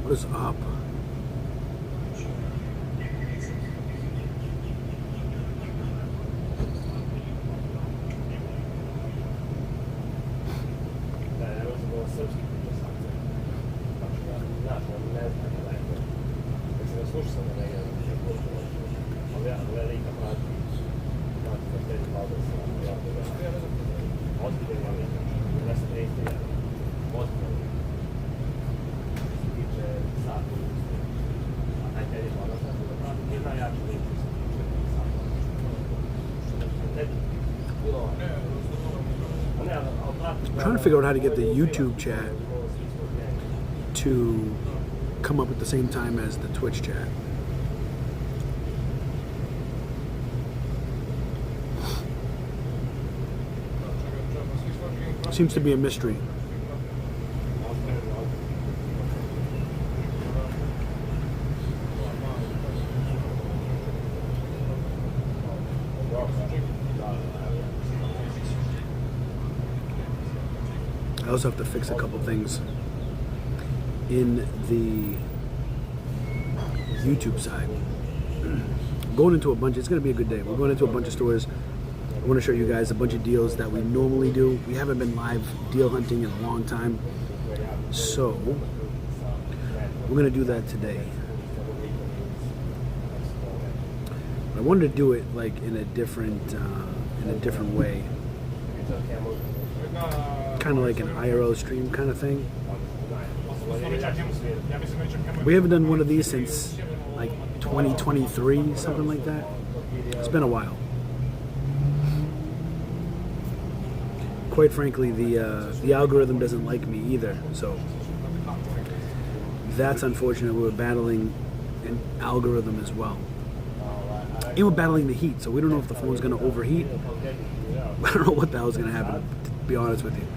What is up? I'm trying to figure out how to get the YouTube chat to come up at the same time as the Twitch chat. Seems to be a mystery. I also have to fix a couple things in the YouTube side. Going into a bunch, it's going to be a good day. We're going into a bunch of stores. I want to show you guys a bunch of deals that we normally do. We haven't been live deal hunting in a long time. So, we're going to do that today. I wanted to do it like in a different way. Kind of like an IRL stream kind of thing. We haven't done one of these since like 2023, something like that. It's been a while. Quite frankly, the algorithm doesn't like me either, so that's unfortunate. We're battling an algorithm as well. And we're battling the heat, so we don't know if the phone's going to overheat. I don't know what the hell's going to happen, to be honest with you.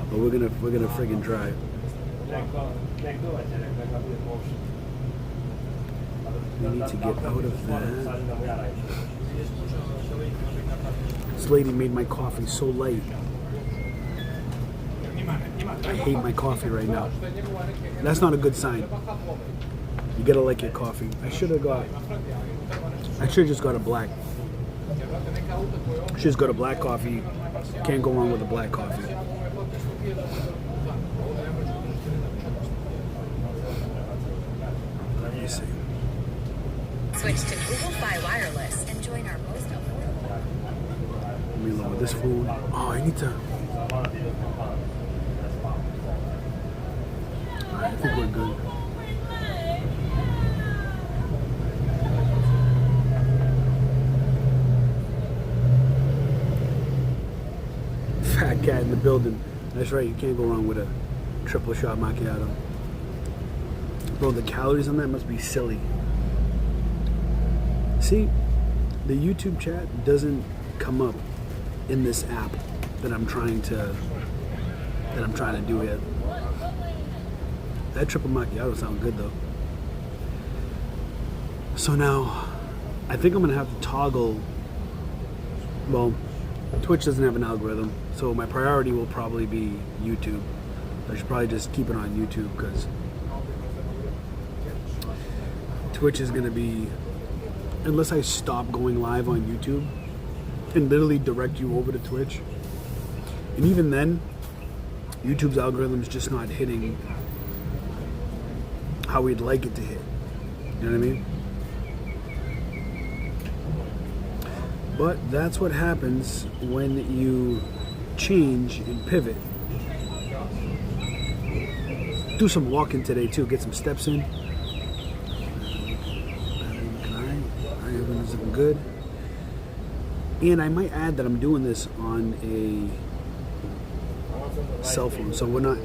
But we're gonna friggin' try. We need to get out of that. This lady made my coffee so light. I hate my coffee right now. That's not a good sign. You gotta like your coffee. I should have just got a black. Should just got a black coffee. Can't go wrong with a black coffee. Let me see. Switch to Google Fi Wireless and join our most affordable. Let me lower this phone. Oh, I need to. Alright, I think we're good. Fat cat in the building. That's right, you can't go wrong with a triple shot macchiato. Bro, the calories on that must be silly. See, the YouTube chat doesn't come up in this app that I'm trying to do it. That triple macchiato sounds good though. So now, I think I'm gonna have to toggle. Well, Twitch doesn't have an algorithm, so my priority will probably be YouTube. I should probably just keep it on YouTube because Twitch is gonna be, unless I stop going live on YouTube and literally direct you over to Twitch. And even then, YouTube's algorithm is just not hitting how we'd like it to hit. You know what I mean? But that's what happens when you change and pivot. Do some walking today too, get some steps in. Everything's looking good. And I might add that I'm doing this on cell phone. So we're not.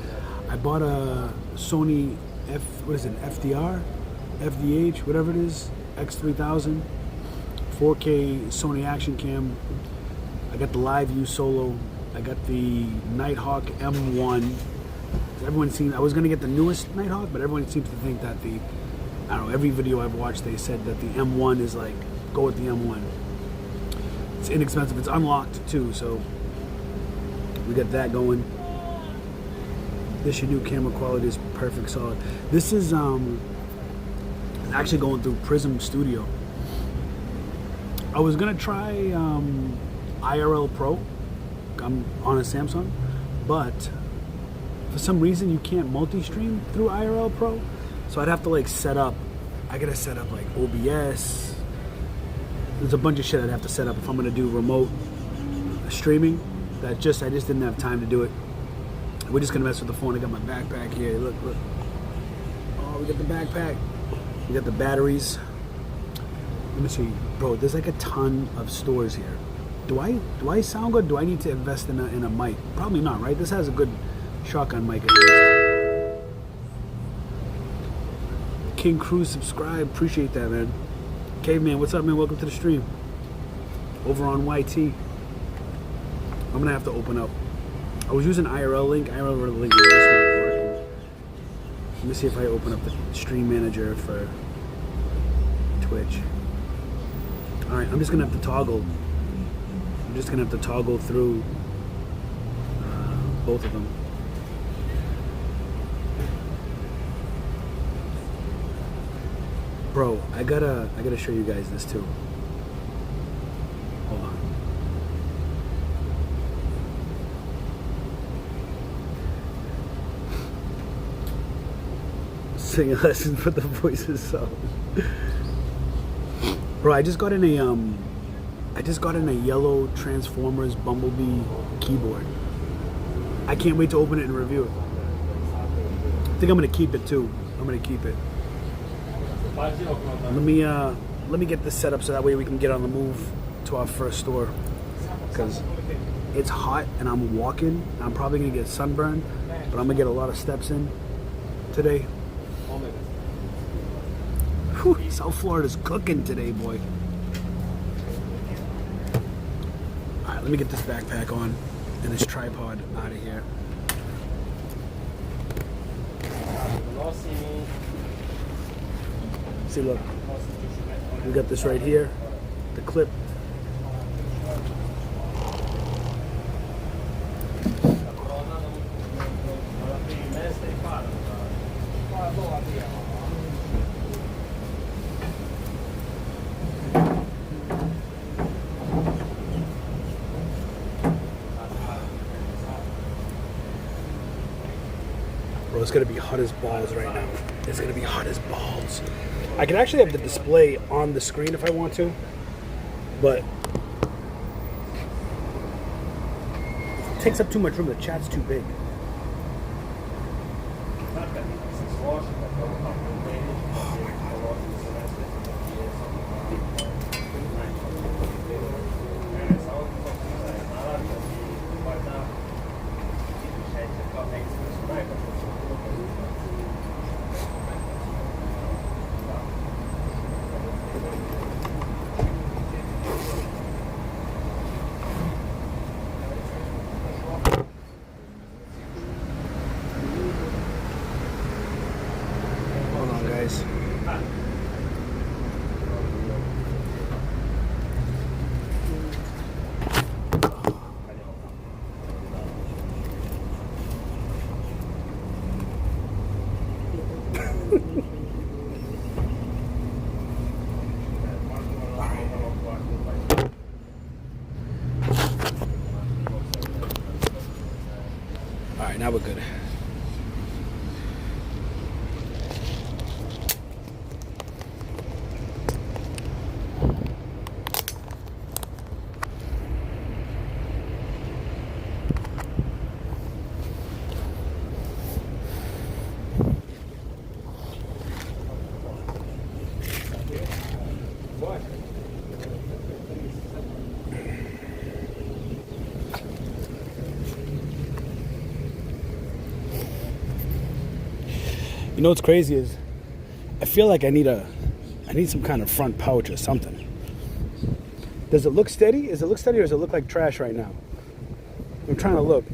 I bought a Sony FDR, FDH, whatever it is, X3000, 4K Sony action cam. I got the Live View Solo. I got the Nighthawk M1. Everyone seems, I was gonna get the newest Nighthawk, but everyone seems to think that I don't know, every video I've watched, they said that the M1 is like, go with the M1. It's inexpensive, it's unlocked too, so we got that going. This your new camera quality is perfect, solid. This is actually going through Prism Studio. I was gonna try IRL Pro. I'm on a Samsung, but for some reason you can't multi-stream through IRL Pro, so I'd have to like set up. I gotta set up like OBS. There's a bunch of shit I'd have to set up if I'm gonna do remote streaming. I just didn't have time to do it. We're just gonna mess with the phone. I got my backpack here. Look. Oh, we got the backpack. We got the batteries. Let me see, bro. There's like a ton of stores here. Do I sound good? Do I need to invest in a mic? Probably not, right? This has a good shotgun mic at least. King Cruz subscribe. Appreciate that, man. Caveman, what's up, man? Welcome to the stream. Over on YT. I'm gonna have to open up. I was using IRL link. IRL link is just not working. Let me see if I open up the stream manager for Twitch. All right, I'm just gonna have to toggle. I'm just gonna have to toggle through both of them. Bro, I gotta show you guys this too. Hold on. Sing a lesson for the voices out. Bro, I just got in a yellow Transformers Bumblebee keyboard. I can't wait to open it and review it. I think I'm gonna keep it too. I'm gonna keep it. Let me get this set up so that way we can get on the move to our first store. Because it's hot and I'm walking. I'm probably gonna get sunburned, but I'm gonna get a lot of steps in today. Whew, South Florida's cooking today, boy. Alright, let me get this backpack on and this tripod out of here. See, look, we got this right here, the clip. Bro, it's gonna be hot as balls right now. It's gonna be hot as balls. I can actually have the display on the screen if I want to, but it takes up too much room. The chat's too big. Alright, now we're good. You know what's crazy is I feel like I need some kind of front pouch or something. Does it look steady? Does it look steady or does it look like trash right now? I'm trying to look.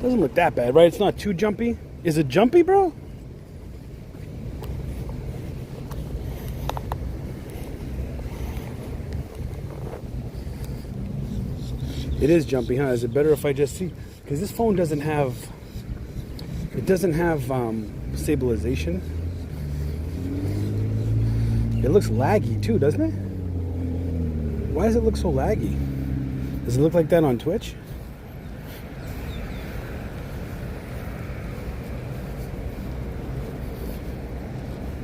Doesn't look that bad, right? It's not too jumpy. Is it jumpy, bro? It is jumpy, huh? Is it better if I just see? Because this phone doesn't have stabilization. It looks laggy too, doesn't it? Why does it look so laggy? Does it look like that on Twitch?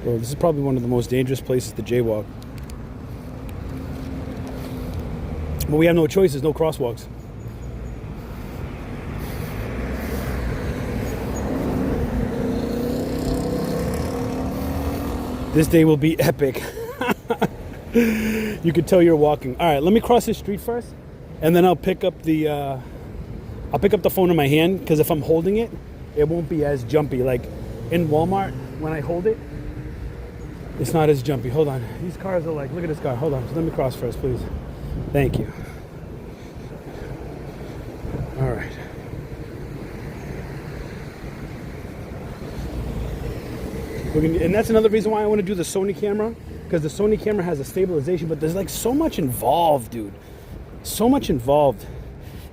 Well, this is probably one of the most dangerous places to jaywalk. But we have no choices, no crosswalks. This day will be epic. You could tell you're walking. All right, let me cross this street first, and then I'll pick up the phone in my hand, because if I'm holding it, it won't be as jumpy. Like in Walmart, when I hold it, it's not as jumpy. Hold on. These cars are like, look at this car. Hold on. So let me cross first, please. Thank you. All right. And that's another reason why I want to do the Sony camera, because the Sony camera has a stabilization, but there's like so much involved, dude. So much involved.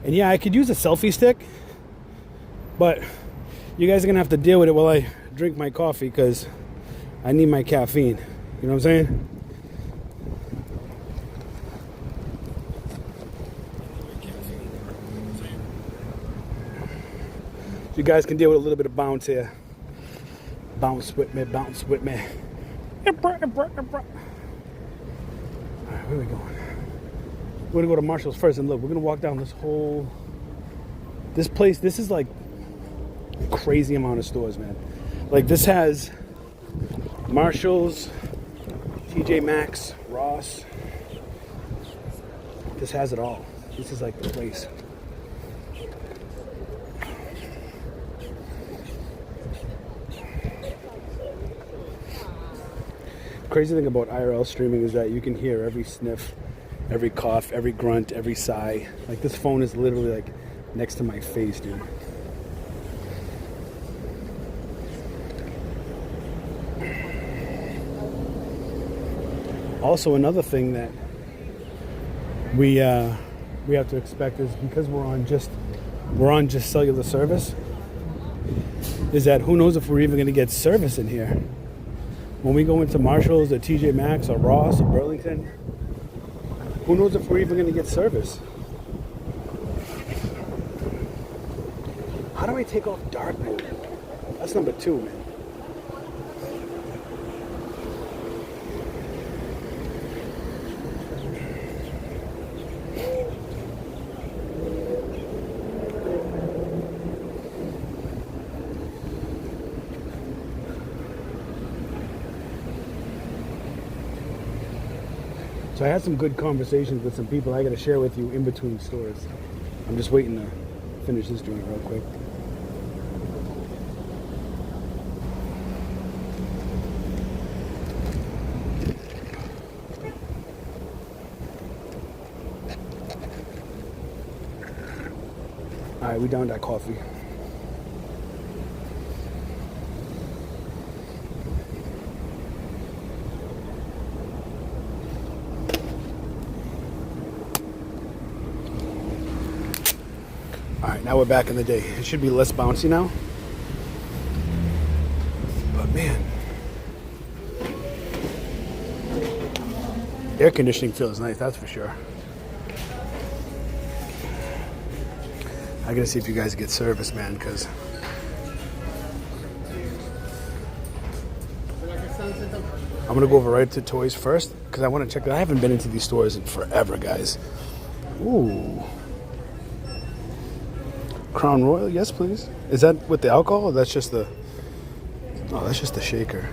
And yeah, I could use a selfie stick, but you guys are going to have to deal with it while I drink my coffee, because I need my caffeine. You know what I'm saying? You guys can deal with a little bit of bounce here. Bounce with me, bounce with me. Alright, where are we going? We're gonna go to Marshall's first, and look, we're gonna walk down this place. This is like a crazy amount of stores, man. Like, this has Marshall's, TJ Maxx, Ross. This has it all. This is like the place. Crazy thing about IRL streaming is that you can hear every sniff, every cough, every grunt, every sigh. Like, this phone is literally like next to my face, dude. Also, another thing that we have to expect is, because we're on just cellular service, is that who knows if we're even going to get service in here. When we go into Marshall's or TJ Maxx or Ross or Burlington, who knows if we're even going to get service. How do I take off dark mode? That's number 2, man. So I had some good conversations with some people I got to share with you in between stores. I'm just waiting to finish this joint real quick. All right, we downed that coffee. Now we're back in the day. It should be less bouncy now. But man, air conditioning feels nice, that's for sure. I gotta see if you guys get service, man, because I'm gonna go over right to toys first, because I want to check that. I haven't been into these stores in forever, guys. Ooh. Crown Royal, yes please. Is that with the alcohol, or that's just the... Oh, that's just the shaker.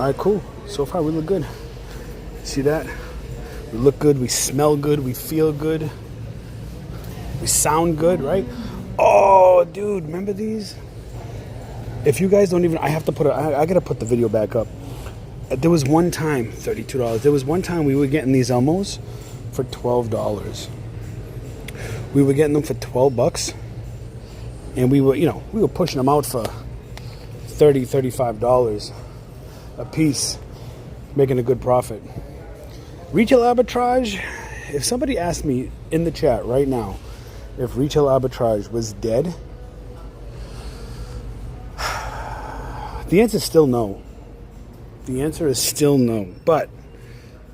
All right, cool. So far, we look good. See that? We look good. We smell good. We feel good. We sound good, right? Oh, dude, remember these? If you guys don't even, I have to put I gotta put the video back up. There was one time, $32. There was one time we were getting these Elmos for $12. We were getting them for $12, and we were pushing them out for $30, $35 a piece, making a good profit. Retail arbitrage. If somebody asked me in the chat right now if retail arbitrage was dead, the answer is still no. The answer is still no. But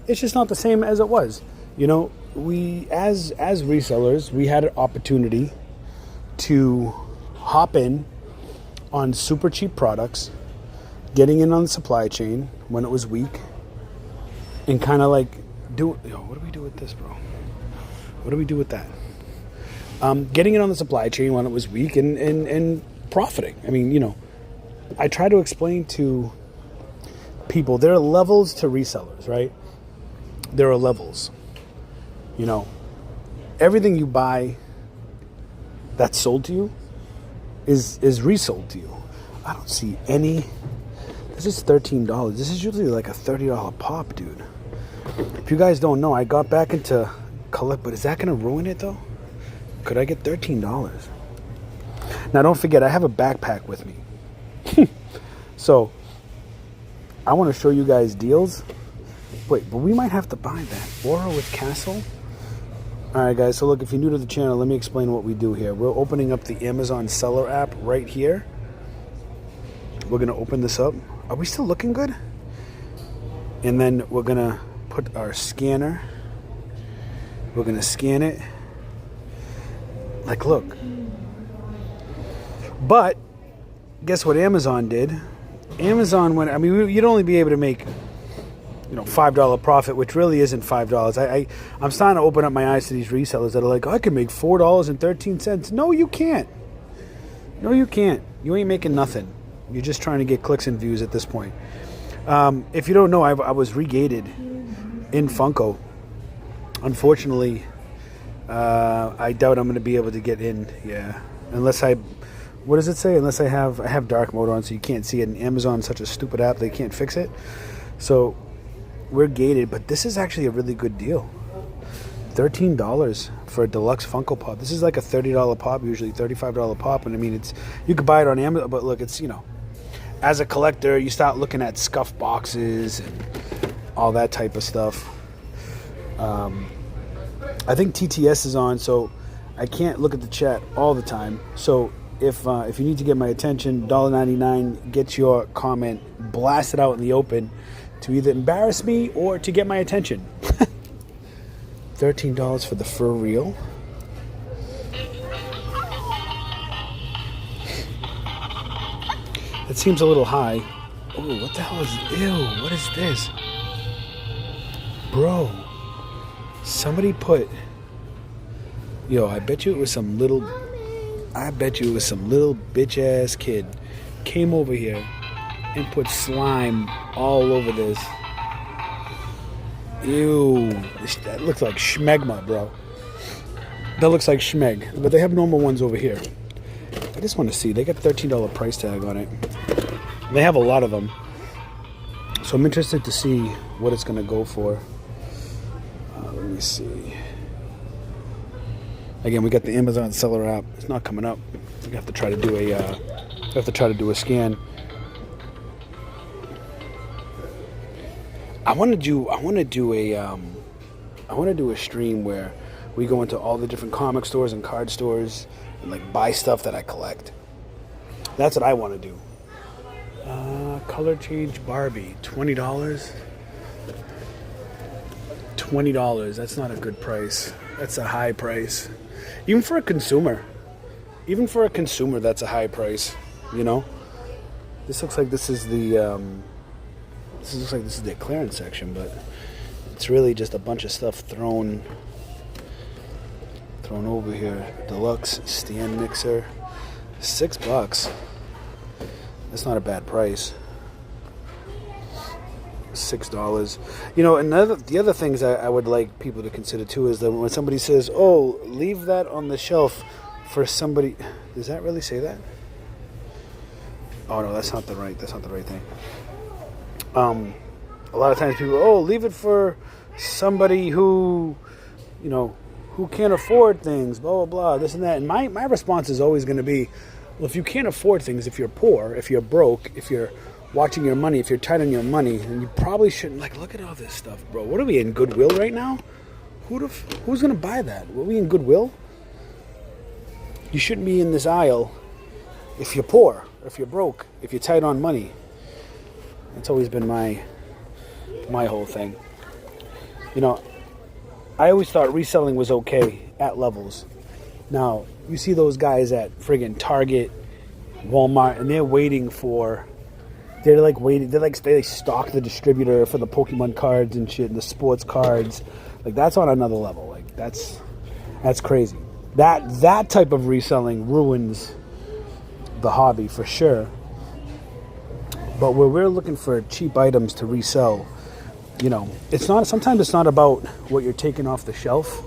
it's just not the same as it was. We as resellers, we had an opportunity to hop in on super cheap products, getting in on the supply chain when it was weak, and kind of like what do we do with this, bro? What do we do with that? Getting in on the supply chain when it was weak and profiting. I mean, I try to explain to people there are levels to resellers, right? There are levels. Everything you buy that's sold to you is resold to you. I don't see any. This is $13. This is usually like a $30 pop, dude. If you guys don't know, I got back into collect, but is that going to ruin it though? Could I get $13? Now don't forget, I have a backpack with me. So I want to show you guys deals. Wait, but we might have to buy that. Aura with Castle. Alright guys, so look, if you're new to the channel, let me explain what we do here. We're opening up the Amazon seller app right here. We're going to open this up. Are we still looking good? And then we're going to put our scanner. We're going to scan it. Like, look. But guess what Amazon did? Amazon you'd only be able to make $5 profit, which really isn't $5. I'm starting to open up my eyes to these resellers that are like, I can make $4.13. No, you can't. No, you can't. You ain't making nothing. You're just trying to get clicks and views at this point. If you don't know, I was regated in Funko. Unfortunately, I doubt I'm going to be able to get in. Yeah, unless what does it say? Unless I have dark mode on, so you can't see it. And Amazon's such a stupid app, they can't fix it. So we're gated, but this is actually a really good deal. $13 for a deluxe Funko Pop. This is like a $30 pop, usually $35 pop, and I mean you could buy it on Amazon, but look, it's as a collector, you start looking at scuff boxes and all that type of stuff. I think TTS is on, so I can't look at the chat all the time. So if you need to get my attention, $1.99 gets your comment blasted out in the open to either embarrass me or to get my attention. $13 for the fur reel. It seems a little high. Oh, what the hell is... Ew, what is this? Bro. Somebody put... Yo, I bet you it was some little bitch-ass kid came over here and put slime all over this. Ew. That looks like schmegma, bro. That looks like schmeg. But they have normal ones over here. I just want to see. They got $13 price tag on it. They have a lot of them. So I'm interested to see what it's going to go for. Let me see. Again, we got the Amazon seller app. It's not coming up. We have to try to do a scan. I want to do a stream where we go into all the different comic stores and card stores and like buy stuff that I collect. That's what I want to do. Color change Barbie, $20. $20. That's not a good price. That's a high price. Even for a consumer, that's a high price. This looks like this is the clearance section, but it's really just a bunch of stuff thrown over here. Deluxe stand mixer, $6. That's not a bad price. $6. You know, the other things I would like people to consider too is that when somebody says, "Oh, leave that on the shelf for somebody," does that really say that? Oh no, that's not the right thing. A lot of times people, "Oh, leave it for somebody who, you know, who can't afford things, blah blah blah, this and that." And my response is always going to be, well, if you can't afford things, if you're poor, if you're broke, if you're watching your money, if you're tight on your money, then you probably shouldn't, like, look at all this stuff, bro. What are we in, Goodwill right now? Who's going to buy that? Are we in Goodwill? You shouldn't be in this aisle if you're poor, if you're broke, if you're tight on money. That's always been my whole thing. You know, I always thought reselling was okay at levels. Now, you see those guys at friggin' Target, Walmart, and they're they stock the distributor for the Pokemon cards and shit, and the sports cards. Like, that's on another level. Like, that's crazy. That type of reselling ruins the hobby for sure. But where we're looking for cheap items to resell, you know, sometimes it's not about what you're taking off the shelf.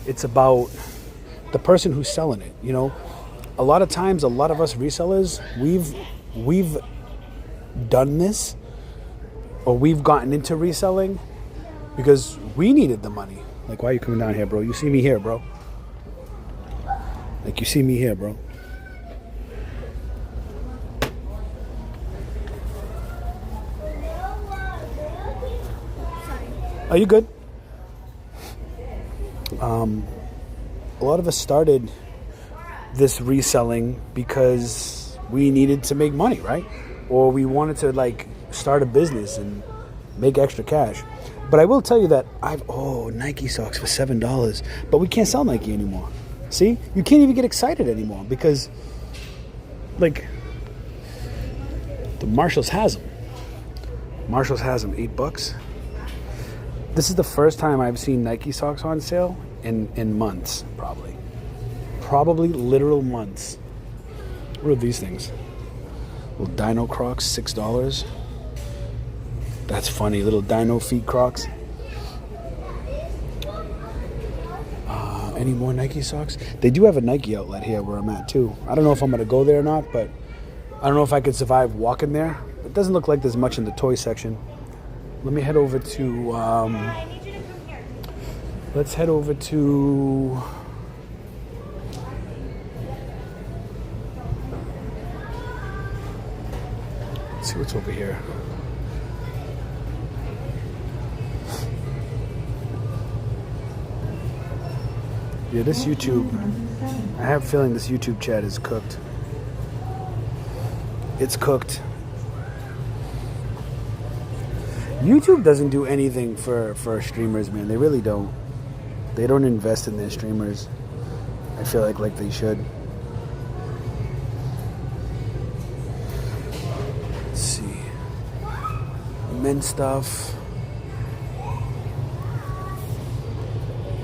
It's about the person who's selling it. You know, a lot of times, a lot of us resellers, we've done this, or we've gotten into reselling because we needed the money. Like, why are you coming down here, bro? You see me here, bro. Like, you see me here, bro. Are you good? A lot of us started this reselling because we needed to make money, right? Or we wanted to, like, start a business and make extra cash. But I will tell you that Nike socks for $7, but we can't sell Nike anymore. See? You can't even get excited anymore because, like, the Marshalls has them. Marshalls has them, $8. This is the first time I've seen Nike socks on sale in months, probably. Probably literal months. What are these things? Little Dino Crocs, $6. That's funny, little Dino feet Crocs. Any more Nike socks? They do have a Nike outlet here where I'm at too. I don't know if I'm going to go there or not, but I don't know if I could survive walking there. It doesn't look like there's much in the toy section. Let me head over to, let's head over to, let's see what's over here. Yeah, this YouTube, I have a feeling this YouTube chat is cooked. It's cooked. YouTube doesn't do anything for streamers, man. They really don't. They don't invest in their streamers. I feel like they should. Let's see. Men's stuff.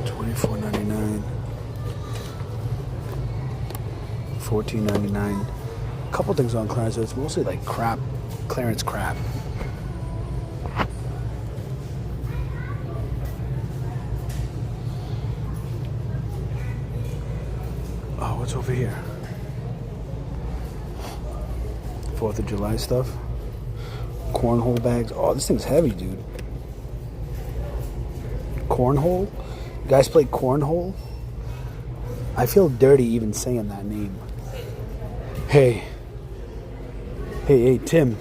$24.99. $14.99. A couple things on clearance. So it's mostly like crap, clearance crap. Oh, what's over here? 4th of July stuff. Cornhole bags. Oh, this thing's heavy, dude. Cornhole? You guys play cornhole? I feel dirty even saying that name. Hey, Tim. You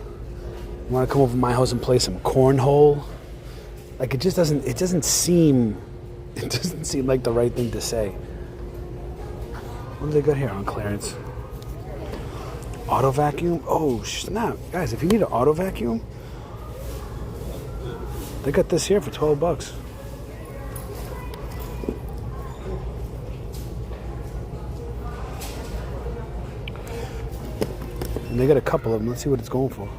want to come over to my house and play some cornhole? Like, it doesn't seem like the right thing to say. What do they got here on clearance? Auto vacuum? Oh, snap. Guys, if you need an auto vacuum, they got this here for $12. And they got a couple of them. Let's see what it's going for.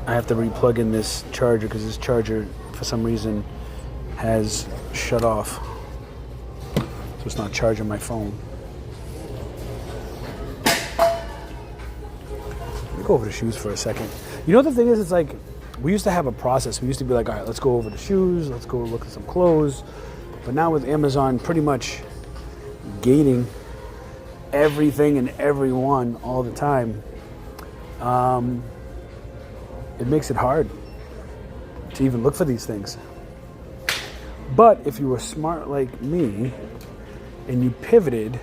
I have to replug in this charger because this charger, for some reason, has shut off. So So it's not charging my phone. Let me go over the shoes for a second. You know what the thing is? It's like, we used to have a process. We used to be like, all right, let's go over the shoes. Let's go look at some clothes. But now with Amazon pretty much gating everything and everyone all the time, it makes it hard to even look for these things. But if you were smart like me and you pivoted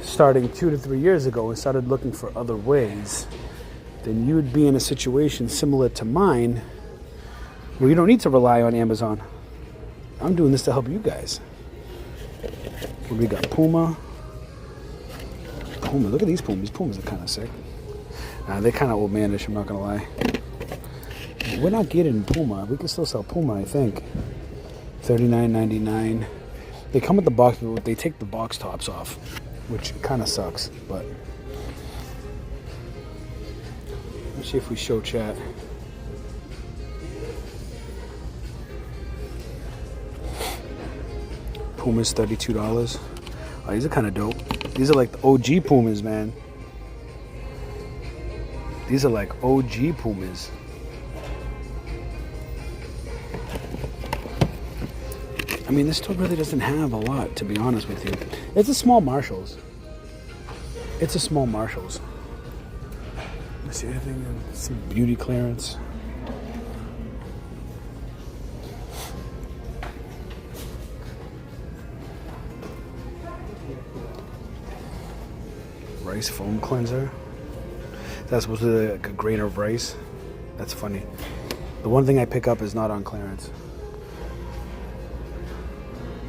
starting 2 to 3 years ago and started looking for other ways, then you would be in a situation similar to mine where you don't need to rely on Amazon. I'm doing this to help you guys. We got Puma. Look at these Pumas. These Pumas are kind of sick. They're kind of old manish, I'm not going to lie. We're not getting Puma. We can still sell Puma, I think. $39.99. They come with the box, but they take the box tops off, which kind of sucks. But let's see if we show chat. Puma's $32. Oh, these are kind of dope. These are like the OG Pumas, man. These are like OG Pumas. I mean, this store really doesn't have a lot, to be honest with you. It's a small Marshalls. It's a small Marshalls. Let's see anything. Some beauty clearance. Rice foam cleanser. That's supposed to be like a grain of rice. That's funny. The one thing I pick up is not on clearance.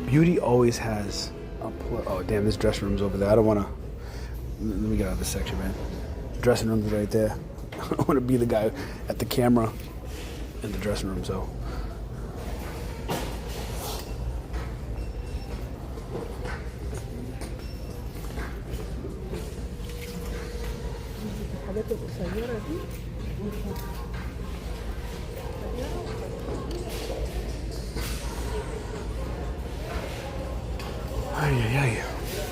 Beauty always has a oh damn, this dressing room's over there. I don't want to. Let me get out of this section, man. Dressing room's right there. I don't want to be the guy at the camera in the dressing room, so.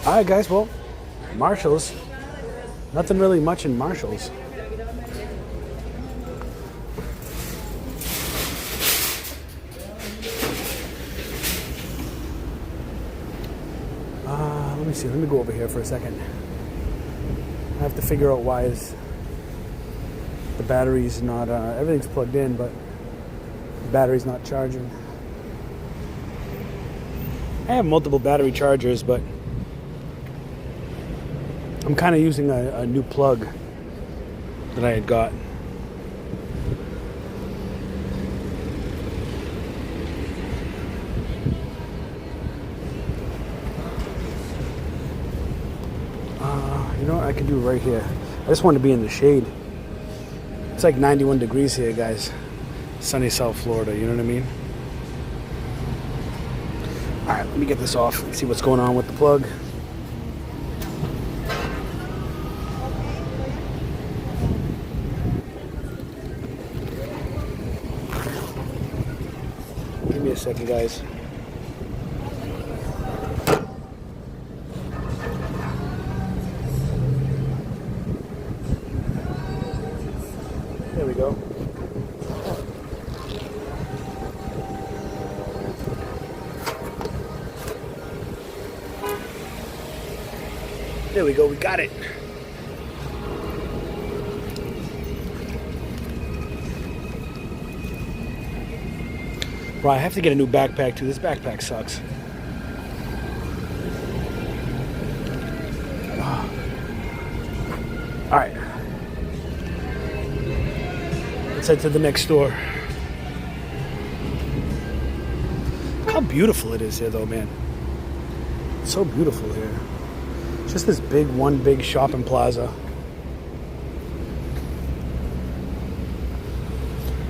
Alright guys, well, Marshalls. Nothing really much in Marshalls. Let me see, let me go over here for a second. I have to figure out why the battery's not, everything's plugged in, but the battery's not charging. I have multiple battery chargers, but I'm kind of using a new plug that I had got. You know what I can do right here? I just want to be in the shade. It's like 91 degrees here, guys. Sunny South Florida, you know what I mean? Alright, let me get this off and see what's going on with the plug. Give me a second, guys. There we go. There we go, we got it. Bro, I have to get a new backpack too. This backpack sucks. All right. Let's head to the next store. Look how beautiful it is here though, man. It's so beautiful here. Just this one big shopping plaza.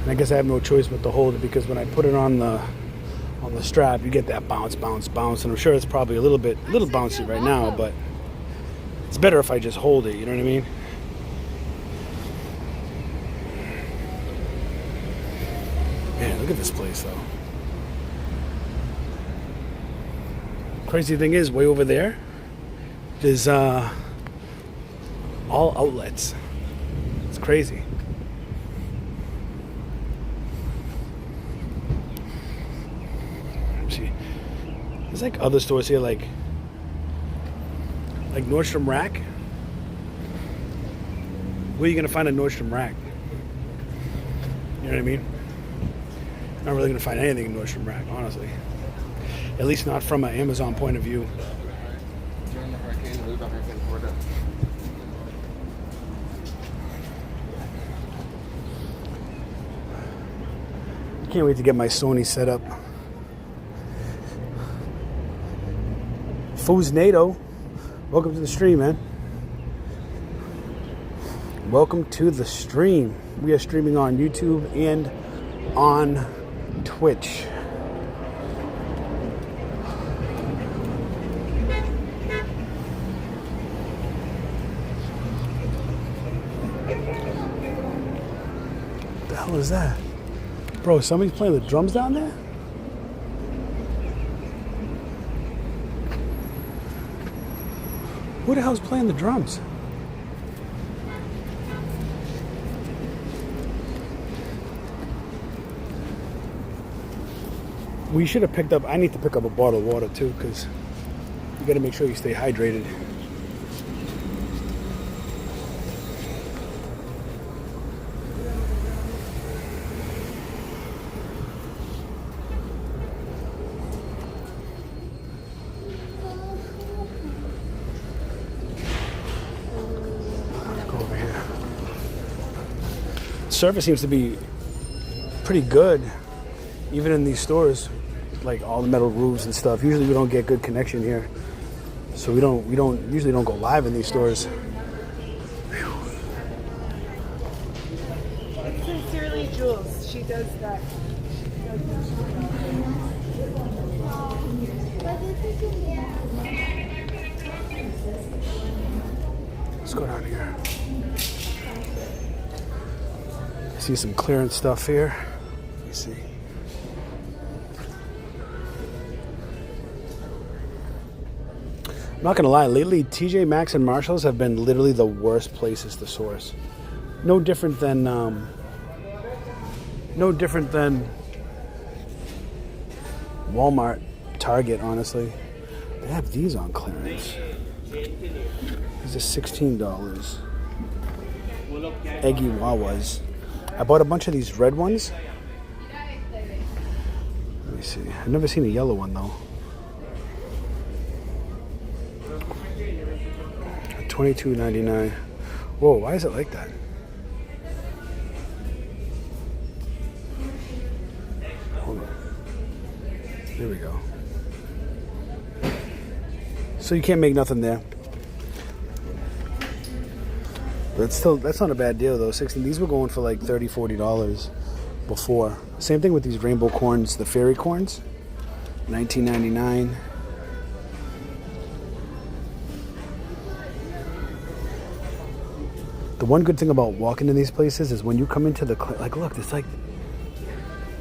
And I guess I have no choice but to hold it because when I put it on the strap, you get that bounce, bounce, bounce. And I'm sure it's probably a little bouncy right now, but it's better if I just hold it, you know what I mean? Man, look at this place though. Crazy thing is, way over there, there's all outlets. It's crazy. See, there's like other stores here, like Nordstrom Rack. Where are you gonna find a Nordstrom Rack? You know what I mean? Not really gonna find anything in Nordstrom Rack, honestly. At least not from an Amazon point of view. Can't wait to get my Sony set up. Fuznado, welcome to the stream, man. Welcome to the stream. We are streaming on YouTube and on Twitch. What the hell is that? Bro, somebody's playing the drums down there? Who the hell's playing the drums? We should have picked up, I need to pick up a bottle of water too, because you gotta make sure you stay hydrated. Go over here. Service seems to be pretty good, even in these stores. Like all the metal roofs and stuff. Usually we don't get good connection here, so we usually don't go live in these stores. Sincerely, Jules. She does that. Let's go down here. I see some clearance stuff here. Let me see. I'm not gonna lie, lately TJ Maxx and Marshalls have been literally the worst places to source. No different than Walmart, Target, honestly. They have these on clearance. These are $16. Eggy Wawas. I bought a bunch of these red ones. Let me see. I've never seen a yellow one though. $22.99. Whoa, why is it like that? Hold on. There we go. So you can't make nothing there. But that's not a bad deal though. 16. These were going for like $30, $40 before. Same thing with these rainbow corns, the fairy corns. $19.99. The one good thing about walking in these places is when you come into the like, look, there's like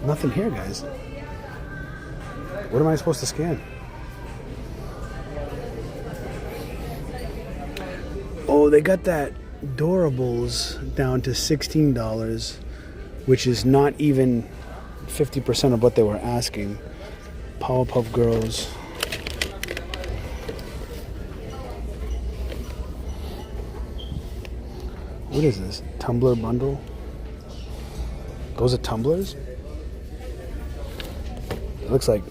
nothing here, guys. What am I supposed to scan? Oh, they got that Doorables down to $16, which is not even 50% of what they were asking. Powerpuff Girls. What is this? Tumbler bundle? Those are tumblers? It looks like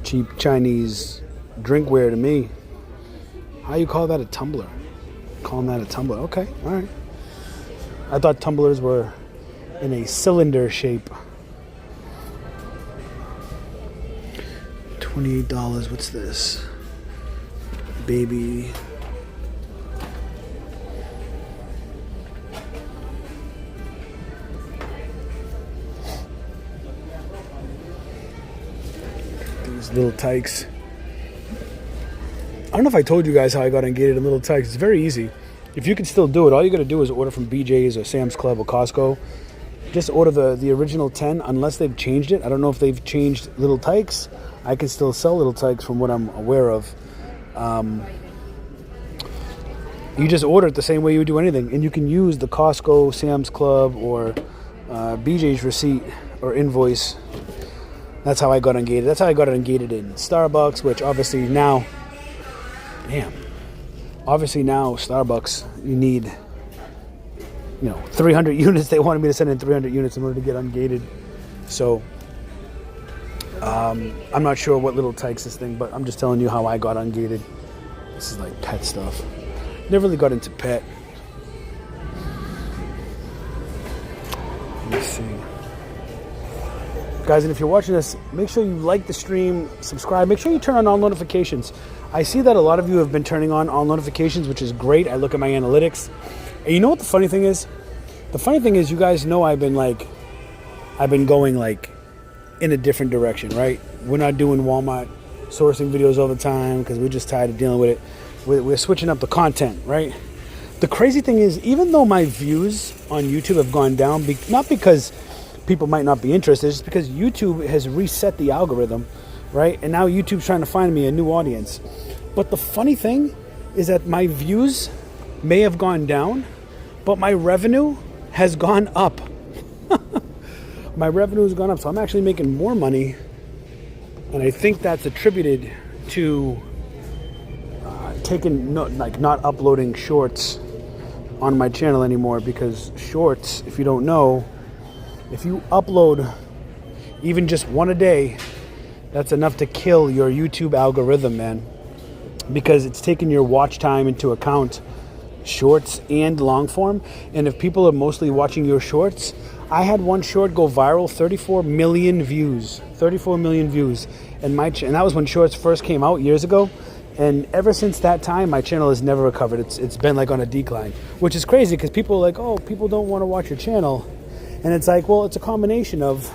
cheap Chinese drinkware to me. How you call that a tumbler? Calling that a tumbler? Okay, all right. I thought tumblers were in a cylinder shape. $28. What's this? Baby. These little tykes. I don't know if I told you guys how I got engaged in Little Tykes. It's very easy. If you can still do it, all you got to do is order from BJ's or Sam's Club or Costco. Just order the original 10 unless they've changed it. I don't know if they've changed Little Tykes I can still sell little tykes from what I'm aware of. You just order it the same way you would do anything, and you can use the Costco, Sam's Club, or BJ's receipt or invoice. That's how I got ungated. That's how I got ungated in Starbucks, which obviously now, Starbucks, you need, 300 units. They wanted me to send in 300 units in order to get ungated. So I'm not sure what little tykes this thing, but I'm just telling you how I got ungated. This is like pet stuff. Never really got into pet. Let me see. Guys, and if you're watching this, make sure you like the stream, subscribe, make sure you turn on all notifications. I see that a lot of you have been turning on all notifications, which is great. I look at my analytics. And you know what the funny thing is? The funny thing is, you guys know I've been going like in a different direction, right? We're not doing Walmart sourcing videos all the time because we're just tired of dealing with it. We're switching up the content, right? The crazy thing is, even though my views on YouTube have gone down, not because people might not be interested, it's just because YouTube has reset the algorithm, right? And now YouTube's trying to find me a new audience. But the funny thing is that my views may have gone down, but my revenue has gone up. My revenue has gone up, so I'm actually making more money, and I think that's attributed to not uploading shorts on my channel anymore, because shorts, if you don't know, if you upload even just one a day, that's enough to kill your YouTube algorithm, man, because it's taking your watch time into account, shorts and long form. And if people are mostly watching your shorts, I had one short go viral, 34 million views, and that was when shorts first came out years ago. And ever since that time, my channel has never recovered. It's been like on a decline, which is crazy because people are like, oh, people don't want to watch your channel. And it's like, well, it's a combination of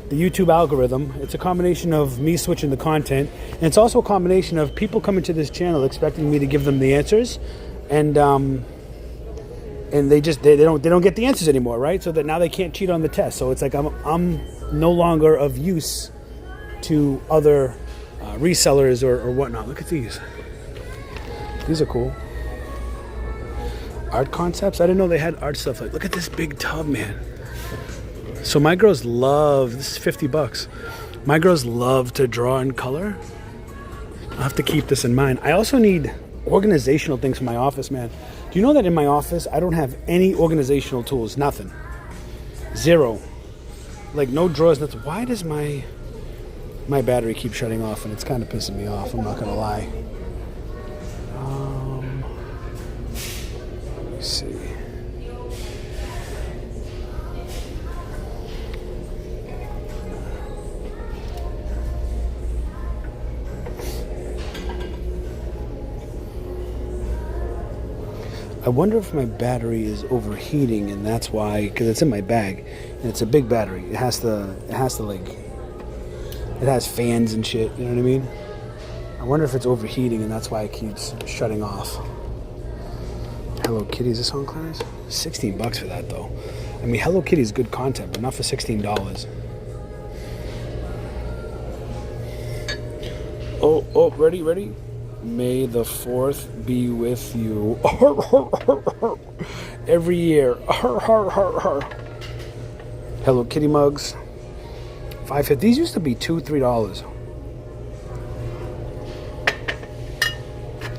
the YouTube algorithm. It's a combination of me switching the content. And it's also a combination of people coming to this channel expecting me to give them the answers. And they don't get the answers anymore, right? So that now they can't cheat on the test. So it's like I'm no longer of use to other resellers or whatnot. Look at these. These are cool. Art concepts. I didn't know they had art stuff. Like, look at this big tub, man. So my girls love, this is $50. My girls love to draw in color. I'll have to keep this in mind. I also need organizational things for my office, man. Do you know that in my office, I don't have any organizational tools? Nothing. Zero. Like no drawers. Why does my battery keep shutting off, and it's kind of pissing me off, I'm not gonna lie. Let me see. I wonder if my battery is overheating, and that's why, because it's in my bag, and it's a big battery. It has fans and shit, you know what I mean? I wonder if it's overheating and that's why it keeps shutting off. Hello Kitty, is this on class? $16 for that though. I mean, Hello Kitty is good content, but not for $16. Oh, ready? May the 4th be with you. Every year. Hello Kitty mugs. $5.50. These used to be $2, $3.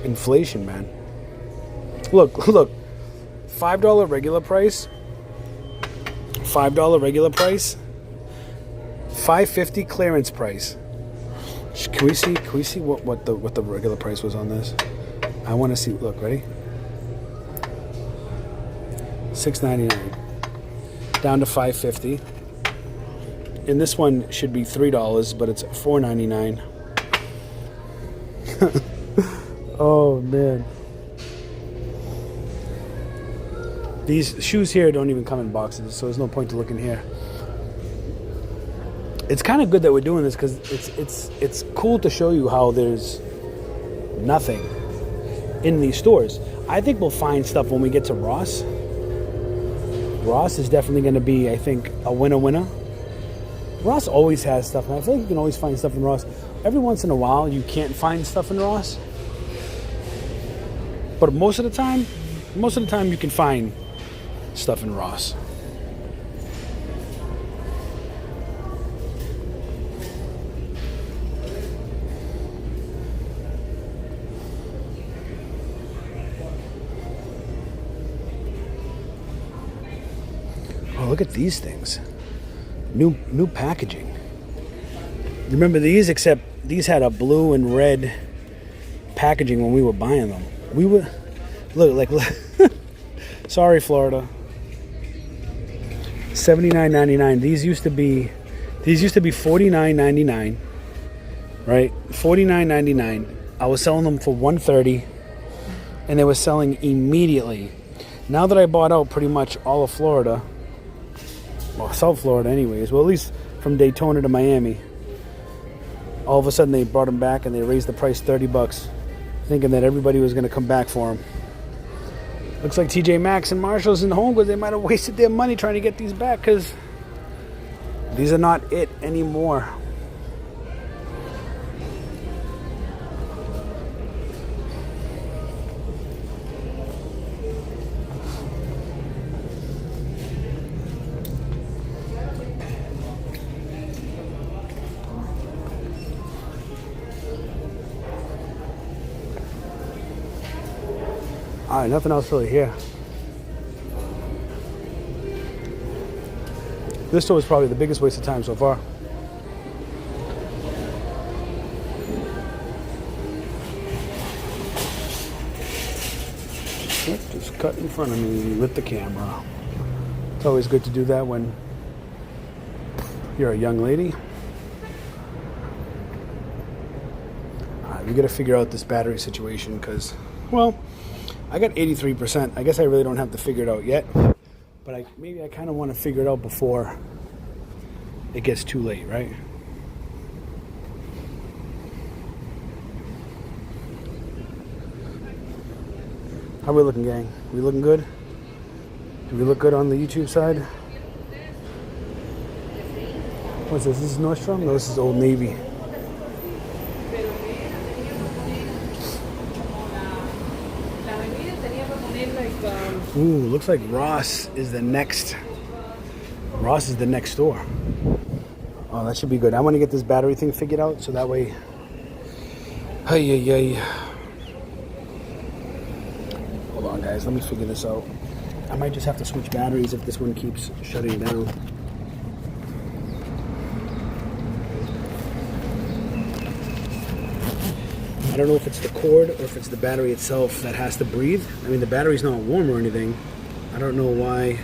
Inflation, man. Look. $5 regular price. $5.50 clearance price. Can we see what the regular price was on this? I want to see. Look, ready? $6.99 down to $5.50. And this one should be $3, but it's $4.99. Oh man. These shoes here don't even come in boxes, so there's no point to looking here. It's kind of good that we're doing this because it's cool to show you how there's nothing in these stores. I think we'll find stuff when we get to Ross. Ross is definitely going to be, I think, a winner. Ross always has stuff, and I feel like you can always find stuff in Ross. every once in a while you can't find stuff in Ross. But most of the time you can find stuff in Ross. Oh, look at these things. New packaging. Remember these? Except these had a blue and red packaging when we were buying them. We were look. Sorry, Florida. $79.99. These used to be $49.99. Right? $49.99. I was selling them for $130, and they were selling immediately. Now that I bought out pretty much all of Florida, well, South Florida anyways, well, at least from Daytona to Miami, all of a sudden they brought them back and they raised the price $30, thinking that everybody was going to come back for them. Looks like TJ Maxx and Marshalls and Home Goods, they might have wasted their money trying to get these back, because these are not it anymore. Alright, nothing else really here. This store is probably the biggest waste of time so far. Just cut in front of me with the camera. It's always good to do that when you're a young lady. Alright, we gotta figure out this battery situation, because, well, I got 83%. I guess I really don't have to figure it out yet. But maybe I kind of want to figure it out before it gets too late, right? How we looking, gang? We looking good? Do we look good on the YouTube side? What's this? This is Nordstrom? No, this is Old Navy. Ooh, looks like Ross is the next store. Oh, that should be good. I want to get this battery thing figured out, so that way. Hey. Hold on, guys. Let me figure this out. I might just have to switch batteries if this one keeps shutting down. I don't know if it's the cord or if it's the battery itself that has to breathe. I mean, the battery's not warm or anything. I don't know why.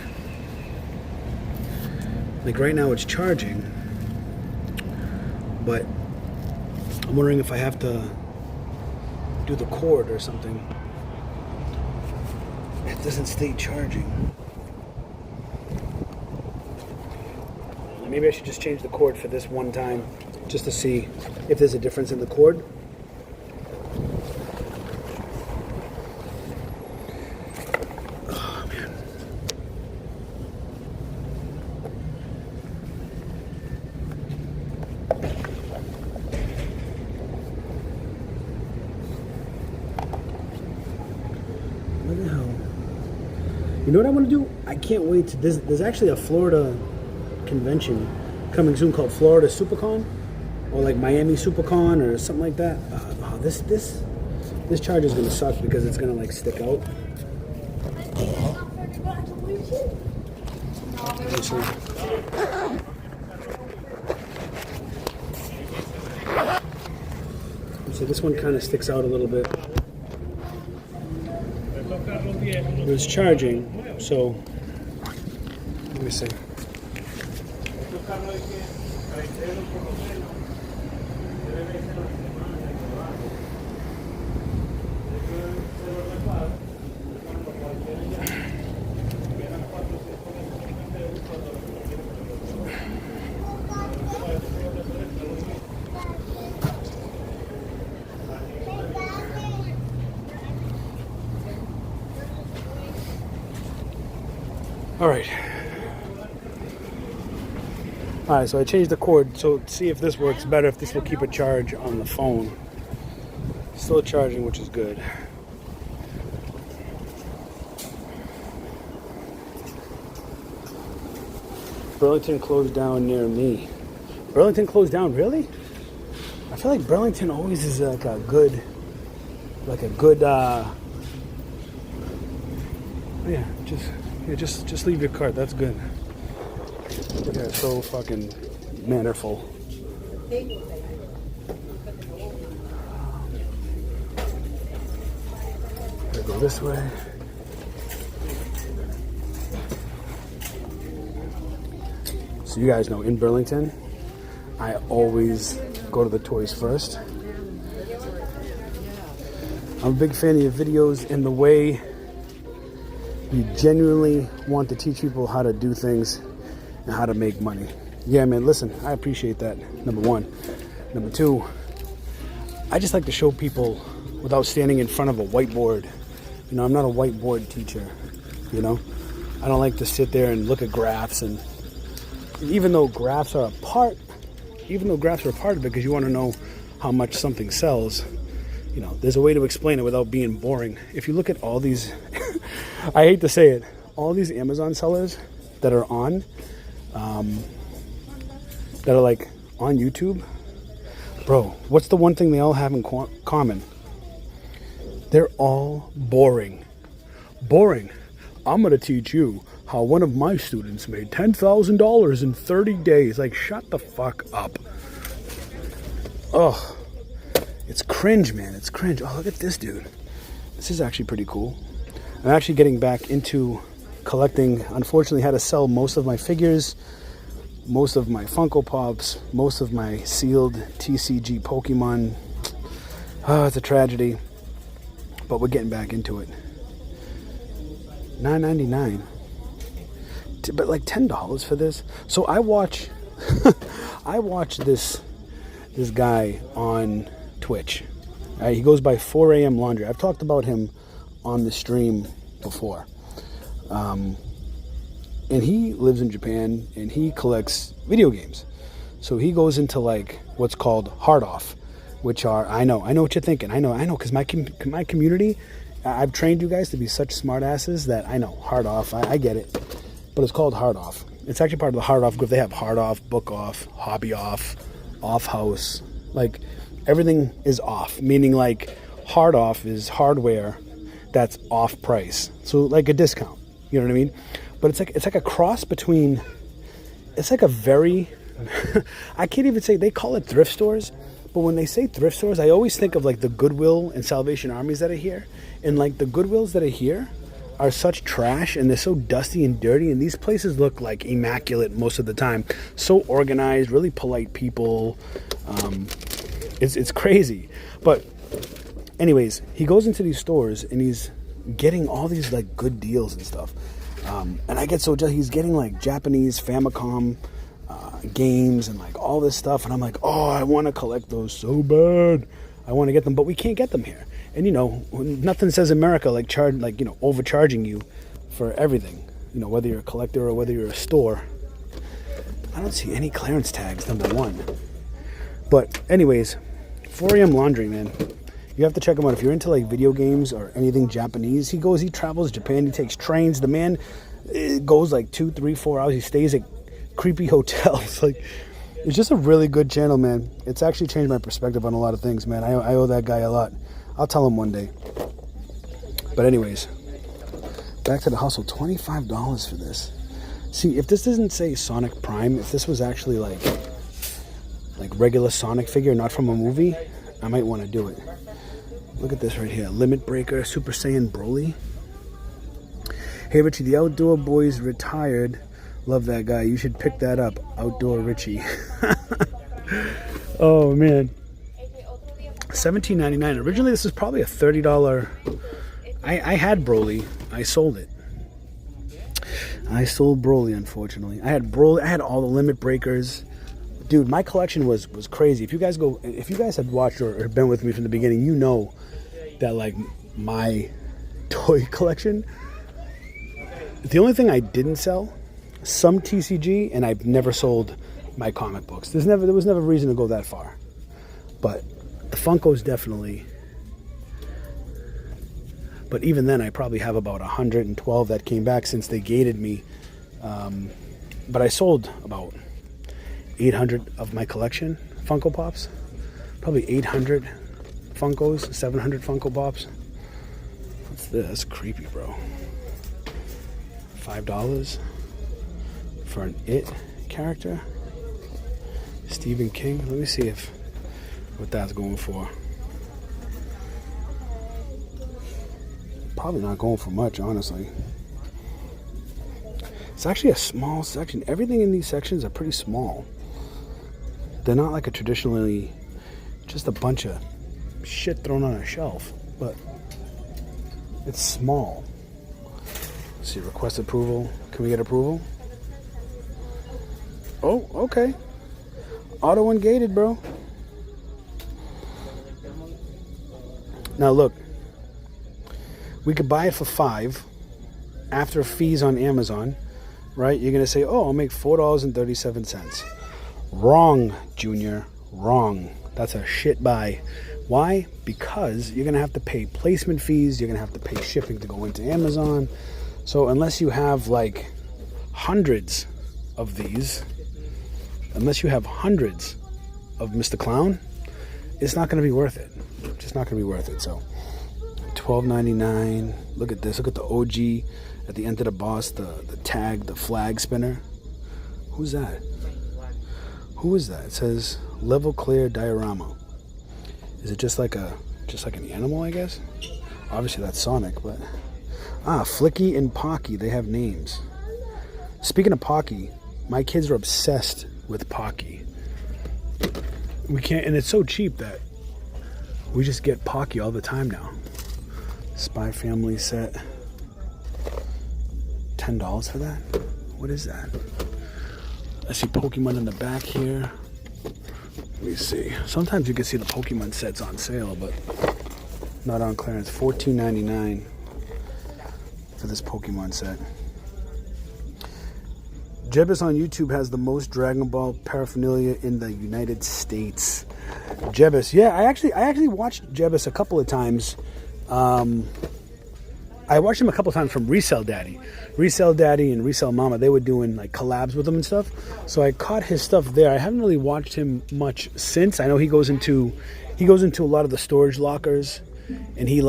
Like right now it's charging, but I'm wondering if I have to do the cord or something. It doesn't stay charging. Maybe I should just change the cord for this one time, just to see if there's a difference in the cord. You know what I want to do? I can't wait to. There's actually a Florida convention coming soon called Florida SuperCon, or like Miami SuperCon or something like that. This charger is gonna suck because it's gonna like stick out. So this one kind of sticks out a little bit. It was charging, so let me see. Alright, so I changed the cord, so see if this works better, if this will keep a charge on the phone. Still charging, which is good. Burlington closed down near me. Burlington closed down, really? I feel like Burlington always is like a good, just leave your cart. That's good. Yeah, so fucking mannerful. Gotta go this way. So you guys know, in Burlington, I always go to the toys first. I'm a big fan of your videos in the way you genuinely want to teach people how to do things and how to make money. Yeah, man, listen, I appreciate that, number one. Number two, I just like to show people without standing in front of a whiteboard. You know, I'm not a whiteboard teacher, you know? I don't like to sit there and look at graphs, and even though graphs are a part of it because you want to know how much something sells, you know, there's a way to explain it without being boring. If you look at all these, I hate to say it, all these Amazon sellers that are on, that are like on YouTube, bro, what's the one thing they all have in common? They're all boring. Boring. I'm going to teach you how one of my students made $10,000 in 30 days. Like, shut the fuck up. Oh, it's cringe, man. It's cringe. Oh, look at this dude. This is actually pretty cool. I'm actually getting back into collecting. Unfortunately, had to sell most of my figures, most of my Funko Pops, most of my sealed TCG Pokemon. Oh, it's a tragedy. But we're getting back into it. $9.99. But like $10 for this. So I watch this guy on Twitch. He goes by 4 a.m. Laundry. I've talked about him on the stream before. And he lives in Japan and he collects video games. So he goes into like what's called hard off, which are, I know what you're thinking. I know, because my community, I've trained you guys to be such smart asses that I know, hard off, I get it. But it's called hard off. It's actually part of the hard off group. They have hard off, book off, hobby off, off house. Like, everything is off, meaning like hard off is hardware that's off price. So like a discount, you know what I mean? But it's like a cross between, it's like a very, I can't even say, they call it thrift stores. But when they say thrift stores, I always think of like the Goodwill and Salvation Armies that are here. And like the Goodwills that are here are such trash and they're so dusty and dirty, and these places look like immaculate most of the time. So organized, really polite people. It's crazy. But anyways, he goes into these stores and he's getting all these like good deals and stuff. And I get so jealous. He's getting like Japanese Famicom games and like all this stuff, and I'm like, oh, I want to collect those so bad. I want to get them, but we can't get them here. And you know, nothing says America like overcharging you for everything. You know, whether you're a collector or whether you're a store. I don't see any clearance tags, number one. But anyways, 4 a.m. Laundry, man. You have to check him out if you're into like video games or anything Japanese. He travels Japan. He takes trains. The man goes like 2, 3, 4 hours. He stays at creepy hotels. Like, it's just a really good channel, man. It's actually changed my perspective on a lot of things, man. I owe that guy a lot. I'll tell him one day. But anyways, back to the hustle. $25 for this. See, if this doesn't say Sonic Prime, if this was actually like regular Sonic figure, not from a movie, I might want to do it. Look at this right here. Limit Breaker, Super Saiyan Broly. Hey, Richie, the Outdoor Boys retired. Love that guy. You should pick that up. Outdoor Richie. Oh, man. $17.99. Originally, this was probably a $30. I had Broly. I sold it. I sold Broly, unfortunately. I had Broly. I had all the Limit Breakers. Dude, my collection was crazy. If you guys had watched or been with me from the beginning, you know that like my toy collection. The only thing I didn't sell, some TCG, and I've never sold my comic books. There was never reason to go that far. But the Funkos definitely. But even then, I probably have about 112 that came back since they gated me. But I sold about 800 of my collection, Funko Pops. Probably 800 Funkos, 700 Funko Pops. What's this? That's creepy, bro. $5 for an It character. Stephen King. Let me see what that's going for. Probably not going for much, honestly. It's actually a small section. Everything in these sections are pretty small. They're not like a traditionally just a bunch of shit thrown on a shelf, but it's small. Let's see, request approval. Can we get approval? Oh, okay. Auto ungated, bro. Now look, we could buy it for $5 after fees on Amazon, right? You're gonna say, oh, I'll make $4.37. Wrong, Junior, wrong. That's a shit buy. Why? Because you're gonna have to pay placement fees, you're gonna have to pay shipping to go into Amazon. So unless you have like hundreds of these, unless you have hundreds of Mr. Clown, it's not gonna be worth it. Just not gonna be worth it. So $12.99. Look at this. Look at the OG at the end of the boss, the tag, the flag spinner. Who's that? Who is that? It says level clear diorama. Is it just like an animal, I guess? Obviously that's Sonic, but Flicky and Pocky, they have names. Speaking of Pocky, my kids are obsessed with Pocky. We can't, and it's so cheap that we just get Pocky all the time now. Spy Family set. $10 for that? What is that? I see Pokemon in the back here. Let me see. Sometimes you can see the Pokemon sets on sale, but not on clearance. $14.99 for this Pokemon set. Jebus on YouTube has the most Dragon Ball paraphernalia in the United States. Jebus, yeah, I actually watched Jebus a couple of times. I watched him a couple of times from Resell Daddy. Resell Daddy and Resell Mama, they were doing like collabs with him and stuff. So I caught his stuff there. I haven't really watched him much since. I know he goes into a lot of the storage lockers, and he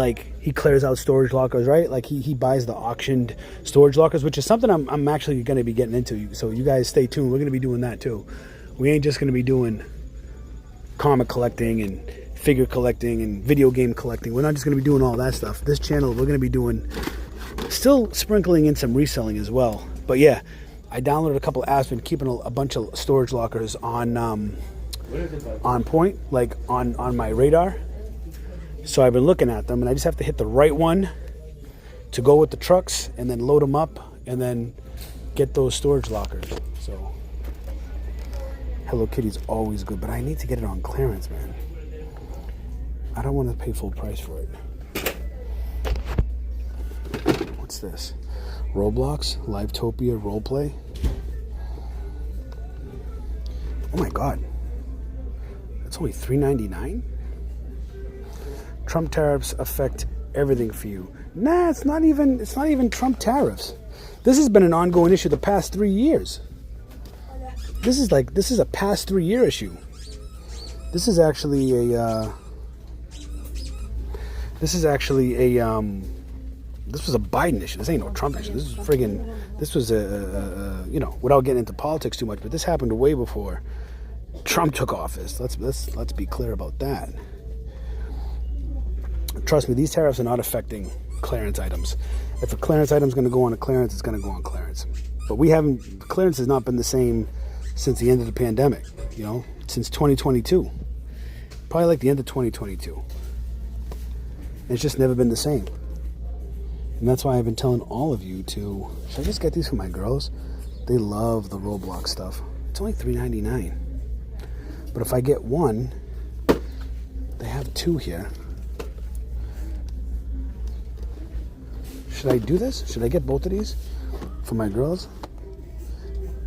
clears out storage lockers, right? Like he buys the auctioned storage lockers, which is something I'm actually going to be getting into. So you guys stay tuned. We're going to be doing that too. We ain't just going to be doing comic collecting and figure collecting and video game collecting. We're not just going to be doing all that stuff. This channel, we're going to be doing, still sprinkling in some reselling as well. But yeah, I downloaded a couple of apps, been keeping a bunch of storage lockers on point, like on my radar. So I've been looking at them, and I just have to hit the right one to go with the trucks, and then load them up, and then get those storage lockers. So Hello Kitty's always good, but I need to get it on clearance, man. I don't want to pay full price for it. What's this? Roblox, Livetopia, Roleplay. Oh my god. That's only $3.99? Trump tariffs affect everything for you. Nah, it's not even Trump tariffs. This has been an ongoing issue the past 3 years. This is a past 3 year issue. This was a Biden issue. This ain't no Trump issue. This was without getting into politics too much, but this happened way before Trump took office. Let's be clear about that. Trust me, these tariffs are not affecting clearance items. If a clearance item is going to go on a clearance, it's going to go on clearance. But clearance has not been the same since the end of the pandemic, since 2022. Probably like the end of 2022. It's just never been the same. And that's why I've been telling all of you to, should I just get these for my girls? They love the Roblox stuff. It's only $3.99. But if I get one, they have two here. Should I do this? Should I get both of these for my girls?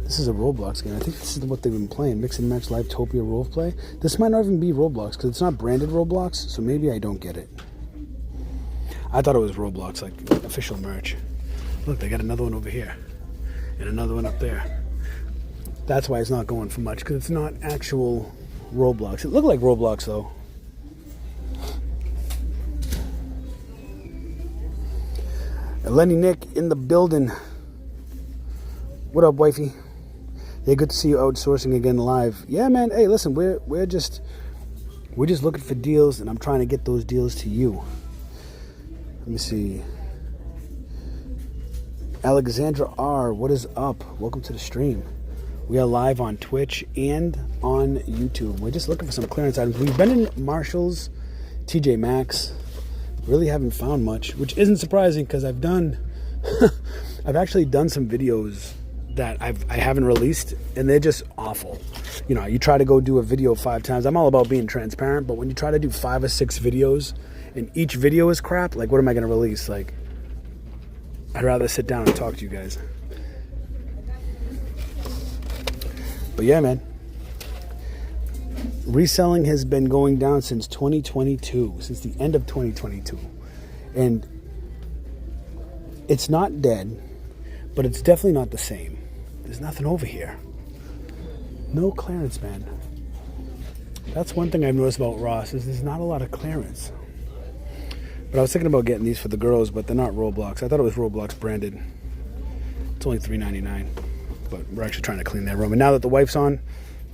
This this is a Roblox game. I think this is what they've been playing. Mix and Match Livetopia Roleplay. This might not even be Roblox because it's not branded Roblox, so maybe I don't get it. I thought it was Roblox, like official merch. Look, they got another one over here and another one up there. That's why it's not going for much, because it's not actual Roblox. It looked like Roblox though. Lenny Nick in the building. What up, wifey? Yeah, good to see you outsourcing again live. Yeah, man. Hey, listen, we're just looking for deals, and I'm trying to get those deals to you. Let me see. Alexandra R, what is up? Welcome to the stream. We are live on Twitch and on YouTube. We're just looking for some clearance items. We've been in Marshalls, TJ Maxx. Really haven't found much, which isn't surprising because I've actually done some videos that I haven't released, and they're just awful. You know, you try to go do a video 5 times. I'm all about being transparent, but when you try to do 5 or 6 videos and each video is crap, like what am I going to release? Like, I'd rather sit down and talk to you guys. But yeah, man. Reselling has been going down since 2022, since the end of 2022. And it's not dead, but it's definitely not the same. There's nothing over here. No clearance, man. That's one thing I've noticed about Ross, is there's not a lot of clearance. But I was thinking about getting these for the girls, but they're not Roblox. I thought it was Roblox branded. It's only $3.99. But we're actually trying to clean that room. And now that the wife's on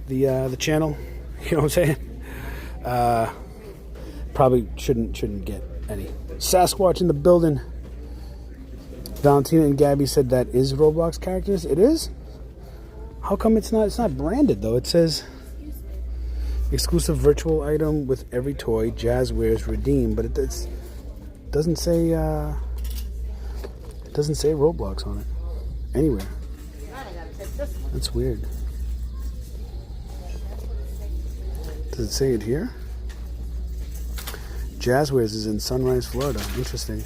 the channel, you know what I'm saying? Probably shouldn't get any. Sasquatch in the building. Valentina and Gabby said that is Roblox characters. It is? How come it's not? It's not branded though. It says exclusive virtual item with every toy. Jazz wears redeem, but it doesn't say Roblox on it anywhere. That's weird. Does it say it here? Jazzwares is in Sunrise, Florida. Interesting.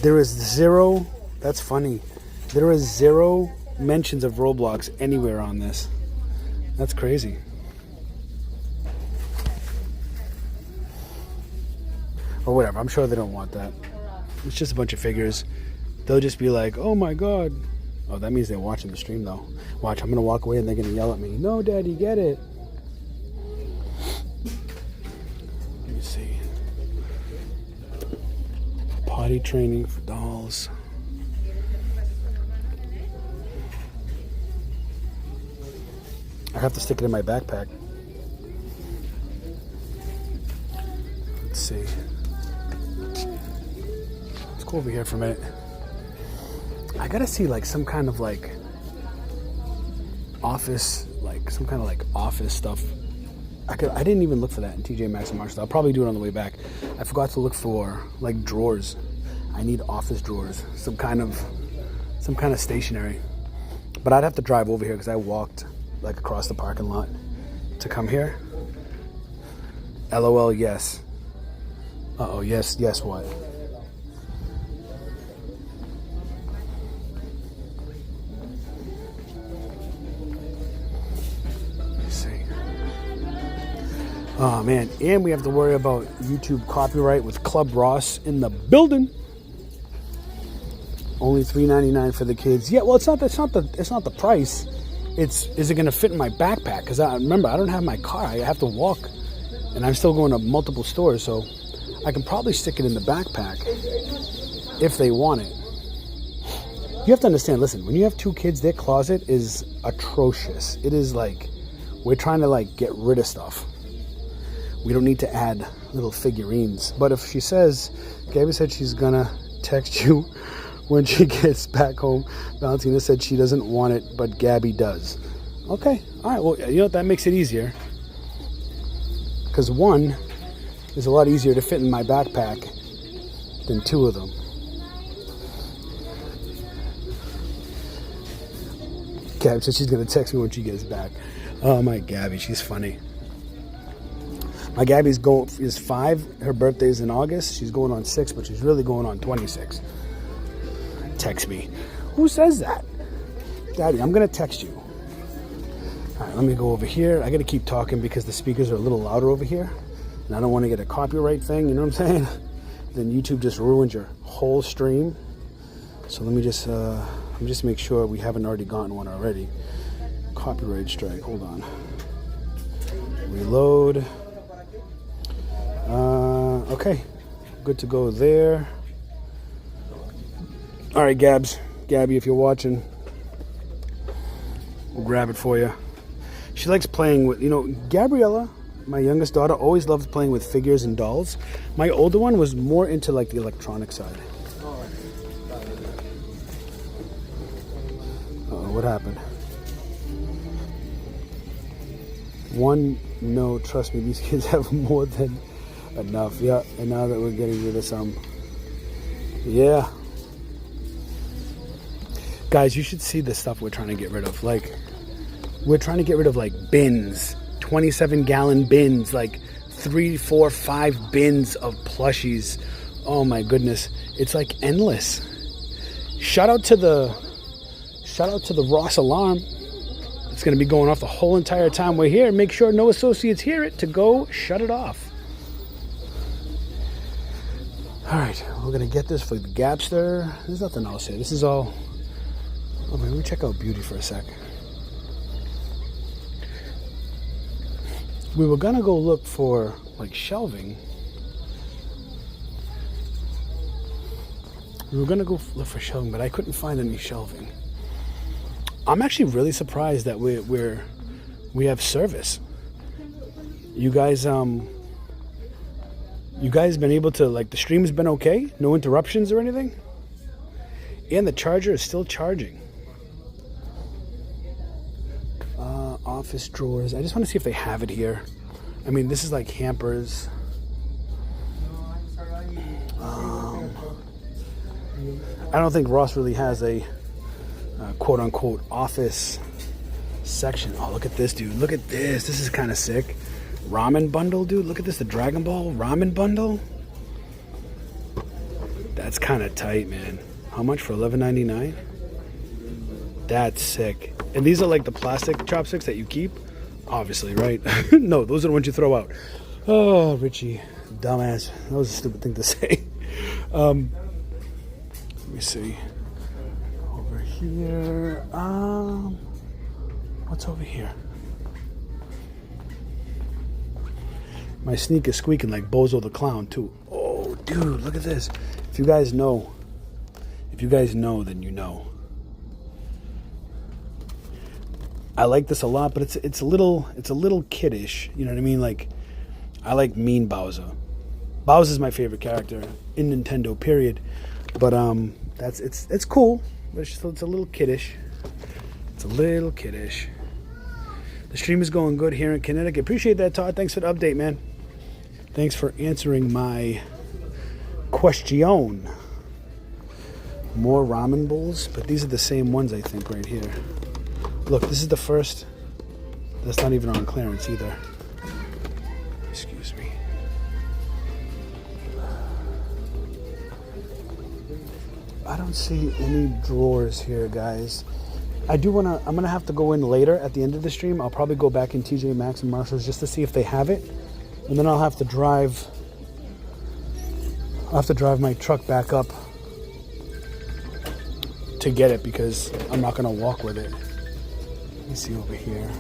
There is 0. That's funny. There is 0 mentions of Roblox anywhere on this. That's crazy. Or whatever. I'm sure they don't want that. It's just a bunch of figures. They'll just be like, oh my god. Oh, that means they're watching the stream though. Watch, I'm going to walk away and they're going to yell at me. No, Daddy, get it. Let me see. Potty training for dolls. I have to stick it in my backpack. Let's see. Let's go over here for a minute. I gotta see like some kind of like office, like some kind of like office stuff. I didn't even look for that in TJ Maxx and Marshalls. I'll probably do it on the way back. I forgot to look for like drawers. I need office drawers, some kind of stationery. But I'd have to drive over here because I walked like across the parking lot to come here. LOL, yes. Uh-oh, yes what? Oh man, and we have to worry about YouTube copyright with Club Ross in the building. Only $3.99 for the kids. Yeah, well, it's not the price. Is it going to fit in my backpack? Because remember, I don't have my car. I have to walk, and I'm still going to multiple stores, so I can probably stick it in the backpack if they want it. You have to understand. Listen, when you have 2 kids, their closet is atrocious. It is like we're trying to like get rid of stuff. We don't need to add little figurines. But if she says, Gabby said she's gonna text you when she gets back home. Valentina said she doesn't want it, but Gabby does. Okay, all right, well, you know what, that makes it easier. Because 1 is a lot easier to fit in my backpack than 2 of them. Gabby said she's gonna text me when she gets back. Oh my Gabby, she's funny. My Gabby's is 5. Her birthday's in August. She's going on 6, but she's really going on 26. Text me. Who says that? Daddy, I'm gonna text you. All right, let me go over here. I gotta keep talking because the speakers are a little louder over here, and I don't want to get a copyright thing. You know what I'm saying? Then YouTube just ruins your whole stream. So let me just make sure we haven't already gotten one already. Copyright strike. Hold on. Reload. Okay, good to go there. All right, Gabby, if you're watching, we'll grab it for you. She likes playing with, Gabriella, my youngest daughter, always loves playing with figures and dolls. My older one was more into like the electronic side. What happened? No, trust me, these kids have more than enough. Yeah, and now that we're getting rid of some. Yeah. Guys, you should see the stuff we're trying to get rid of. Like, we're trying to get rid of like bins, 27-gallon bins, like 3, 4, 5 bins of plushies. Oh my goodness. It's like endless. Shout out to the Ross alarm. It's going to be going off the whole entire time we're here. Make sure no associates hear it to go shut it off. All right, we're going to get this for the Gapster. There's nothing else here. This is all... Oh, man, let me check out Beauty for a sec. We were going to go look for, like, shelving. We were going to go look for shelving, but I couldn't find any shelving. I'm actually really surprised that we have service. You guys been able to, like, the stream's been okay? No interruptions or anything? And the charger is still charging. Office drawers. I just want to see if they have it here. I mean, this is like hampers. I don't think Ross really has a quote-unquote office section. Oh, look at this, dude. Look at this. This is kind of sick. Ramen bundle, dude. Look at this. The Dragon Ball ramen bundle. That's kind of tight, man. How much for $11.99? That's sick. And these are like the plastic chopsticks that you keep. Obviously, right? No, those are the ones you throw out. Oh, Richie. Dumbass. That was a stupid thing to say. Let me see. Over here. What's over here? My sneaker's squeaking like Bozo the Clown, too. Oh, dude, look at this. If you guys know, then you know. I like this a lot, but it's a little kiddish. You know what I mean? Like, I like Mean Bowser. Bowser's my favorite character in Nintendo, period. But it's cool, but it's a little kiddish. It's a little kiddish. The stream is going good here in Connecticut. Appreciate that, Todd. Thanks for the update, man. Thanks for answering my question. More ramen bowls, but these are the same ones, I think, right here. Look, this is the first. That's not even on clearance either. Excuse me. I don't see any drawers here, guys. I'm gonna have to go in later at the end of the stream. I'll probably go back in TJ Maxx and Marshalls just to see if they have it. And then I'll have to drive my truck back up to get it because I'm not gonna walk with it. Let me see over here.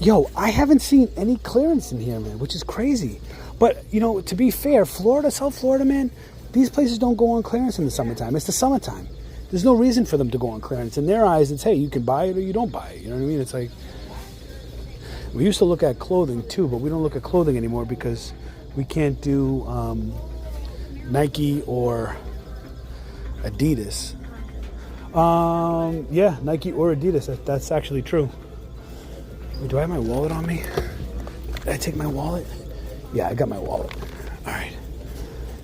Yo, I haven't seen any clearance in here, man, which is crazy. But, to be fair, South Florida, man, these places don't go on clearance in the summertime. It's the summertime. There's no reason for them to go on clearance. In their eyes, it's, hey, you can buy it or you don't buy it. You know what I mean? It's like, we used to look at clothing too, but we don't look at clothing anymore because we can't do Nike or Adidas. Yeah, Nike or Adidas. That's actually true. Wait, do I have my wallet on me? Did I take my wallet? Yeah, I got my wallet. All right.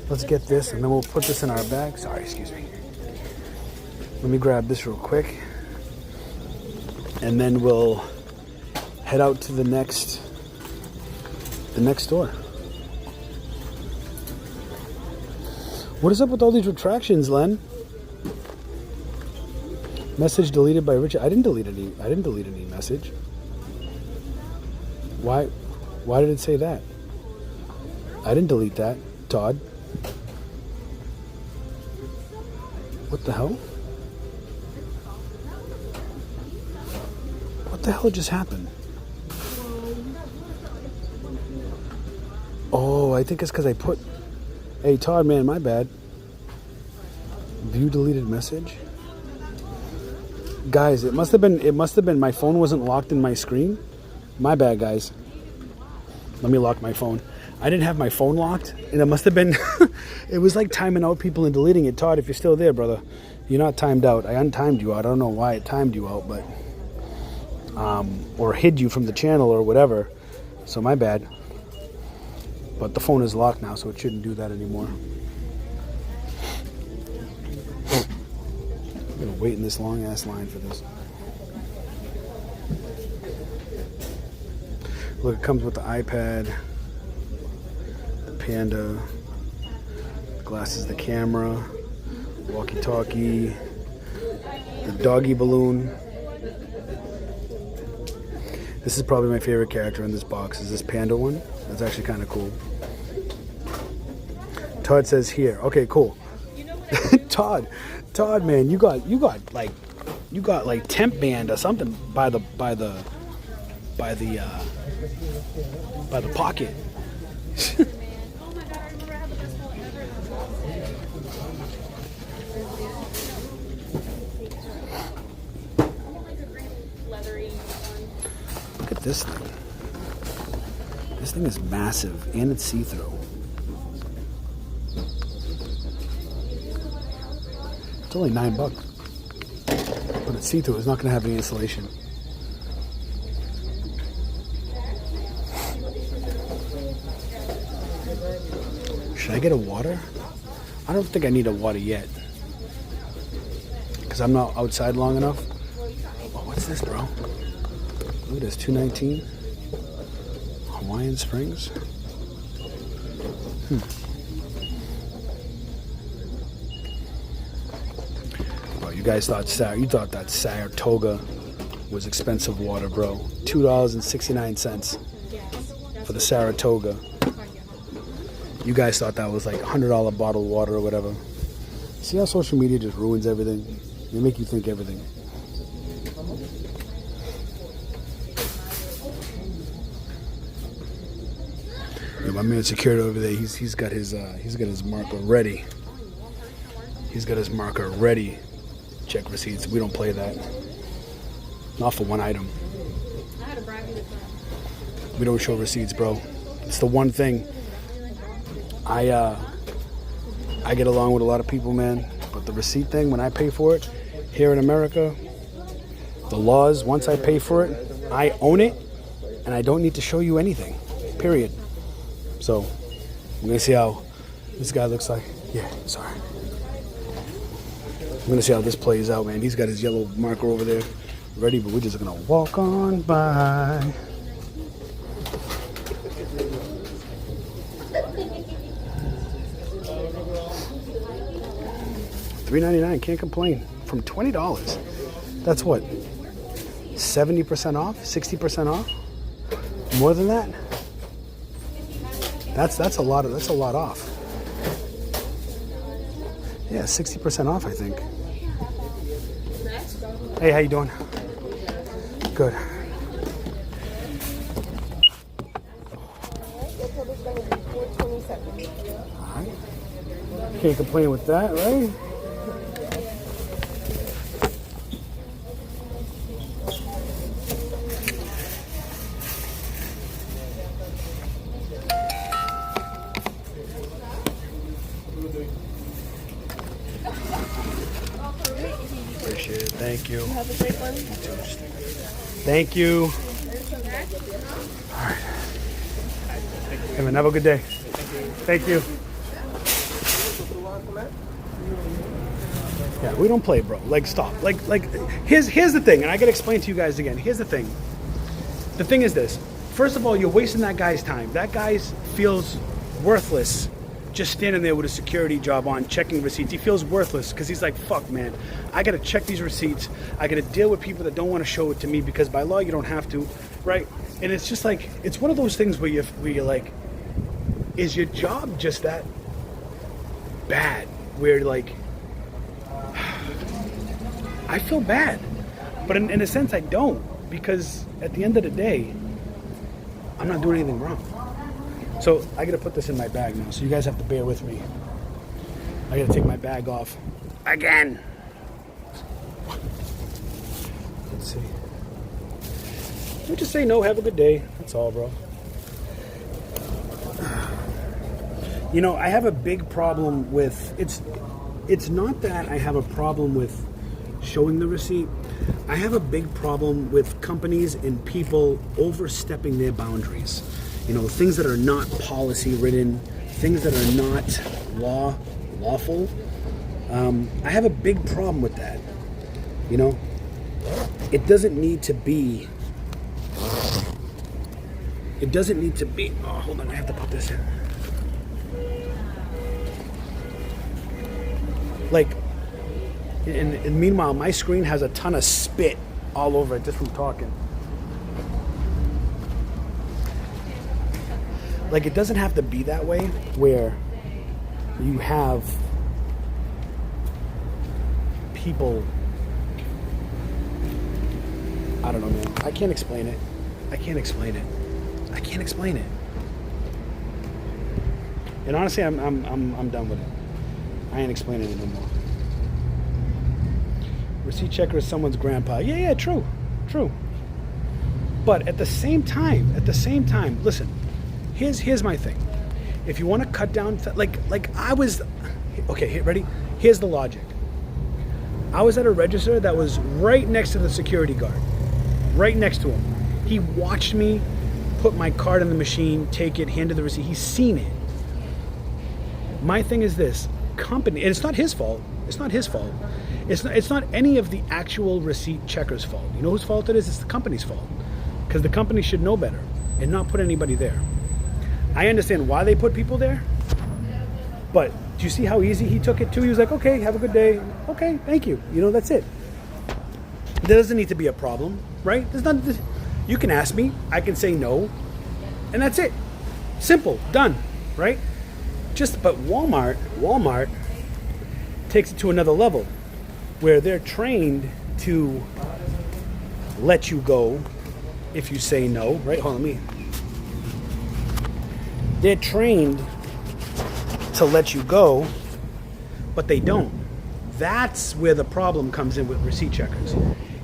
Let's get this, and then we'll put this in our bag. Sorry, excuse me. Let me grab this real quick. And then we'll head out to the next store. What is up with all these retractions, Len? Message deleted by Richie. I didn't delete any message. Why did it say that? I didn't delete that, Todd. What the hell? What the hell just happened? Oh, I think it's because I put... Hey, Todd, man, my bad. View deleted message? Guys, it must have been my phone wasn't locked in my screen. My bad, guys. Let me lock my phone. I didn't have my phone locked, and it must have been... It was like timing out people and deleting it. Todd, if you're still there, brother, you're not timed out. I untimed you out. I don't know why it timed you out, but... or hid you from the channel or whatever. So my bad. But the phone is locked now, so it shouldn't do that anymore. I'm gonna wait in this long ass line for this. Look, it comes with the iPad, the Panda, the glasses, the camera, walkie-talkie, the doggy balloon. This is probably my favorite character in this box, is this Panda one. That's actually kind of cool. Todd says here. Okay, cool. Todd, man, you got like temp band or something by the pocket. Look at this thing. This thing is massive and it's see-through. It's only $9, but it's see-through. It's not going to have any insulation. Should I get a water? I don't think I need a water yet, because I'm not outside long enough. Oh, what's this, bro? Look at this, $2.19. Hawaiian Springs. Bro, you guys thought that Saratoga was expensive water, bro. $2.69 for the Saratoga. You guys thought that was like $100 bottled water or whatever. See how social media just ruins everything? They make you think everything. Yeah, my man security over there, he's got his marker ready. He's got his marker ready. Check receipts. We don't play that. Not for one item. We don't show receipts, bro. It's the one thing. I get along with a lot of people, man, but the receipt thing, when I pay for it here in America, the laws, once I pay for it, I own it, and I don't need to show you anything, period. So I'm gonna see how this guy looks like. Yeah, sorry. I'm gonna see how this plays out, man. He's got his yellow marker over there ready, but we're just gonna walk on by. $3.99, can't complain. From $20. That's what? 70% off? 60% off? More than that? That's a lot off. Yeah, 60% off, I think. Hey, how you doing? Good. Alright. Can't complain with that, right? Appreciate it. Thank you. Have a great one. Thank you. All right. Hey, man, have a good day. Thank you. Yeah, we don't play, bro. Like, stop. Like, here's the thing, and I gotta explain to you guys again. Here's the thing. The thing is this. First of all, you're wasting that guy's time. That guy feels worthless just standing there with a security job on, checking receipts. He feels worthless because he's like, fuck, man, I got to check these receipts. I got to deal with people that don't want to show it to me because by law you don't have to, right? And it's just like, it's one of those things where you're like, is your job just that bad? Where like, I feel bad, but in a sense I don't, because at the end of the day, I'm not doing anything wrong. So I gotta put this in my bag now, so you guys have to bear with me. I gotta take my bag off again. Let's see. We just say no, have a good day. That's all, bro. You know, I have a big problem with, it's not that I have a problem with showing the receipt. I have a big problem with companies and people overstepping their boundaries. You know, things that are not policy written, things that are not lawful. I have a big problem with that. You know, it doesn't need to be. Oh, hold on, I have to put this in. Like, and meanwhile, my screen has a ton of spit all over it just from talking. Like, it doesn't have to be that way, where you have people, I don't know, man. I can't explain it. And honestly, I'm done with it. I ain't explaining it no more. Receipt checker is someone's grandpa. Yeah, true. But at the same time, listen. Here's my thing. If you want to cut down, okay, ready? Here's the logic. I was at a register that was right next to the security guard, right next to him. He watched me put my card in the machine, take it, hand it the receipt. He's seen it. My thing is this: company, and it's not his fault. It's not any of the actual receipt checker's fault. You know whose fault it is? It's the company's fault, because the company should know better and not put anybody there. I understand why they put people there, but do you see how easy he took it too? He was like, okay, have a good day. Okay, thank you. You know, that's it. There doesn't need to be a problem, right? You can ask me, I can say no, and that's it. Simple, done, right? But Walmart takes it to another level, where they're trained to let you go if you say no, right? Hold on, they're trained to let you go, but they don't. That's where the problem comes in with receipt checkers.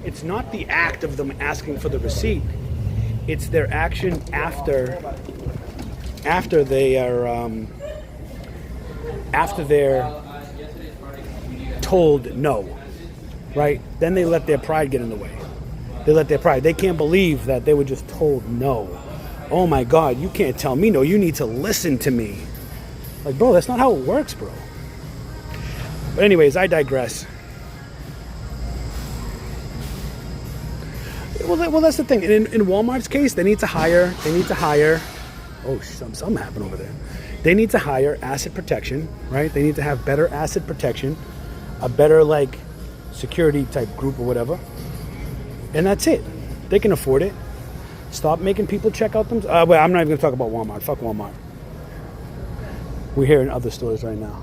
It's not the act of them asking for the receipt. It's their action after they're told no, right? Then they let their pride get in the way. They can't believe that they were just told no. Oh my God, you can't tell me no. You need to listen to me. Like, bro, that's not how it works, bro. But anyways, I digress. Well, that's the thing. In Walmart's case, they need to hire. Oh, something happened over there. They need to hire asset protection, right? They need to have better asset protection, a better security type group or whatever. And that's it. They can afford it. Stop making people check out them. Wait, I'm not even going to talk about Walmart. Fuck Walmart. We're here in other stores right now.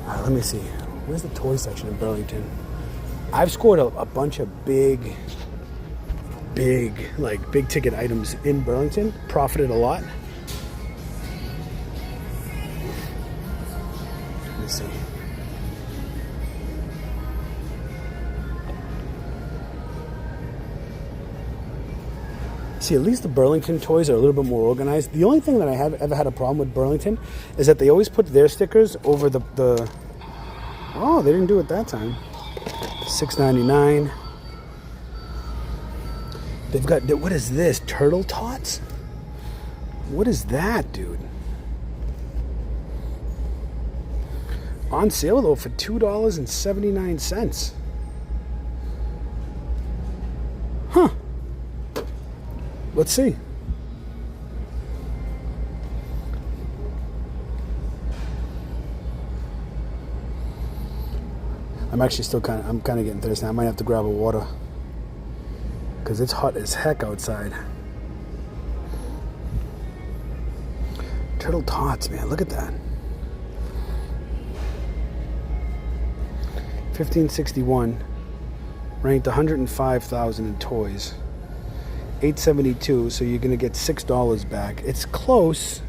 All right, let me see. Where's the toy section in Burlington? I've scored a bunch of big ticket items in Burlington. Profited a lot. Let me see. See, at least the Burlington toys are a little bit more organized. The only thing that I have ever had a problem with Burlington is that they always put their stickers over the oh, they didn't do it that time. $6.99. They've got, what is this? Turtle Tots? What is that, dude? On sale though for $2.79. Huh. Let's see. I'm actually still I'm kind of getting thirsty. I might have to grab a water because it's hot as heck outside. Turtle tots, man, look at that. 1561, ranked 105,000 in toys. 872, so you're gonna get $6 back. It's close.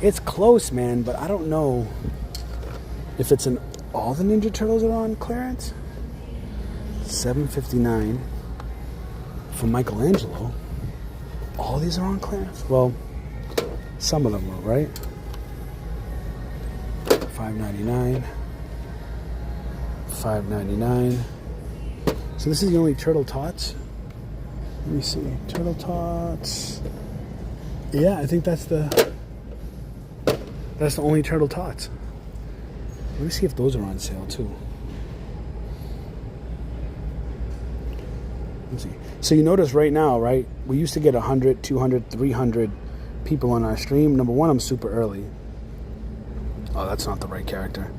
It's close, man, but I don't know if it's an all the Ninja Turtles are on clearance. $7.59 for Michelangelo. All these are on clearance? Well, some of them are, right? $5.99. $5.99. So this is the only Turtle Tots. Let me see. Turtle Tots. Yeah, I think that's the only Turtle Tots. Let me see if those are on sale too. Let's see. So you notice right now, right? We used to get 100, 200, 300 people on our stream. Number one, I'm super early. Oh, that's not the right character.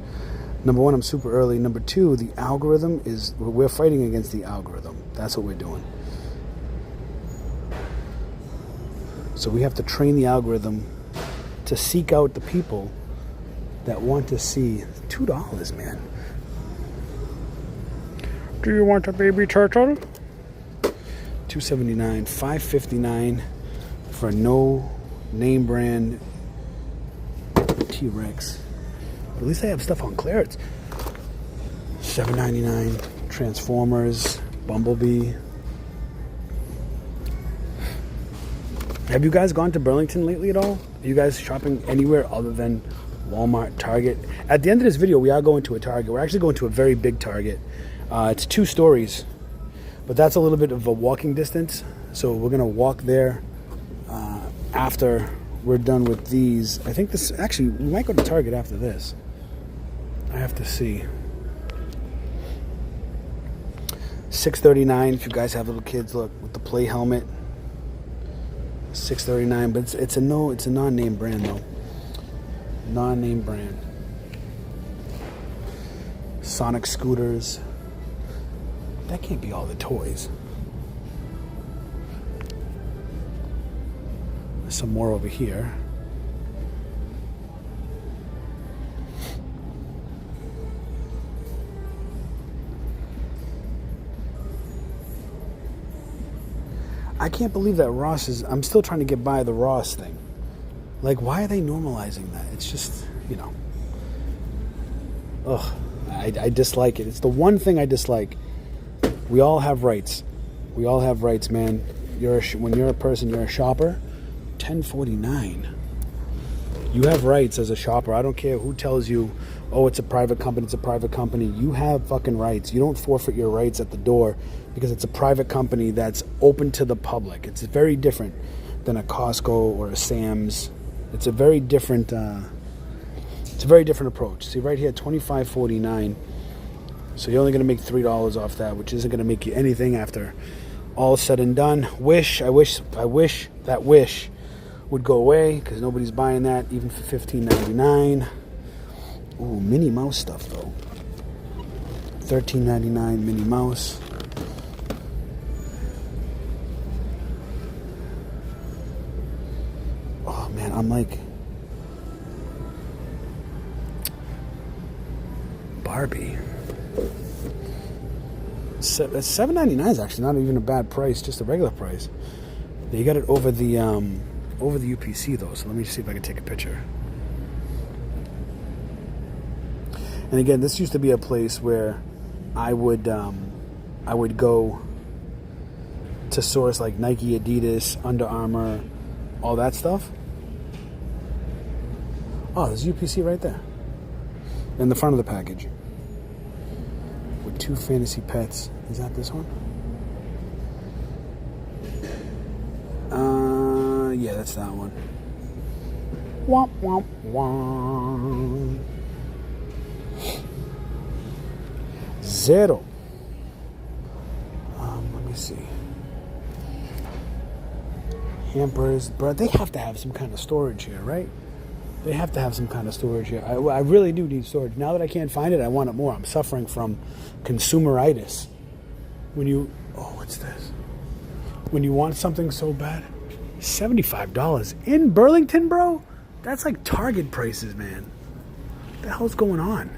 Number one, I'm super early. Number two, the algorithm is, we're fighting against the algorithm. That's what we're doing. So we have to train the algorithm to seek out the people that want to see $2, man. Do you want a baby turtle? $2.79, $5.59 for no name brand T-Rex. At least they have stuff on clearance. $7.99 Transformers, Bumblebee. Have you guys gone to Burlington lately at all? Are you guys shopping anywhere other than Walmart, Target? At the end of this video, we are going to a Target. We're actually going to a very big Target. It's 2 stories, but that's a little bit of a walking distance. So we're gonna walk there after we're done with these. I think this, actually, we might go to Target after this. I have to see. $6.39 if you guys have little kids. Look, with the play helmet. $6.39, but it's a non-name brand though. Non-name brand. Sonic scooters. That can't be all the toys. There's some more over here. I can't believe that Ross is... I'm still trying to get by the Ross thing. Like, why are they normalizing that? It's just, you know... Ugh. I dislike it. It's the one thing I dislike. We all have rights. We all have rights, man. When you're a person, you're a shopper. 1049. You have rights as a shopper. I don't care who tells you, oh, it's a private company, it's a private company. You have fucking rights. You don't forfeit your rights at the door because it's a private company that's open to the public. It's very different than a Costco or a Sam's. It's a very different approach. See right here, $25.49. So you're only going to make $3 off that, which isn't going to make you anything after all said and done. I wish that Wish would go away because nobody's buying that even for $15.99. Ooh, Minnie Mouse stuff though. $13.99 Minnie Mouse. Oh man, I'm like Barbie. $7.99 is actually not even a bad price, just a regular price. You got it over the UPC though, so let me see if I can take a picture. And again, this used to be a place where I would go to source like Nike, Adidas, Under Armour, all that stuff. Oh, there's UPC right there in the front of the package with 2 fantasy pets. Is that this one? Yeah, that's that one. Womp womp womp. Zero. Let me see. Hampers, bro. They have to have some kind of storage here, right? They have to have some kind of storage here. I really do need storage. Now that I can't find it, I want it more. I'm suffering from consumeritis. What's this? When you want something so bad, $75 in Burlington, bro? That's like Target prices, man. What the hell's going on?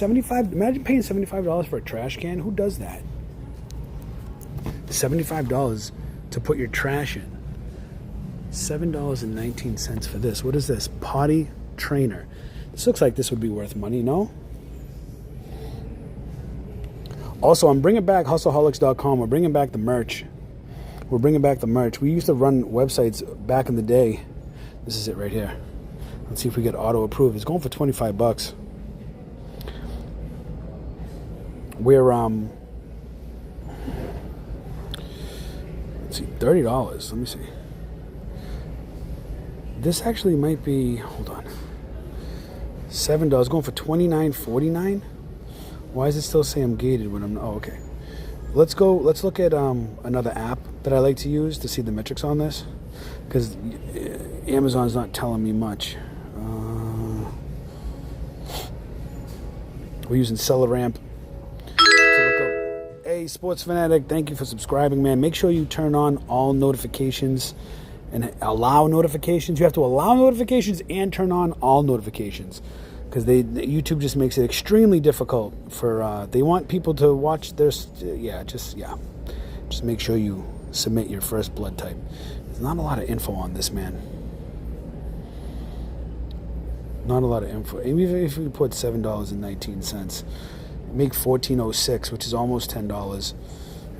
Imagine paying $75 for a trash can. Who does that? $75 to put your trash in. $7.19 for this. What is this? Potty trainer. This looks like this would be worth money, no? Also, I'm bringing back Hustleholics.com. We're bringing back the merch. We used to run websites back in the day. This is it right here. Let's see if we get auto approved. It's going for $25. We're let's see, $30. Let me see. This actually might be, hold on, $7 going for $29.49. Why does it still say I'm gated when I'm? Oh, okay. Let's look at another app that I like to use to see the metrics on this, because Amazon's not telling me much. We're using SellerAmp. Hey, Sports Fanatic, thank you for subscribing, man. Make sure you turn on all notifications and allow notifications. You have to allow notifications and turn on all notifications, because YouTube just makes it extremely difficult for they want people to watch their just make sure you submit your first blood type. There's not a lot of info on this, man. Not a lot of info. Even if we put $7.19, make $14.06, which is almost $10.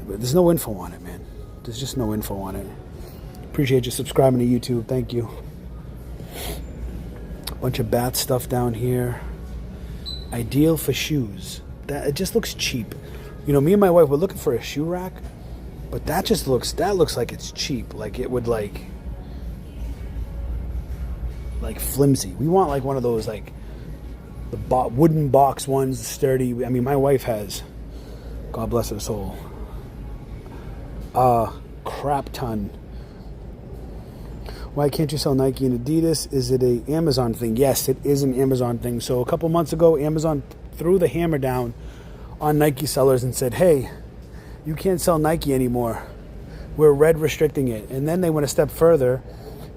But there's no info on it, man. There's just no info on it. Appreciate you subscribing to YouTube. Thank you. Bunch of bat stuff down here. Ideal for shoes. It just looks cheap. You know, me and my wife were looking for a shoe rack, but that looks like it's cheap. Like it would like flimsy. We want like one of those like the wooden box ones, sturdy. I mean, my wife has, God bless her soul, a crap ton. Why can't you sell Nike and Adidas? Is it a Amazon thing? Yes, it is an Amazon thing. So a couple months ago, Amazon threw the hammer down on Nike sellers and said, hey, you can't sell Nike anymore. We're red restricting it. And then they went a step further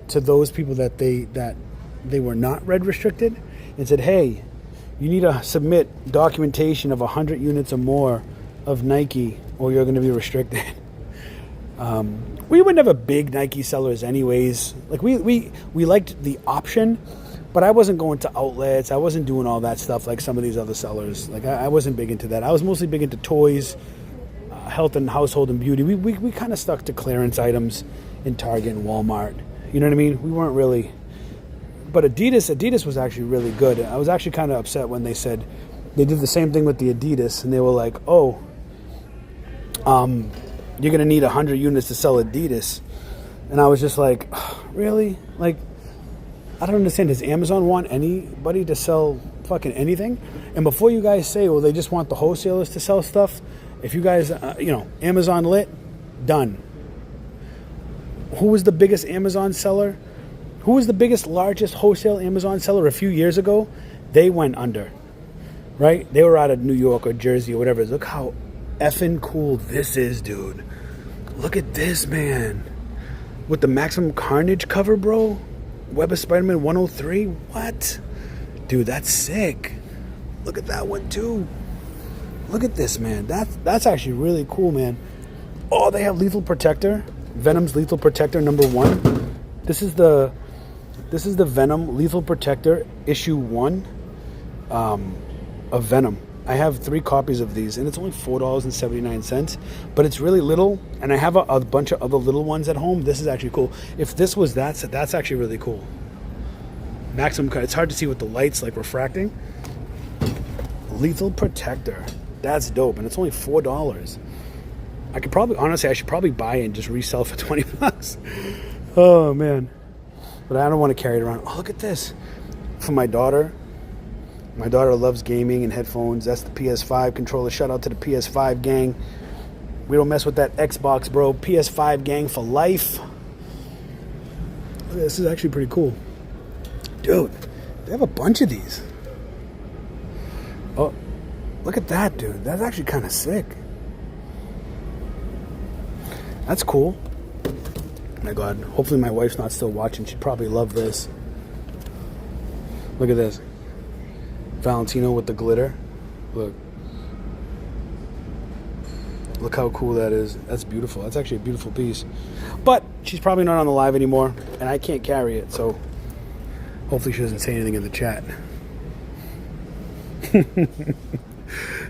to those people that they were not red restricted and said, hey, you need to submit documentation of 100 units or more of Nike or you're going to be restricted. We were never big Nike sellers anyways. Like we liked the option, but I wasn't going to outlets. I wasn't doing all that stuff like some of these other sellers. Like I wasn't big into that. I was mostly big into toys, health and household and beauty. We kind of stuck to clearance items in Target and Walmart. You know what I mean? We weren't really. But Adidas was actually really good. I was actually kind of upset when they said they did the same thing with the Adidas, and they were like, oh, you're going to need 100 units to sell Adidas. And I was just like, oh, really? Like, I don't understand. Does Amazon want anybody to sell fucking anything? And before you guys say, well, they just want the wholesalers to sell stuff, if you guys, Amazon lit, done. Who was the biggest Amazon seller? Who was the biggest, largest wholesale Amazon seller a few years ago? They went under, right? They were out of New York or Jersey or whatever. Look how effing cool this is, dude. Look at this, man. With the Maximum Carnage cover, bro. Web of Spider-Man 103. What? Dude, that's sick. Look at that one, too. Look at this, man. That's actually really cool, man. Oh, they have Lethal Protector. Venom's Lethal Protector #1. This is the Venom Lethal Protector issue 1 of Venom. I have 3 copies of these, and it's only $4.79, but it's really little, and I have a bunch of other little ones at home. This is actually cool. If this was that's actually really cool. Maximum, it's hard to see with the lights like refracting. Lethal Protector. That's dope, and it's only $4. I should probably buy it and just resell for $20. Oh, man. But I don't want to carry it around. Oh, look at this. For my daughter. My daughter loves gaming and headphones. That's the PS5 controller. Shout out to the PS5 gang. We don't mess with that Xbox, bro. PS5 gang for life. This is actually pretty cool. Dude, they have a bunch of these. Oh, look at that, dude. That's actually kind of sick. That's cool. Oh my God. Hopefully my wife's not still watching. She'd probably love this. Look at this. Valentino with the glitter. Look. Look how cool that is. That's beautiful. That's actually a beautiful piece. But she's probably not on the live anymore, and I can't carry it, so hopefully she doesn't say anything in the chat.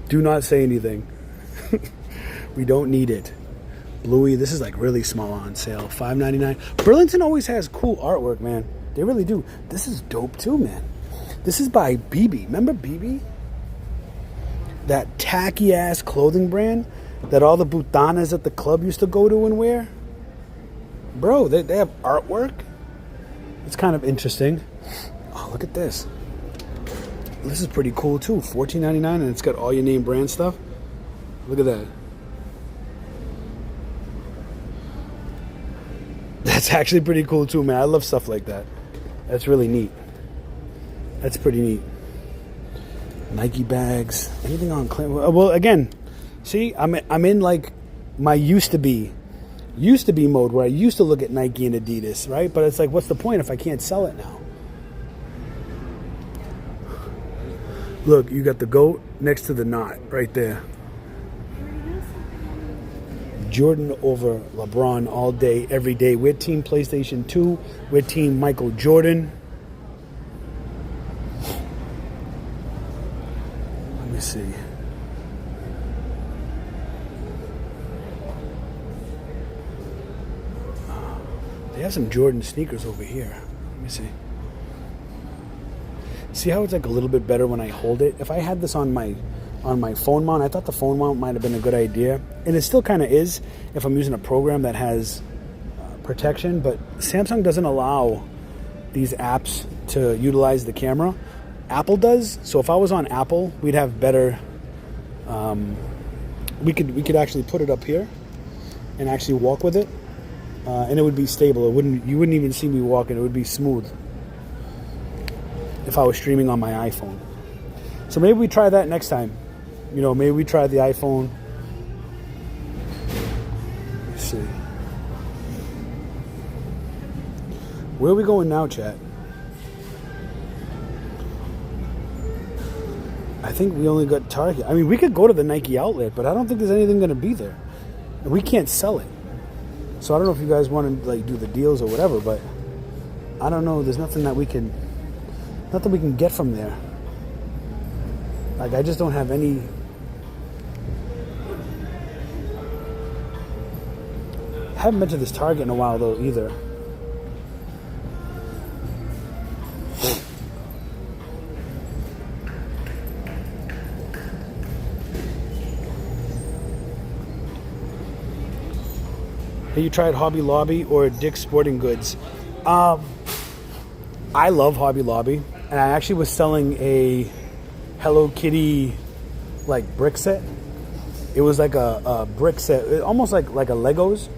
Do not say anything. We don't need it. Bluey, this is like really small on sale. $5.99. Burlington always has cool artwork, man. They really do. This is dope too, man. This is by BB. Remember BB? That tacky ass clothing brand that all the butanas at the club used to go to and wear? Bro, they have artwork. It's kind of interesting. Oh, look at this. This is pretty cool too. $14.99, and it's got all your name brand stuff. Look at that. That's actually pretty cool too, man. I love stuff like that. That's really neat. That's pretty neat. Nike bags. Anything on clean? Well, again, see, I'm in like my used to be mode where I used to look at Nike and Adidas, right? But it's like, what's the point if I can't sell it now? Look, you got the goat next to the knot right there. Jordan over LeBron all day, every day. We're Team PlayStation 2. We're Team Michael Jordan. Let me see. They have some Jordan sneakers over here. Let me see. See how it's like a little bit better when I hold it? If I had this on my phone mount, I thought the phone mount might have been a good idea. And it still kind of is if I'm using a program that has protection. But Samsung doesn't allow these apps to utilize the camera. Apple does. So if I was on Apple, we'd have better... we could actually put it up here and actually walk with it. And it would be stable. You wouldn't even see me walking. It would be smooth if I was streaming on my iPhone. So maybe we try that next time. You know, maybe we try the iPhone. Let's see. Where are we going now, chat? I think we only got Target. I mean, we could go to the Nike outlet, but I don't think there's anything going to be there. And we can't sell it. So I don't know if you guys want to like do the deals or whatever, but I don't know. There's nothing that we can get from there. Like, I just don't have any. I haven't been to this Target in a while though either. Have you tried Hobby Lobby or Dick's Sporting Goods? I love Hobby Lobby, and I actually was selling a Hello Kitty like brick set. It was like a brick set, almost like a Legos,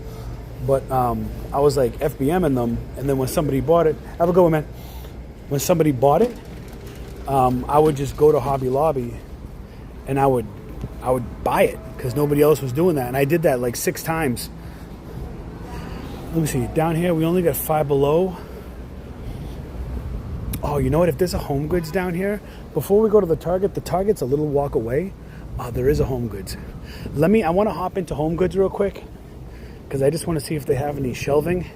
but I was like FBMing them, and then when somebody bought it, have a good one, man. When somebody bought it, I would just go to Hobby Lobby, and I would buy it because nobody else was doing that, and I did that like 6 times. Let me see. Down here, we only got Five Below. Oh, you know what? If there's a Home Goods down here, before we go to the Target's a little walk away. There is a Home Goods. I want to hop into Home Goods real quick because I just want to see if they have any shelving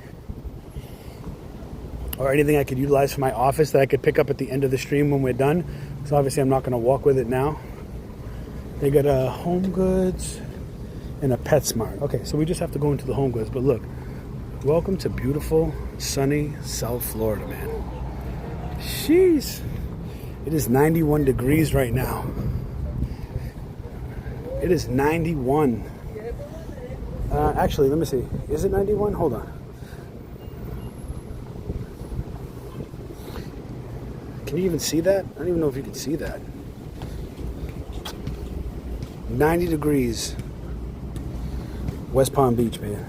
or anything I could utilize for my office that I could pick up at the end of the stream when we're done. So obviously I'm not going to walk with it now. They got a Home Goods and a PetSmart. Okay, so we just have to go into the Home Goods. But look, welcome to beautiful, sunny South Florida, man. Jeez. It is 91 degrees right now. It is 91. Actually, let me see. Is it 91? Hold on. Can you even see that? I don't even know if you can see that. 90 degrees. West Palm Beach, man.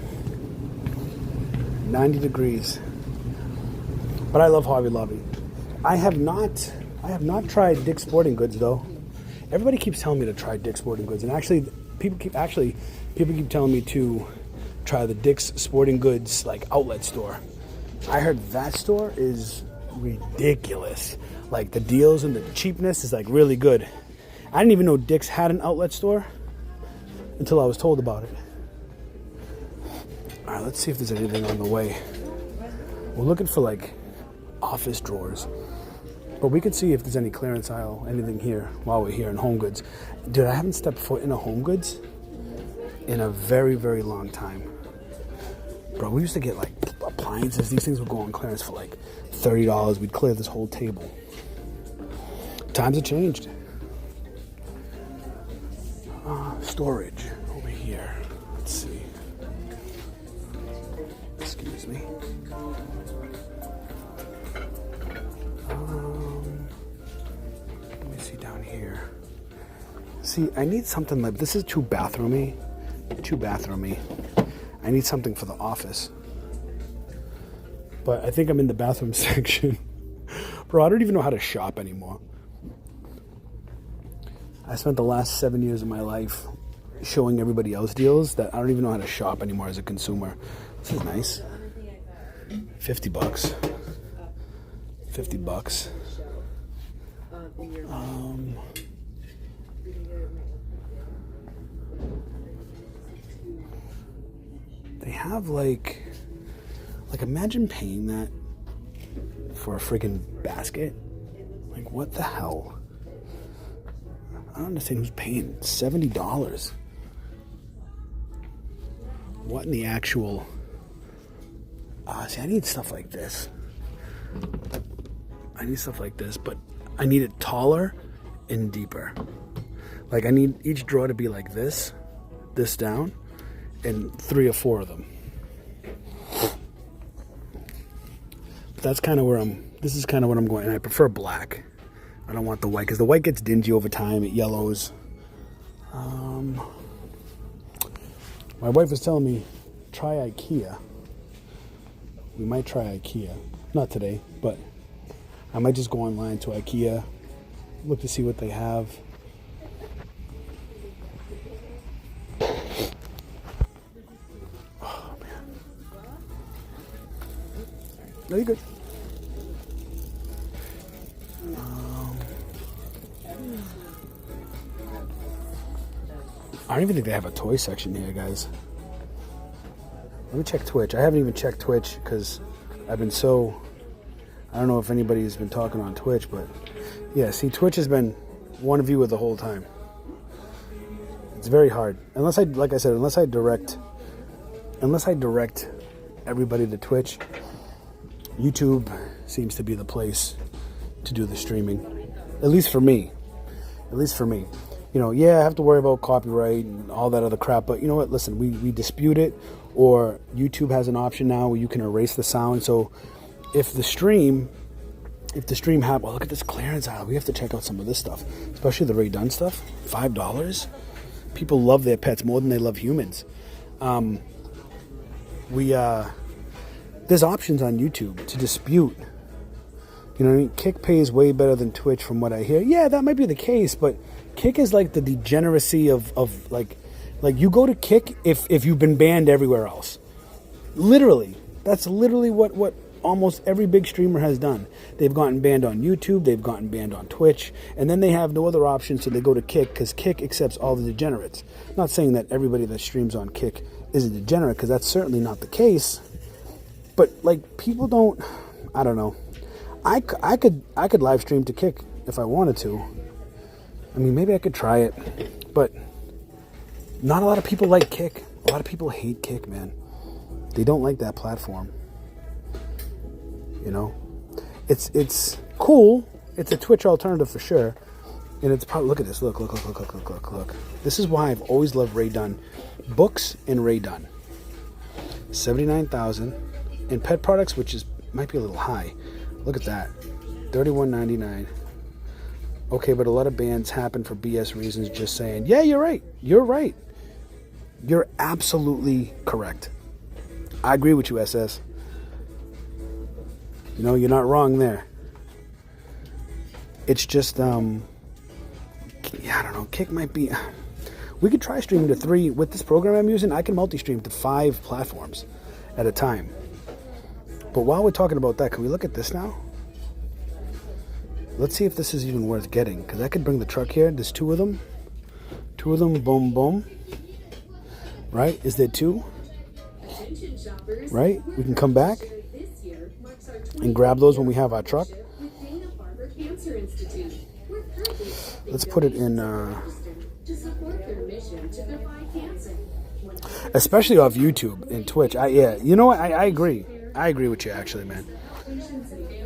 90 degrees. But I love Hobby Lobby. I have not tried Dick's Sporting Goods though. Everybody keeps telling me to try Dick's Sporting Goods, and actually people keep telling me to try the Dick's Sporting Goods like outlet store. I heard that store is ridiculous. Like the deals and the cheapness is like really good. I didn't even know Dick's had an outlet store until I was told about it. All right, let's see if there's anything on the way. We're looking for like office drawers, but we could see if there's any clearance aisle, anything here while we're here in Home Goods. Dude, I haven't stepped foot in a Home Goods in a very, very long time. Bro, we used to get like appliances. These things would go on clearance for like $30. We'd clear this whole table. Times have changed. Storage over here. Let's see. Excuse me. Let me see down here. See, I need something like this. Is too bathroomy. I need something for the office. But I think I'm in the bathroom section. Bro, I don't even know how to shop anymore. I spent the last 7 years of my life showing everybody else deals that I don't even know how to shop anymore as a consumer. This is nice. $50. $50. They have like imagine paying that for a freaking basket. Like what the hell? I don't understand who's paying $70. What in the actual... see, I need stuff like this. But I need it taller and deeper. Like I need each drawer to be like this down, and 3 or 4 of them. That's kind of where this is kind of what I'm going, and I prefer black. I don't want the white, because the white gets dingy over time, it yellows. My wife was telling me, try IKEA. We might try IKEA. Not today, but I might just go online to IKEA, look to see what they have. Oh, man. No, you're good. I don't even think they have a toy section here, guys. Let me check Twitch. I haven't even checked Twitch because I've been so... I don't know if anybody's been talking on Twitch, but... Yeah, see, Twitch has been one viewer the whole time. It's very hard. Unless I direct everybody to Twitch, YouTube seems to be the place to do the streaming. At least for me. You know, yeah, I have to worry about copyright and all that other crap, but you know what? Listen, we dispute it, or YouTube has an option now where you can erase the sound. So if the stream have, well, look at this clearance aisle. We have to check out some of this stuff, especially the Ray Dunn stuff. $5. People love their pets more than they love humans. There's options on YouTube to dispute. You know what I mean? Kick pays way better than Twitch from what I hear. Yeah, that might be the case, but Kick is like the degeneracy of like you go to Kick if you've been banned everywhere else. Literally. That's literally what almost every big streamer has done. They've gotten banned on YouTube, they've gotten banned on Twitch, and then they have no other option, so they go to Kick because Kick accepts all the degenerates. I'm not saying that everybody that streams on Kick is a degenerate, because that's certainly not the case. But like people don't, I don't know. I could live stream to Kick if I wanted to. I mean, maybe I could try it, but not a lot of people like Kick. A lot of people hate Kick, man. They don't like that platform. You know, it's cool. It's a Twitch alternative for sure, and it's probably, look at this. Look. This is why I've always loved Ray Dunn books and Ray Dunn. 79,000 in pet products, which might be a little high. Look at that, $31.99. Okay, but a lot of bans happen for BS reasons. Just saying. Yeah, you're right. You're absolutely correct. I agree with you, SS. You know, you're not wrong there. It's just, yeah, I don't know. Kick might be. We could try streaming to 3 with this program I'm using. I can multi-stream to 5 platforms at a time. But while we're talking about that, can we look at this now? Let's see if this is even worth getting, because I could bring the truck here. There's 2 of them. 2 of them, boom, boom. Right? Is there 2? Right? We can come back and grab those when we have our truck. Let's put it in, especially off YouTube and Twitch. Yeah, you know what? I agree. I agree with you, actually, man.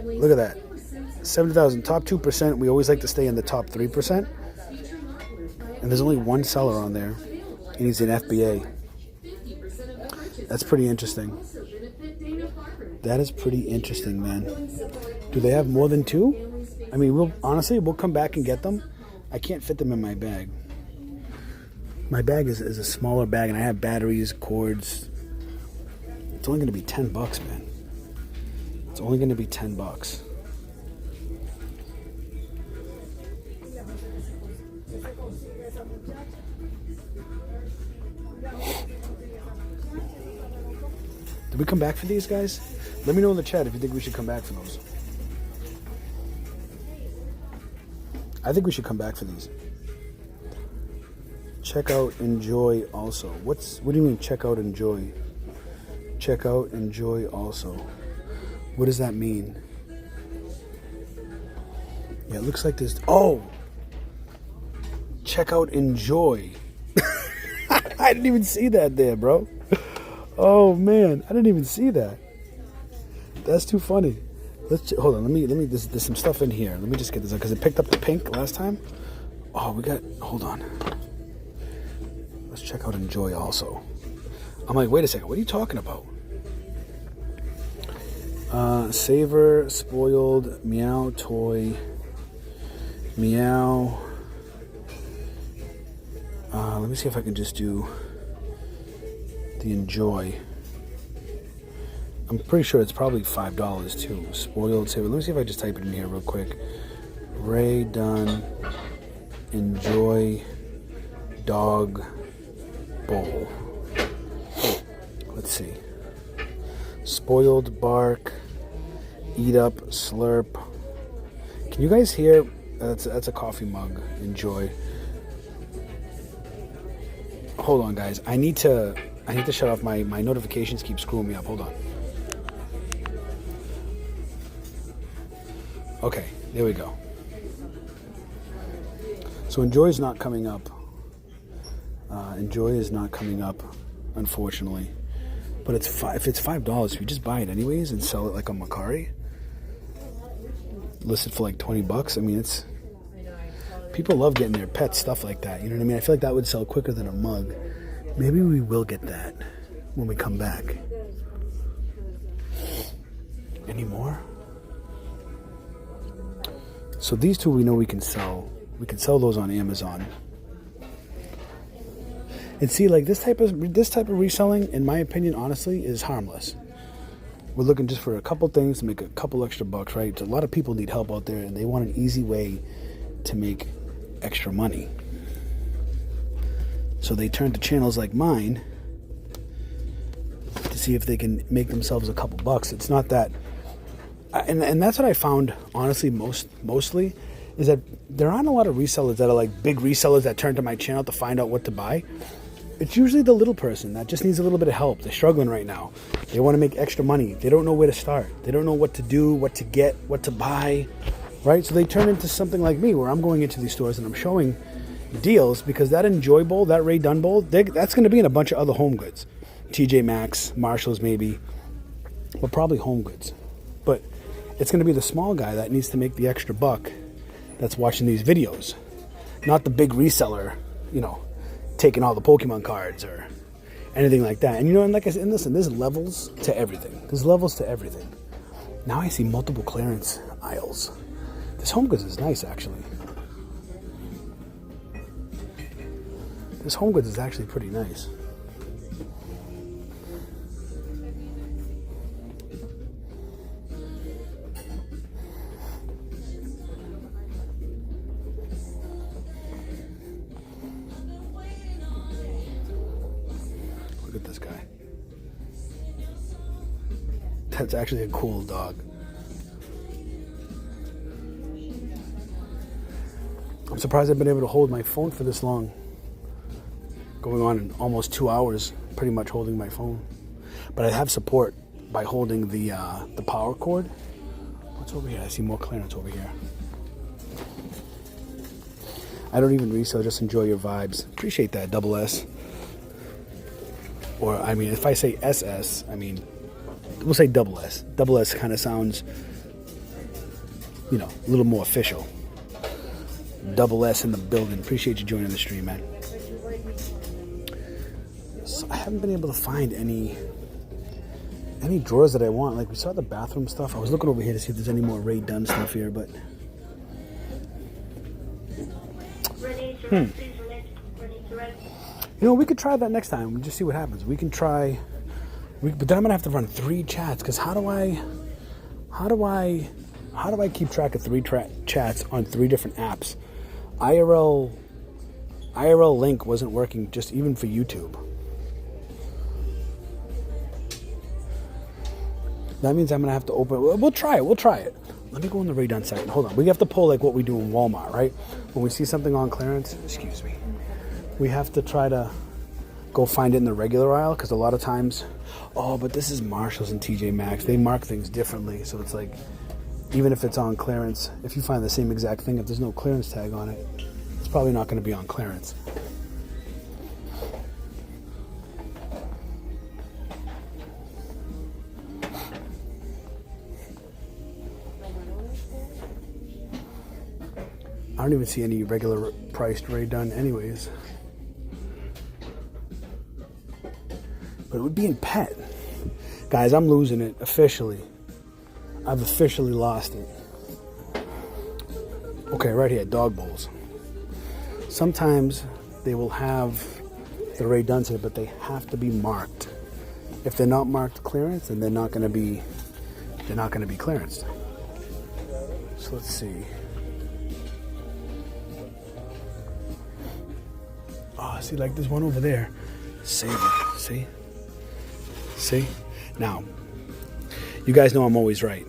Look at that. 70,000, top 2%. We always like to stay in the top 3%. And there's only 1 seller on there. And he's in FBA. That's pretty interesting. That is pretty interesting, man. Do they have more than 2? I mean, we'll come back and get them. I can't fit them in my bag. My bag is a smaller bag, and I have batteries, cords. It's only going to be $10, man. It's only going to be $10. Did we come back for these guys? Let me know in the chat if you think we should come back for those. I think we should come back for these. Check out, enjoy also. What do you mean check out, enjoy? Check out, enjoy also. What does that mean? Yeah, it looks like there's... Oh! Check out, enjoy. I didn't even see that there, bro. Oh, man. I didn't even see that. That's too funny. Hold on. Let me. There's some stuff in here. Let me just get this out, because it picked up the pink last time. Oh, hold on. Let's check out enjoy also. I'm like, wait a second. What are you talking about? Savor, spoiled, meow, toy, meow. Let me see if I can just do the enjoy. I'm pretty sure it's probably $5 too. Spoiled, savor. Let me see if I just type it in here real quick. Ray Dunn, enjoy, dog, bowl. Let's see. Spoiled, bark, eat up, slurp. Can you guys hear? That's a coffee mug. Enjoy. Hold on, guys. I need to shut off my notifications. Keep screwing me up. Hold on. Okay, there we go. So enjoy is not coming up. Enjoy is not coming up, unfortunately. But if it's $5, if you just buy it anyways and sell it like a Macari, listed for like $20. I mean, it's people love getting their pets stuff like that. You know what I mean? I feel like that would sell quicker than a mug. Maybe we will get that when we come back. Any more? So these 2 we know we can sell. We can sell those on Amazon. And see, like this type of reselling, in my opinion, honestly, is harmless. We're looking just for a couple things to make a couple extra bucks, right? A lot of people need help out there, and they want an easy way to make extra money. So they turn to channels like mine to see if they can make themselves a couple bucks. It's not that, and that's what I found, honestly, mostly, is that there aren't a lot of resellers that are like big resellers that turn to my channel to find out what to buy. It's usually the little person that just needs a little bit of help. They're struggling right now. They want to make extra money. They don't know where to start. They don't know what to do, what to get, what to buy, right? So they turn into something like me, where I'm going into these stores and I'm showing deals, because that Enjoy Bowl, that Ray Dunn Bowl, that's going to be in a bunch of other home goods. TJ Maxx, Marshalls maybe, but probably home goods. But it's going to be the small guy that needs to make the extra buck that's watching these videos, not the big reseller, taking all the Pokemon cards or anything like that. And and like I said, listen, there's levels to everything. There's levels to everything. Now I see multiple clearance aisles. This home goods is nice, actually. This home goods is actually pretty nice. Look at this guy. That's actually a cool dog. I'm surprised I've been able to hold my phone for this long. Going on in almost 2 hours, pretty much holding my phone. But I have support by holding the power cord. What's over here? I see more clearance over here. I don't even resell, just enjoy your vibes. Appreciate that, double S. Or, I mean, if I say SS, I mean, we'll say double S. Double S kind of sounds, you know, a little more official. Double S in the building. Appreciate you joining the stream, man. So I haven't been able to find any drawers that I want. Like, we saw the bathroom stuff. I was looking over here to see if there's any more Ray Dunn stuff here, but... You know, we could try that next time. We'll just see what happens. We can try... but then I'm going to have to run 3 chats, because how do I keep track of 3 chats on 3 different apps? IRL link wasn't working just even for YouTube. That means I'm going to have to open... We'll try it. Let me go in the Ray Dunn section. Hold on. We have to pull like what we do in Walmart, right? When we see something on clearance, excuse me, we have to try to go find it in the regular aisle, because a lot of times, oh, but this is Marshalls and TJ Maxx. They mark things differently. So it's like, even if it's on clearance, if you find the same exact thing, if there's no clearance tag on it, it's probably not going to be on clearance. I don't even see any regular priced Ray Dunn anyways. But it would be in pet. Guys, I'm losing it officially. I've officially lost it. Okay, right here, dog bowls. Sometimes they will have the Ray Dunns here, but they have to be marked. If they're not marked clearance, then they're not going to be clearanced. So let's see. Oh, see, like there's one over there. Save it. See? Now, you guys know I'm always right?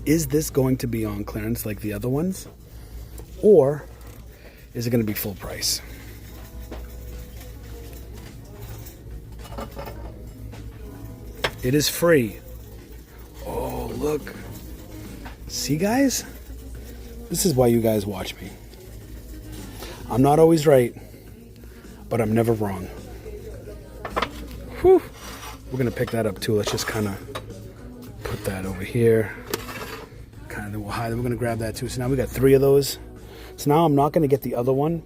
Is this going to be on clearance like the other ones? Or is it going to be full price? It is free. Oh, look. See, guys? This is why you guys watch me. I'm not always right, but I'm never wrong. Whew. We're going to pick that up too. Let's just kind of put that over here. Kind of we'll hide. We're going to grab that too. So now we got 3 of those. So now I'm not going to get the other one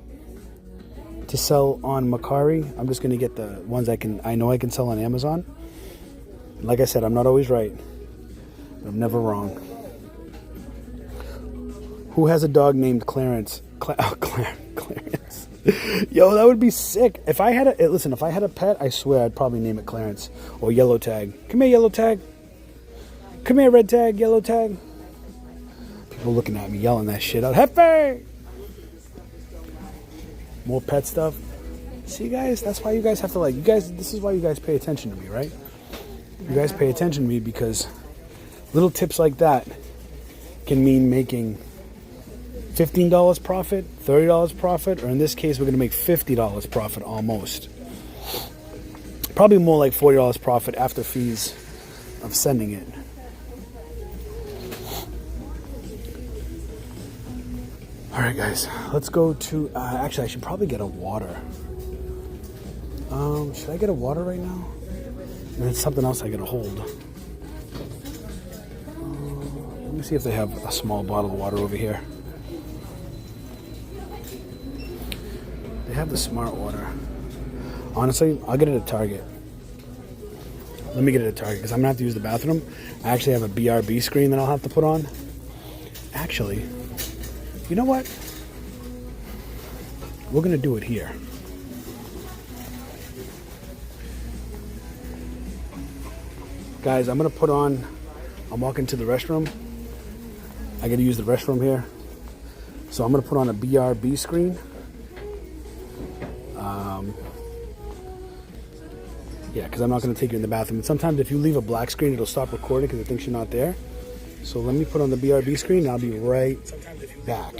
to sell on Mercari. I'm just going to get the ones I know I can sell on Amazon. Like I said, I'm not always right, but I'm never wrong. Who has a dog named Clarence? Clarence. Yo, that would be sick. If I had a pet, I swear I'd probably name it Clarence or Yellow Tag. Come here, Yellow Tag. Come here, Red Tag, Yellow Tag. People looking at me yelling that shit out. Hefe! More pet stuff. See, guys, that's why you guys have to this is why you guys pay attention to me, right? You guys pay attention to me because little tips like that can mean making $15 profit, $30 profit, or in this case, we're going to make $50 profit almost. Probably more like $40 profit after fees of sending it. All right, guys, let's go to, actually, I should probably get a water. Should I get a water right now? And it's something else I got to hold. Let me see if they have a small bottle of water over here. They have the smart water. Honestly, I'll get it at Target. Let me get it at Target because I'm going to have to use the bathroom. I actually have a BRB screen that I'll have to put on. Actually, you know what? We're going to do it here. Guys, I'm going to put on, I'm walking to the restroom. I got to use the restroom here. So I'm going to put on a BRB screen. Yeah, because I'm not going to take you in the bathroom. And sometimes if you leave a black screen, it'll stop recording because it thinks you're not there. So let me put on the BRB screen and I'll be right back.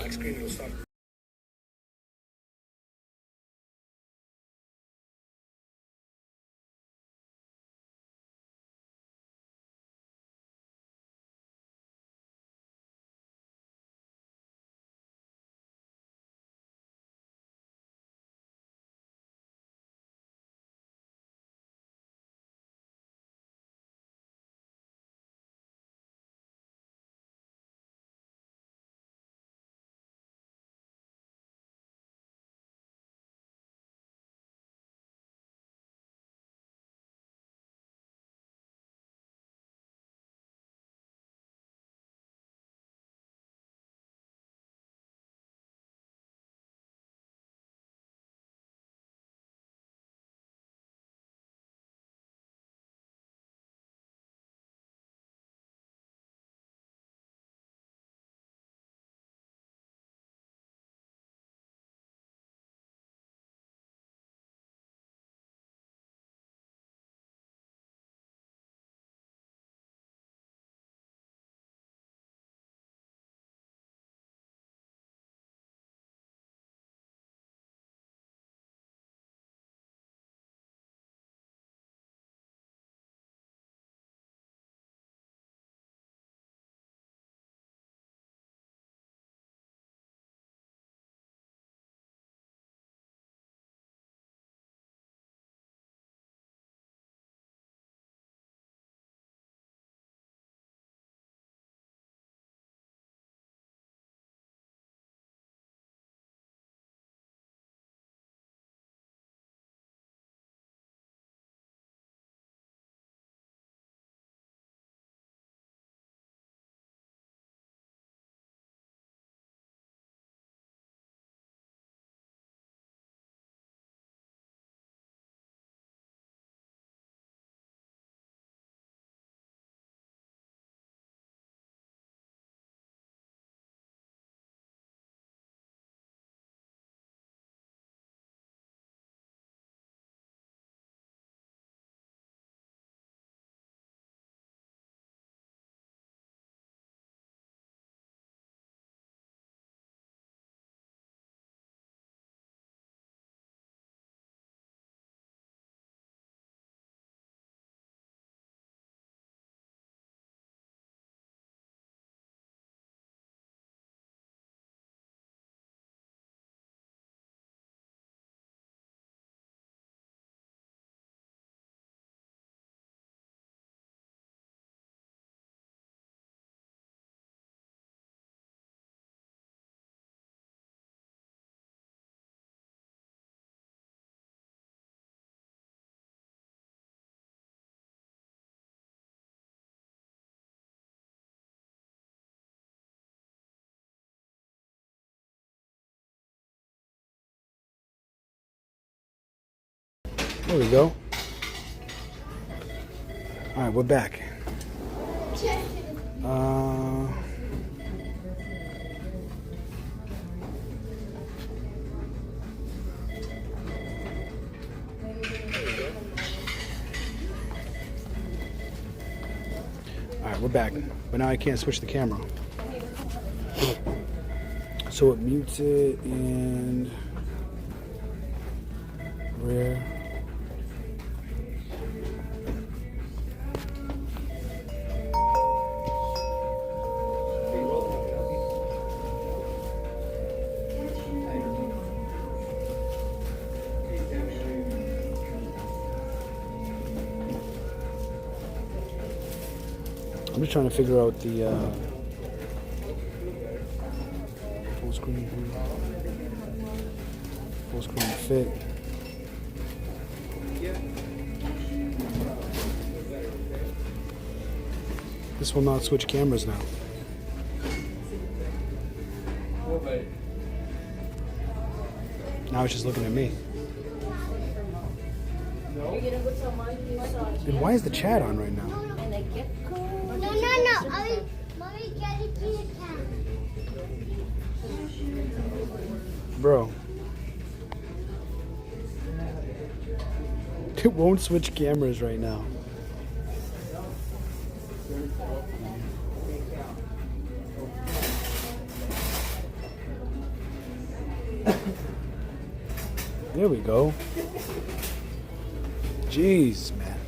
There we go. All right, we're back. All right, we're back. But now I can't switch the camera. So it mutes it and rare. I'm just trying to figure out the full screen fit. This will not switch cameras now. Now it's just looking at me. Then why is the chat on right now? No. Mommy, get it to the cat. Bro. It won't switch cameras right now. There we go. Jeez, man.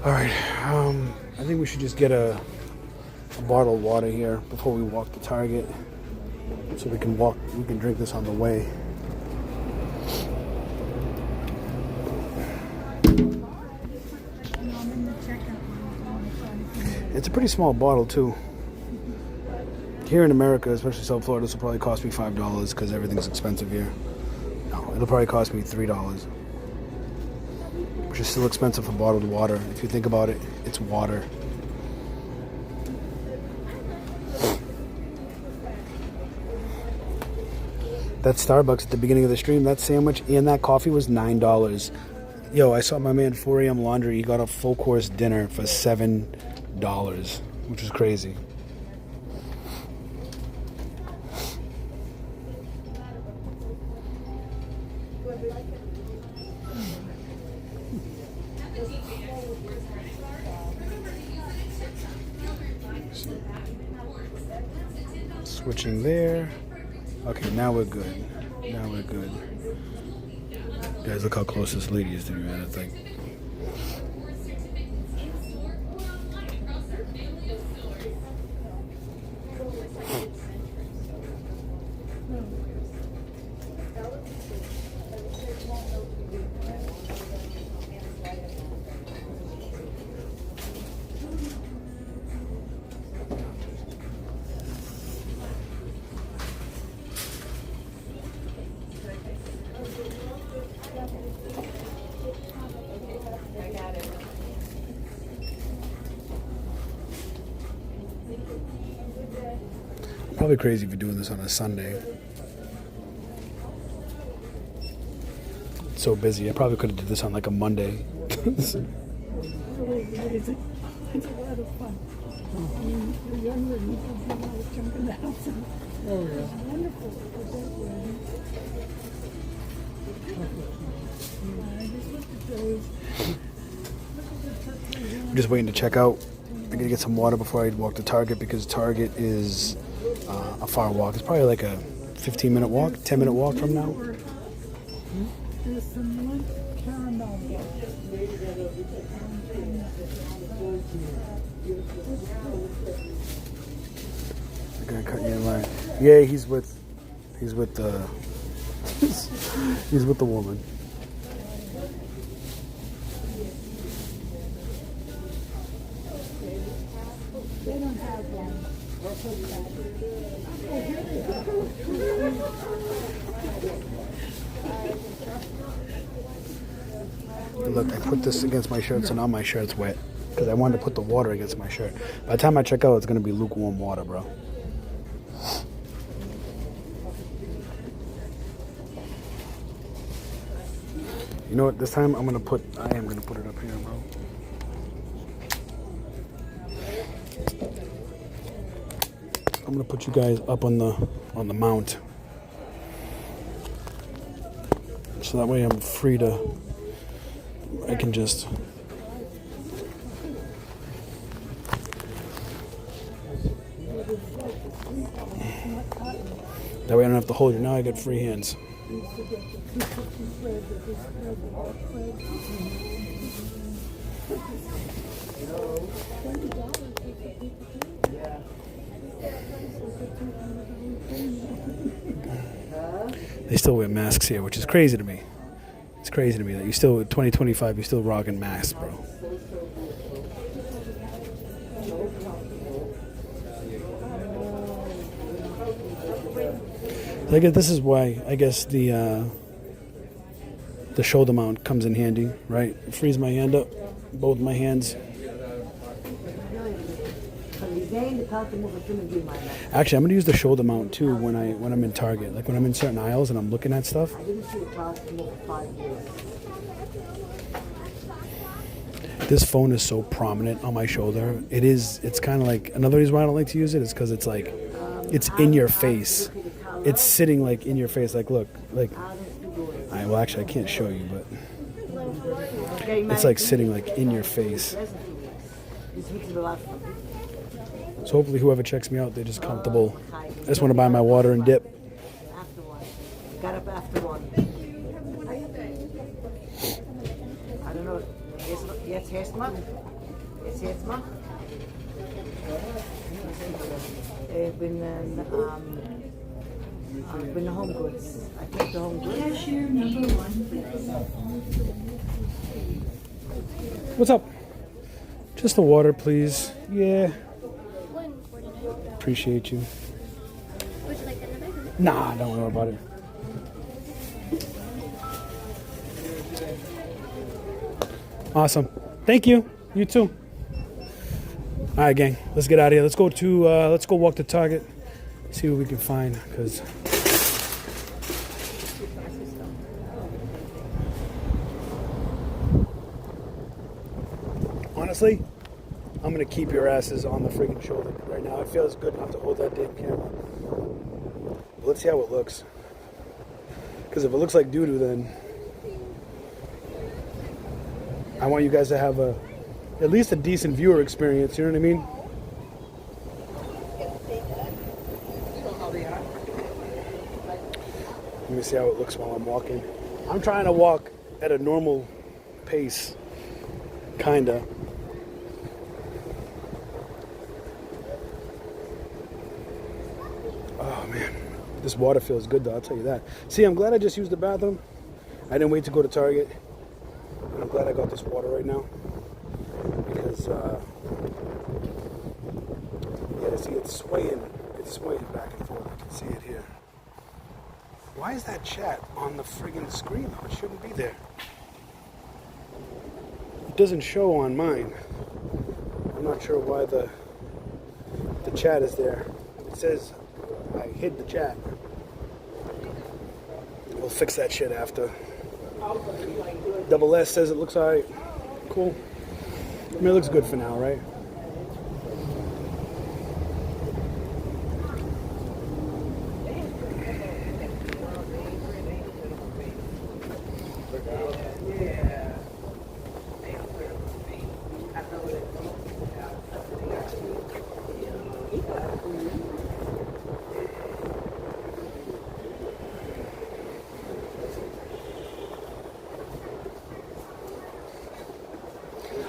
All right. I think we should just get a bottle of water here before we walk to Target, so we can drink this on the way. It's a pretty small bottle too. Here in America, especially South Florida, this will probably cost me $5 because everything's expensive here. No, it'll probably cost me $3, which is still expensive for bottled water. If you think about it, it's water. That Starbucks at the beginning of the stream, that sandwich and that coffee was $9. Yo, I saw my man 4 a.m. Laundry. He got a full course dinner for $7, which is crazy. Switching there. Okay, now we're good. Now we're good. Guys, look how close this lady is to me, man. It's like... Probably crazy for doing this on a Sunday. It's so busy. I probably could have did this on like a Monday. It's a lot of fun. I mean, you're younger and you can do a lot of jumping out. Oh, yeah. It's wonderful. I just looked at those. I'm just waiting to check out. I gotta get some water before I walk to Target because Target is a far walk. It's probably like a 15-minute walk, 10-minute walk from now. There's some mint caramel. I'm gonna cut you in line. Yeah, he's with the he's with the woman. They don't have one. Look, I put this against my shirt, so now my shirt's wet because I wanted to put the water against my shirt. By the time I check out, it's gonna be lukewarm water, bro. You know what? This time I am gonna put it up here, bro. I'm gonna put you guys up on the mount, so that way I'm free to. I can just. That way I don't have to hold you. Now I get free hands. They still wear masks here, which is crazy to me. It's crazy to me that you still, 2025, you're still rocking masks, bro. I guess this is why I guess the shoulder mount comes in handy, right? It frees my hand up, both my hands. Actually, I'm gonna use the shoulder mount too when I'm in Target, like when I'm in certain aisles and I'm looking at stuff. This phone is so prominent on my shoulder. It's kind of like, another reason why I don't like to use it is because it's like, it's in your face. It's sitting like in your face. Like, look, like, well, actually, I can't show you, but. It's like sitting like in your face. So hopefully whoever checks me out, they're just comfortable. I just want to buy my water and dip. Got up after 1. I don't know. Jetzt heißt man? Ich bin Home Goods. I take the Home Goods. Cashier number 1, What's up? Just the water, please. Yeah. Appreciate you. Would you like another? Nah, don't worry about it. Awesome. Thank you. You too. All right, gang. Let's get out of here. Let's go walk to Target. See what we can find. Cause honestly, I'm gonna keep your asses on the freaking shoulder right now. It feels good not to hold that damn camera. But let's see how it looks. Because if it looks like doo-doo, then I want you guys to have at least a decent viewer experience. You know what I mean? Let me see how it looks while I'm walking. I'm trying to walk at a normal pace, kinda. Oh man, this water feels good though, I'll tell you that. See, I'm glad I just used the bathroom. I didn't wait to go to Target. And I'm glad I got this water right now. Because, yeah, see, it's swaying back and forth. I can see it here. Why is that chat on the friggin' screen though? It shouldn't be there. It doesn't show on mine. I'm not sure why the chat is there. It says I hid the chat. We'll fix that shit after. Double S says it looks alright. Cool. I mean, it looks good for now, right?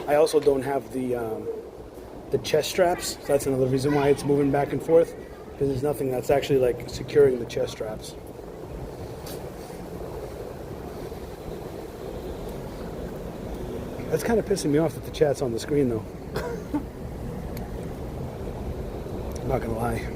I also don't have the chest straps. So that's another reason why it's moving back and forth, because there's nothing that's actually like securing the chest straps. That's kind of pissing me off that the chat's on the screen though. I'm not gonna lie.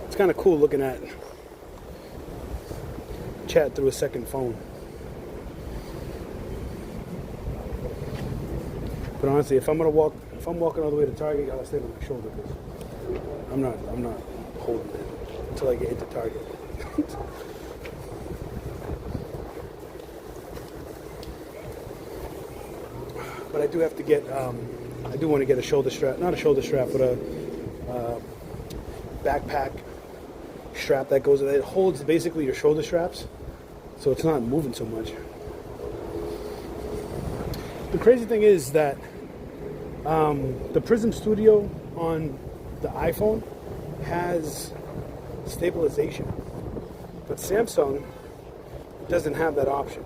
It's kind of cool looking at chat through a second phone. But honestly, if I'm walking all the way to Target, I gotta stay on my shoulder because I'm not holding it until I get into Target. But I do have to get, I do want to get a shoulder strap, not a shoulder strap, but a backpack strap that goes, it holds basically your shoulder straps, so it's not moving so much. The crazy thing is that the Prism Studio on the iPhone has stabilization, but Samsung doesn't have that option.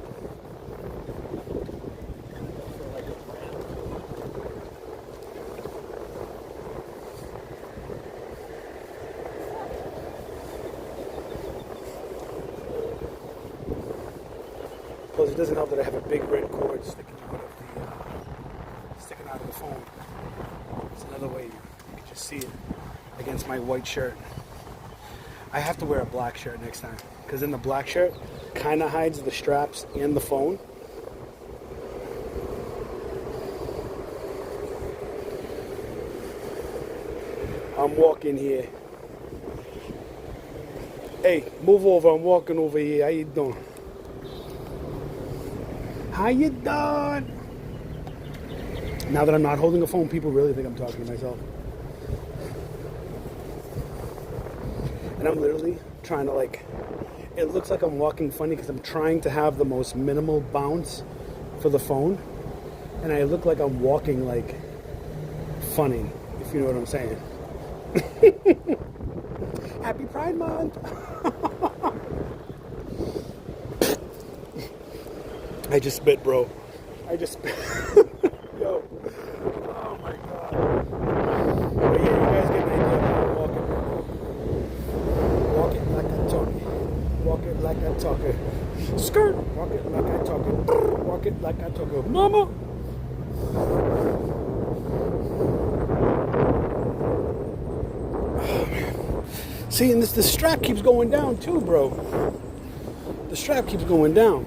Plus, it doesn't help that I have a big red cord sticking out of the phone. It's another way you can just see it against my white shirt. I have to wear a black shirt next time, because then the black shirt kind of hides the straps and the phone. I'm walking here. Hey, move over. I'm walking over here. How you doing? How you doing? Now that I'm not holding a phone, people really think I'm talking to myself. And I'm literally trying to like, it looks like I'm walking funny because I'm trying to have the most minimal bounce for the phone. And I look like I'm walking like funny, if you know what I'm saying. Happy Pride Month. I just spit, bro. I just spit. Yo. Oh my god. But yeah, you guys get the idea of how I'm walking. Walk it like I talk it. Walk it like I talk it. Skirt. Walk it like I talk it. Walk it like I talk it. Mama. Oh, man. See, and the strap keeps going down too, bro. The strap keeps going down.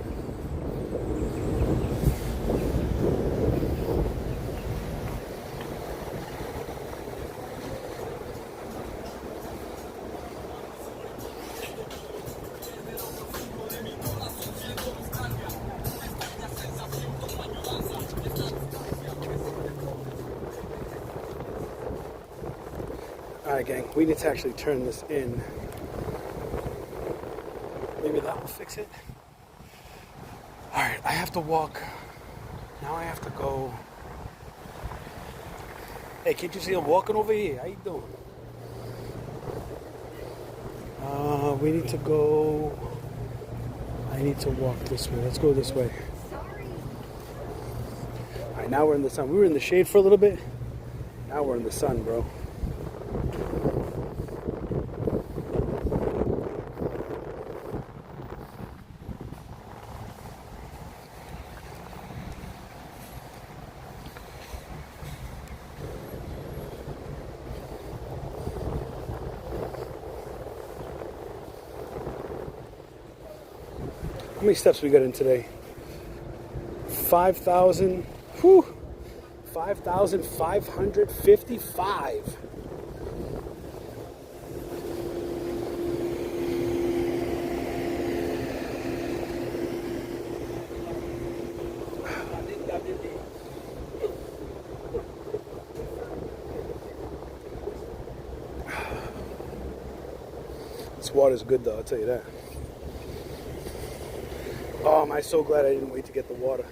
Alright, gang, we need to actually turn this in. Maybe that will fix it. Alright, I have to walk. Now I have to go. Hey, can't you see I'm walking over here? How you doing? We need to go. I need to walk this way. Let's go this way. Alright, now we're in the sun. We were in the shade for a little bit. Now we're in the sun, bro. How many steps we got in today? 5,000. Whew. 5,555. This water's good though, I'll tell you that. Oh, am I so glad I didn't wait to get the water.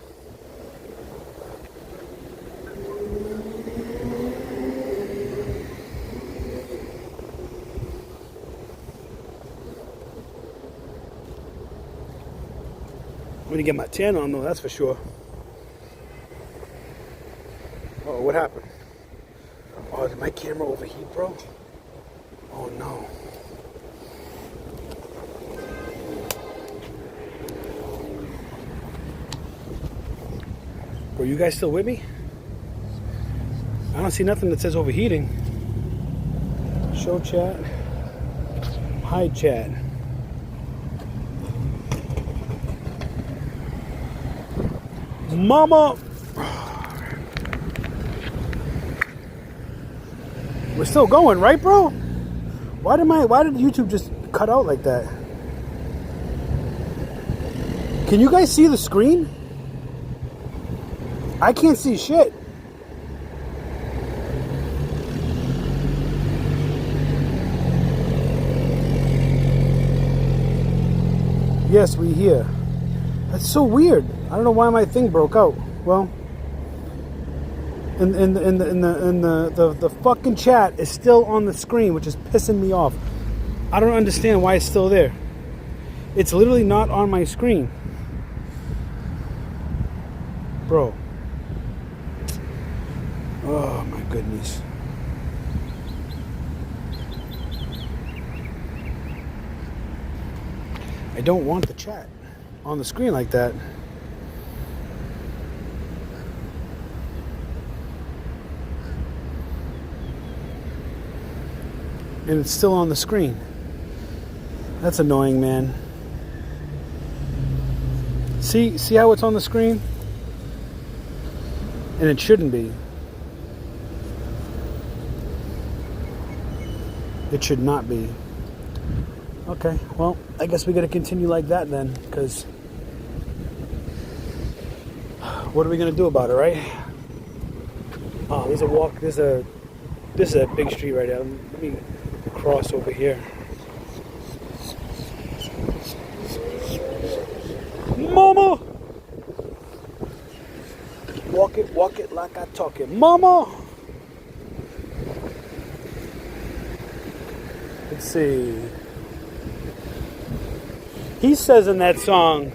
I'm gonna get my tan on though, that's for sure. Oh, what happened? Oh, did my camera overheat, bro? Oh no. Bro, you guys still with me? I don't see nothing that says overheating. Show chat. Hide chat. Mama! We're still going, right, bro? Why did YouTube just cut out like that? Can you guys see the screen? I can't see shit. Yes, we hear. That's so weird. I don't know why my thing broke out. Well, the fucking chat is still on the screen, which is pissing me off. I don't understand why it's still there. It's literally not on my screen, bro. Oh my goodness. I don't want the chat on the screen like that. And it's still on the screen. That's annoying, man. See how it's on the screen? And it shouldn't be. It should not be. Okay, well, I guess we got to continue like that then, because what are we going to do about it, right? Oh, there's a walk. This is a big street right now. Let me cross over here. Mama! Walk it like I talk it. Mama! Let's see. He says in that song,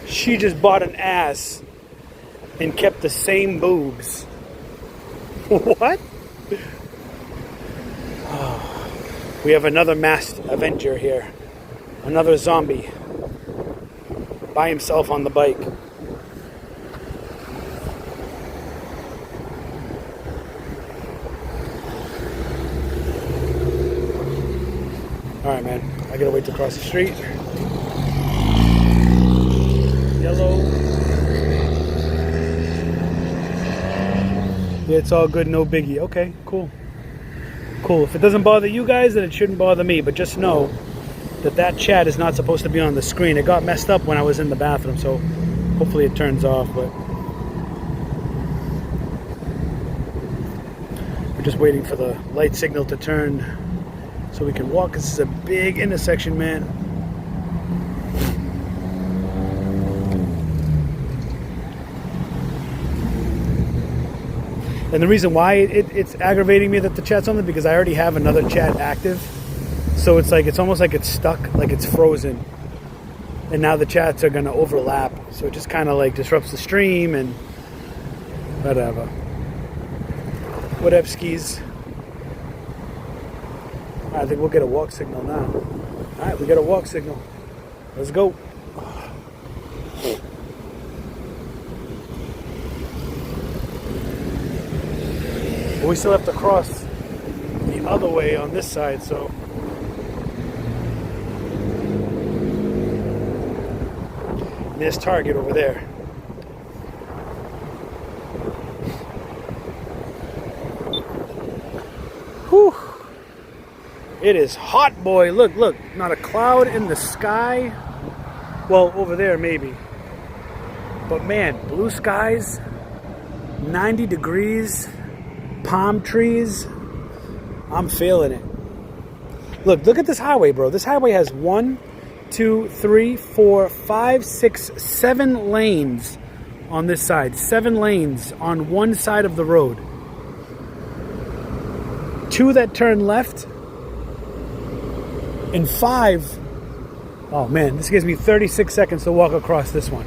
she just bought an ass and kept the same boobs. What? Oh, we have another masked Avenger here. Another zombie. By himself on the bike. Alright, man. I gotta wait to cross the street. Yellow. Yeah, it's all good, no biggie. Okay, cool. Cool. If it doesn't bother you guys, then it shouldn't bother me. But just know that chat is not supposed to be on the screen. It got messed up when I was in the bathroom, so hopefully it turns off. But we're just waiting for the light signal to turn so we can walk. This is a big intersection, man. And the reason why it's aggravating me that the chat's on there, because I already have another chat active. So it's like, it's almost like it's stuck, like it's frozen. And now the chats are going to overlap. So it just kind of like disrupts the stream and whatever. Whatever skis. I think we'll get a walk signal now. All right, we got a walk signal. Let's go. But we still have to cross the other way on this side, so. And there's Target over there. Whew. It is hot, boy. Look, look. Not a cloud in the sky. Well, over there maybe. But man, blue skies, 90 degrees, palm trees. I'm feeling it. Look at this highway, bro. This highway has 1, 2, 3, 4, 5, 6, 7 lanes on this side. 7 lanes on one side of the road. 2 that turn left. And 5. Oh man, this gives me 36 seconds to walk across this one.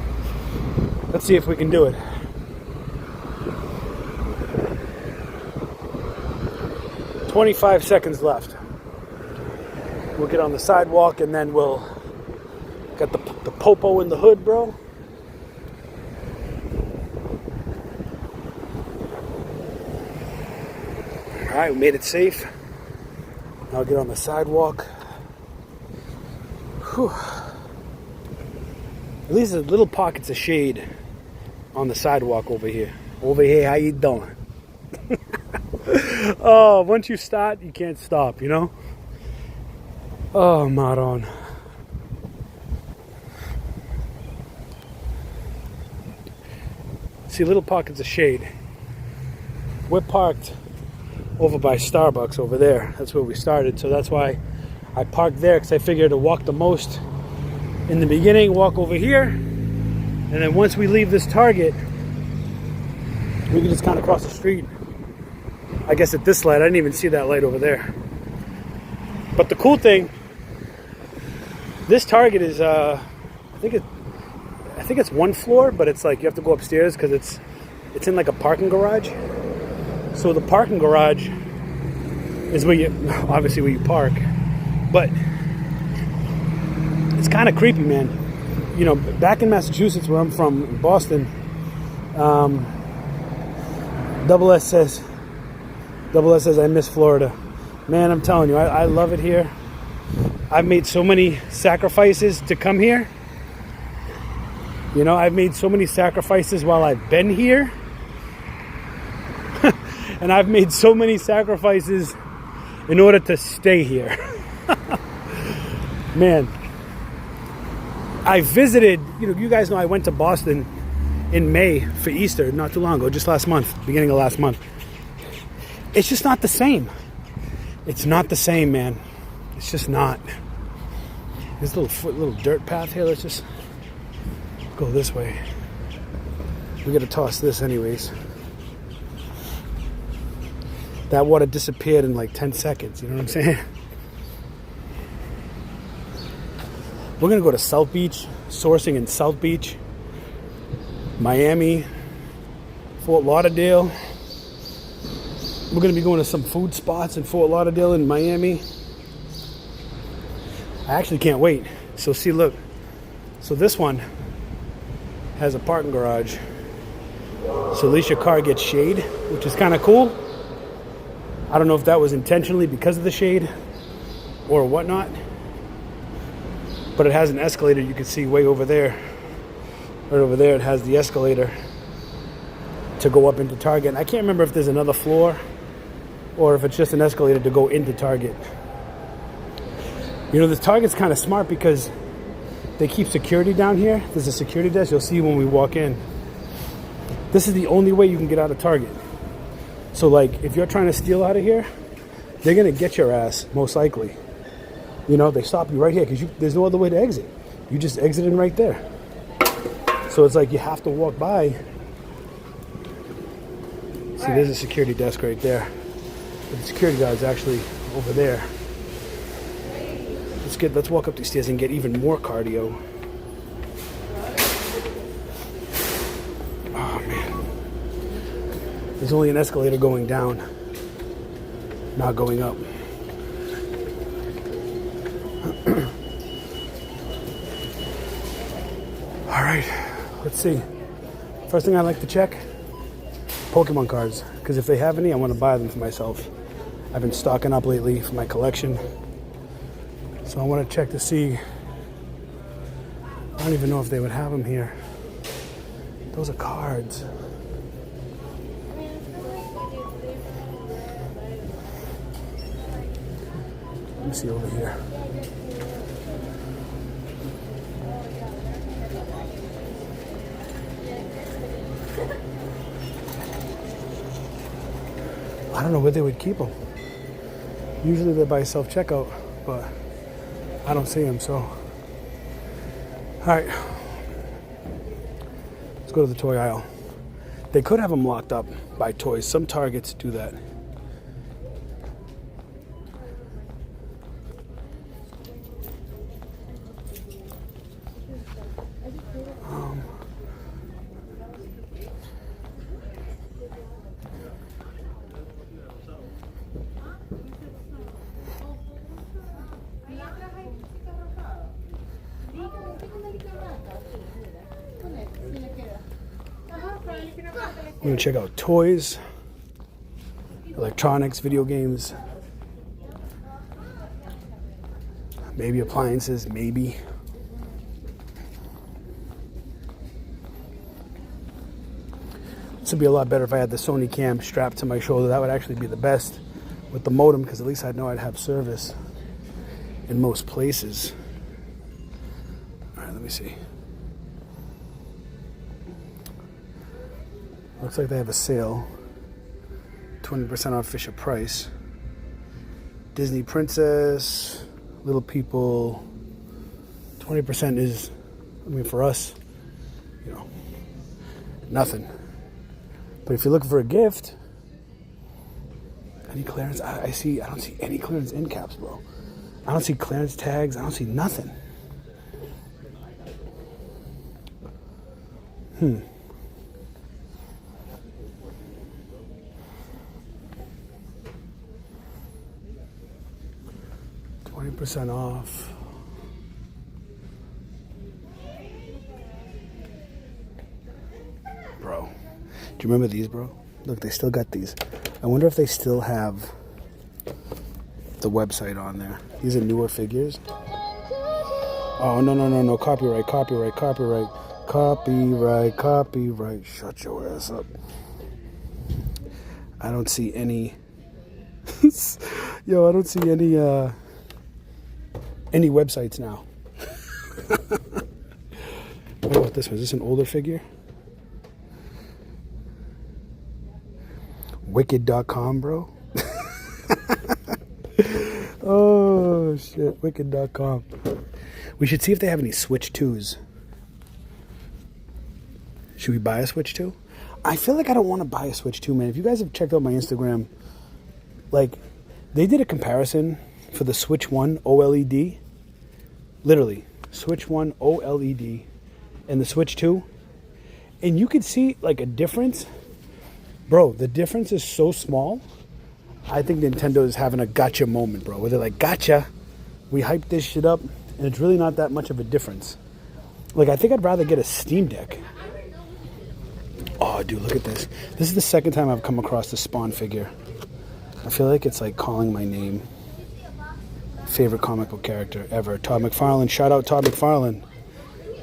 Let's see if we can do it. "25 seconds left. We'll get on the sidewalk and then we'll get the popo in the hood, bro. All right, we made it safe. Now I'll get on the sidewalk. Whew. At least there's little pockets of shade on the sidewalk over here. Over here, how you doing? Oh, once you start, you can't stop, you know? Oh, Maron. See, little pockets of shade. We're parked over by Starbucks over there. That's where we started, so that's why I parked there, because I figured to walk the most in the beginning, walk over here, and then once we leave this Target, we can just kind of cross the street. I guess at this light, I didn't even see that light over there. But the cool thing, this Target is, I think it's 1 floor, but it's like you have to go upstairs because it's in like a parking garage. So the parking garage is where obviously where you park, but it's kind of creepy, man. You know, back in Massachusetts, where I'm from, in Boston, Double S says I miss Florida. Man, I'm telling you, I love it here. I've made so many sacrifices to come here. You know, I've made so many sacrifices while I've been here. And I've made so many sacrifices in order to stay here. Man, I visited, you guys know I went to Boston in May for Easter not too long ago, just last month, beginning of last month. It's just not the same. It's not the same, man. It's just not. There's a little dirt path here. Let's just go this way. We gotta toss this anyways. That water disappeared in like 10 seconds, you know what I'm saying? We're gonna go to South Beach, sourcing in South Beach, Miami, Fort Lauderdale. We're gonna be going to some food spots in Fort Lauderdale and Miami. I actually can't wait. So see, look. So this one has a parking garage. So at least your car gets shade, which is kind of cool. I don't know if that was intentionally because of the shade or whatnot. But it has an escalator you can see way over there. Right over there it has the escalator to go up into Target. And I can't remember if there's another floor or if it's just an escalator to go into Target. The Target's kind of smart because they keep security down here. There's a security desk. You'll see when we walk in. This is the only way you can get out of Target. So like if you're trying to steal out of here, they're going to get your ass most likely. They stop you right here because there's no other way to exit. You just exit in right there. So it's like you have to walk by. See, there's a security desk right there. But the security guard's actually over there. Let's walk up these stairs and get even more cardio. Oh man. There's only an escalator going down, not going up. All right, let's see. First thing I like to check, Pokemon cards. Because if they have any, I want to buy them for myself. I've been stocking up lately for my collection. So I want to check to see. I don't even know if they would have them here. Those are cards. Let me see over here. I don't know where they would keep them. Usually they're by self-checkout, but I don't see them, so. All right. Let's go to the toy aisle. They could have them locked up by toys. Some Targets do that. I'm gonna check out toys, electronics, video games, maybe appliances, maybe. This would be a lot better if I had the Sony cam strapped to my shoulder. That would actually be the best with the modem, because at least I'd know I'd have service in most places. All right, let me see. Looks like they have a sale. 20% off Fisher Price. Disney Princess, Little People. 20% is, for us, nothing. But if you're looking for a gift, any clearance? I don't see any clearance end caps, bro. I don't see clearance tags. I don't see nothing. 20% off. Bro, do you remember these, bro? Look, they still got these. I wonder if they still have the website on there. These are newer figures. Oh, no. Copyright. Shut your ass up. I don't see any. Yo, I don't see any any websites now. What about this one? Is this an older figure? Wicked.com, bro. Oh, shit. Wicked.com. We should see if they have any Switch 2s. Should we buy a Switch 2? I feel like I don't want to buy a Switch 2, man. If you guys have checked out my Instagram, like, they did a comparison for the Switch 1 OLED. Literally, Switch 1 OLED and the Switch 2. And you could see, like, a difference. Bro, the difference is so small. I think Nintendo is having a gotcha moment, bro. Where they're like, gotcha. We hyped this shit up, and it's really not that much of a difference. Like, I think I'd rather get a Steam Deck. Oh, dude, look at this. This is the second time I've come across the Spawn figure. I feel like it's like calling my name. Favorite comic book character ever. Todd McFarlane. Shout out Todd McFarlane.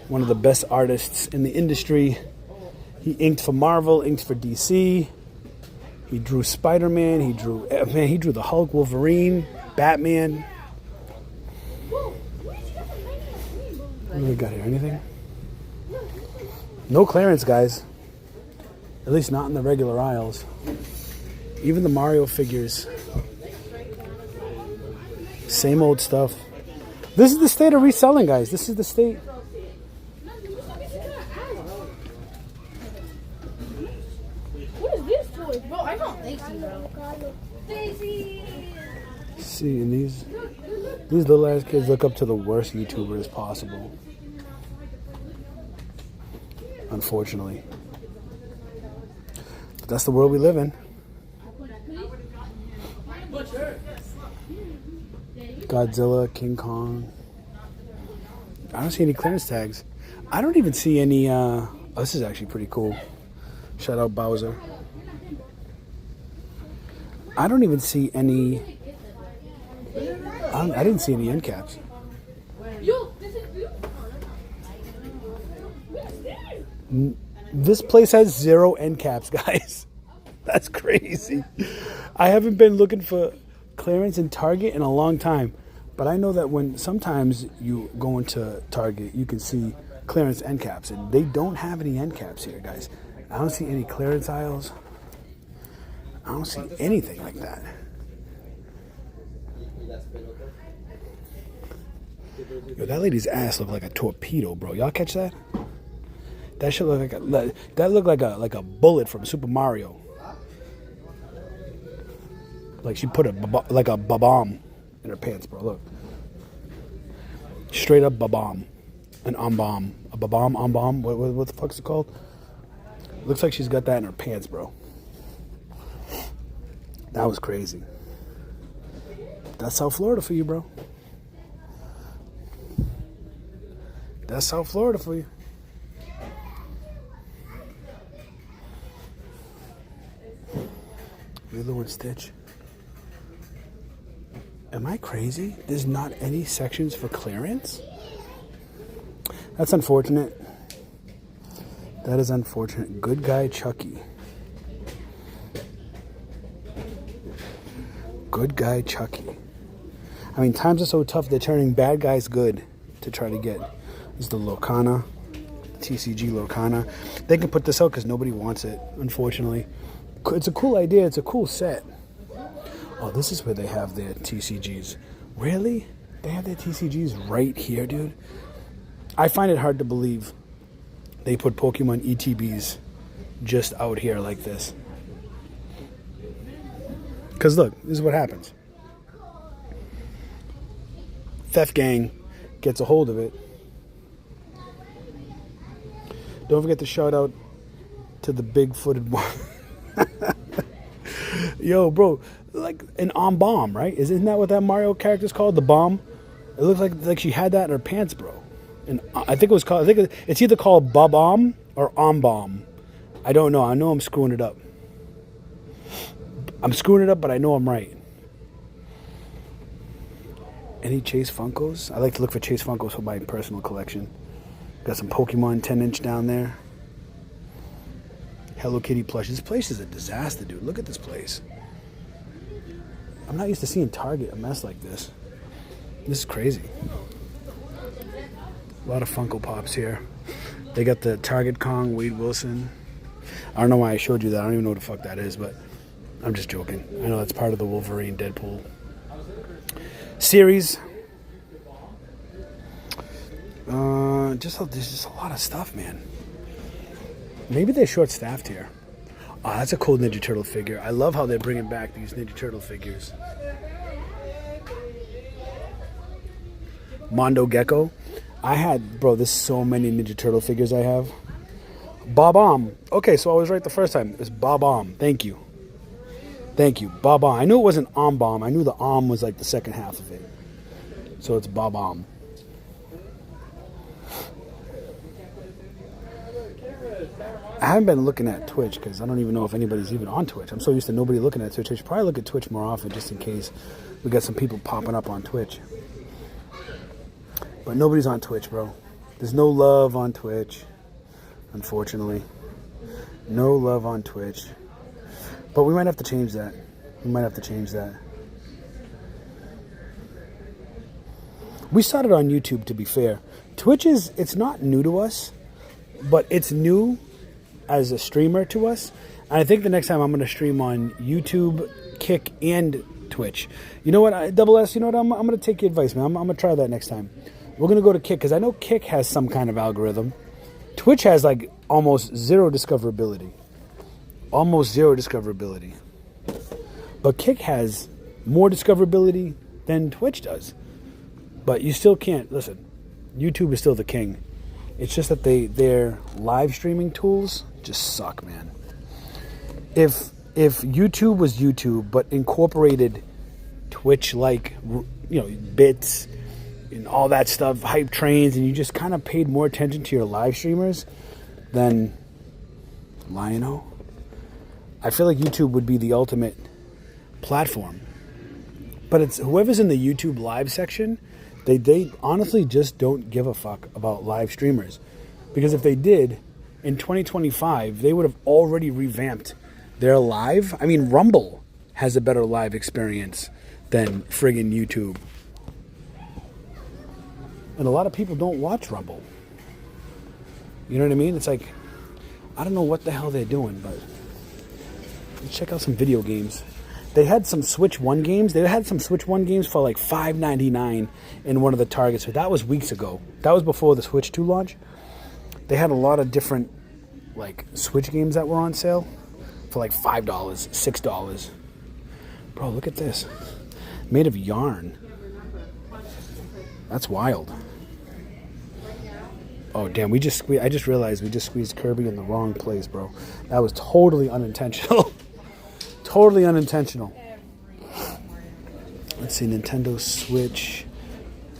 One of the best artists in the industry. He inked for Marvel, inked for DC. He drew Spider-Man. He drew the Hulk, Wolverine, Batman. What do we got here? Anything? No clearance, guys. At least not in the regular aisles. Even the Mario figures. Same old stuff. This is the state of reselling, guys. This is the state. What is this toy? Bro, I know Daisy, bro. Daisy! See, and these little ass kids look up to the worst YouTubers possible. Unfortunately. But that's the world we live in. Godzilla, King Kong. I don't see any clearance tags. I don't even see any, oh, this is actually pretty cool. Shout out Bowser. I don't even see any, I didn't see any end caps. This place has 0 end caps, guys. That's crazy. I haven't been looking for clearance in Target in a long time, but I know that when sometimes you go into Target, you can see clearance end caps, and they don't have any end caps here, guys. I don't see any clearance aisles. I don't see anything like that. Yo, that lady's ass looked like a torpedo, bro. Y'all catch that? That shit look like a bullet from Super Mario. Like she put a ba-bomb in her pants, bro. Look, straight up ba-bomb, an on-bomb, a ba-bomb, on-bomb. What the fuck's it called? Looks like she's got that in her pants, bro. That was crazy. That's South Florida for you, bro. That's South Florida for you. Lilo and Stitch. Am I crazy? There's not any sections for clearance? That's unfortunate. That is unfortunate. Good guy Chucky. Good guy Chucky. I mean, times are so tough, they're turning bad guys good to try to get. This is the Locana, TCG Locana. They can put this out because nobody wants it, unfortunately. It's a cool idea. It's a cool set. Oh, this is where they have their TCGs. Really? They have their TCGs right here, dude? I find it hard to believe they put Pokemon ETBs just out here like this. Because look, this is what happens. Theft gang gets a hold of it. Don't forget to shout out to the big-footed one. Yo, bro, like an on-bomb, right? Isn't that what that Mario character's called? The bomb? It looks like she had that in her pants, bro. And I think it was called, it's either called Ba-bomb or on-bomb. I don't know. I know I'm screwing it up. I'm screwing it up, but I know I'm right. Any Chase Funkos? I like to look for Chase Funkos for my personal collection. Got some Pokemon 10-inch down there. Hello Kitty plush. This place is a disaster, dude. Look at this place. I'm not used to seeing Target a mess like this. This is crazy. A lot of Funko Pops here. They got the Target Kong, Wade Wilson. I don't know why I showed you that. I don't even know what the fuck that is, but I'm just joking. I know that's part of the Wolverine Deadpool series. There's just a lot of stuff, man. Maybe they're short-staffed here. Oh, that's a cool Ninja Turtle figure. I love how they're bringing back these Ninja Turtle figures. Mondo Gecko. There's so many Ninja Turtle figures I have. Bob-omb. Okay, so I was right the first time. It's Bob-omb. Thank you. Thank you. Bob-omb. I knew it wasn't Om-bomb. I knew the Om was like the second half of it. So it's Bob-omb. I haven't been looking at Twitch because I don't even know if anybody's even on Twitch. I'm so used to nobody looking at Twitch. I should probably look at Twitch more often just in case we got some people popping up on Twitch. But nobody's on Twitch, bro. There's no love on Twitch, unfortunately. No love on Twitch. But we might have to change that. We started on YouTube, to be fair. Twitch it's not new to us, but it's new as a streamer to us. And I think the next time I'm going to stream on YouTube, Kick, and Twitch. You know what, Double S, you know what, I'm going to take your advice, man. I'm going to try that next time. We're going to go to Kick, because I know Kick has some kind of algorithm. Twitch has, like, almost zero discoverability. But Kick has more discoverability than Twitch does. But you still can't, listen, YouTube is still the king. It's just that their live streaming tools just suck, man. If YouTube was YouTube, but incorporated Twitch-like, bits and all that stuff, hype trains, and you just kind of paid more attention to your live streamers than Lion-O, I feel like YouTube would be the ultimate platform. But it's whoever's in the YouTube live section, they honestly just don't give a fuck about live streamers. Because if they did, in 2025, they would have already revamped their live. I mean, Rumble has a better live experience than friggin' YouTube. And a lot of people don't watch Rumble. You know what I mean? It's like, I don't know what the hell they're doing, but let's check out some video games. They had some Switch 1 games. They had some Switch 1 games for like $5.99 in one of the Targets. But that was weeks ago. That was before the Switch 2 launch. They had a lot of different like Switch games that were on sale for like $5, $6. Bro, look at this. Made of yarn. That's wild. Oh, damn. I just realized we just squeezed Kirby in the wrong place, bro. That was totally unintentional. Totally unintentional. Let's see, Nintendo Switch.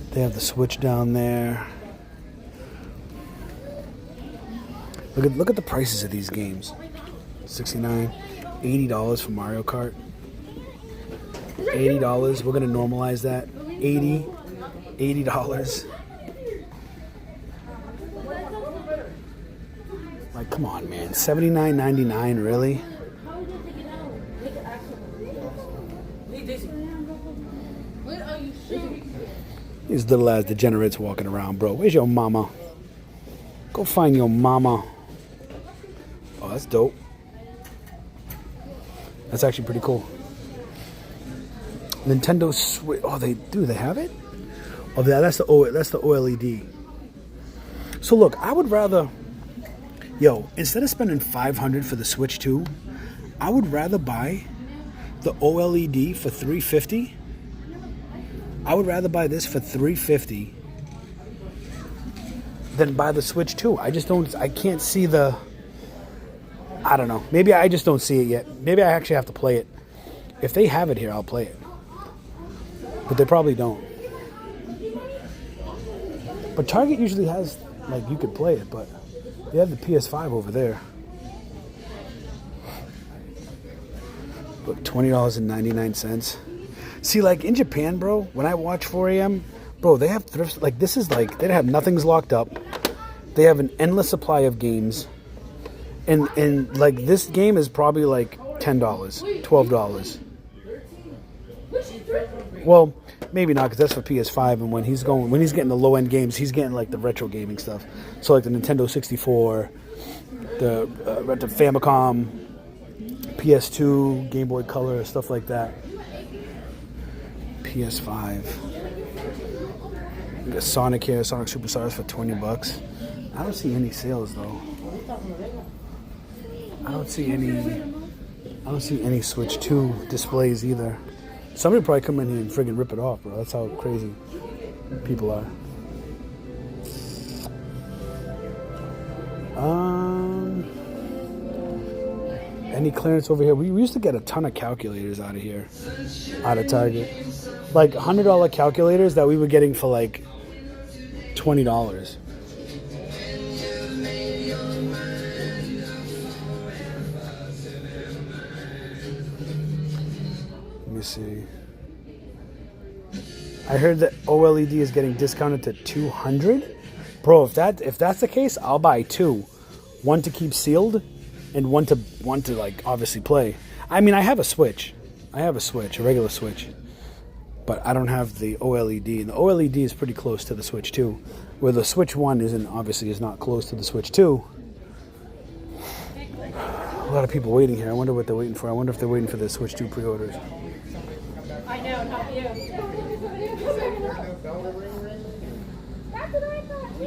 They have the Switch down there. Look at the prices of these games. $69, $80 for Mario Kart. $80. We're gonna normalize that. $80. Like, come on, man. $79.99, really? These little ass degenerates walking around, bro. Where's your mama? Go find your mama. Oh, that's dope. That's actually pretty cool. Nintendo Switch. Oh, they have it? Oh, that's the OLED. So look, I would rather, instead of spending $500 for the Switch 2, I would rather buy the OLED for $350. I would rather buy this for $350 than buy the Switch 2. I can't see I don't know. Maybe I just don't see it yet. Maybe I actually have to play it. If they have it here, I'll play it. But they probably don't. But Target usually has, you could play it, but they have the PS5 over there. Look, $20.99. See, in Japan, bro, when I watch 4 a.m., bro, they have thrifts. They have nothing's locked up. They have an endless supply of games. And this game is probably $10, $12. Well, maybe not, because that's for PS5. And when he's getting the low end games, he's getting like the retro gaming stuff. So like the Nintendo 64, the Famicom, PS2, Game Boy Color, stuff like that. PS5. We got Sonic here, Sonic Superstars for $20. I don't see any sales though. I don't see any Switch 2 displays either. Somebody probably come in here and friggin' rip it off, bro. That's how crazy people are. Any clearance over here? We used to get a ton of calculators out of here, out of Target. Like $100 calculators that we were getting for like $20. Let me see. I heard that OLED is getting discounted to $200. Bro, if that's the case, I'll buy two. One to keep sealed and one to like obviously play. I mean, I have a Switch. A regular Switch. But I don't have the OLED. And the OLED is pretty close to the Switch 2. Where the Switch 1 is not close to the Switch 2. A lot of people waiting here. I wonder what they're waiting for. I wonder if they're waiting for the Switch 2 pre-orders. I know, not you. That's what I thought too.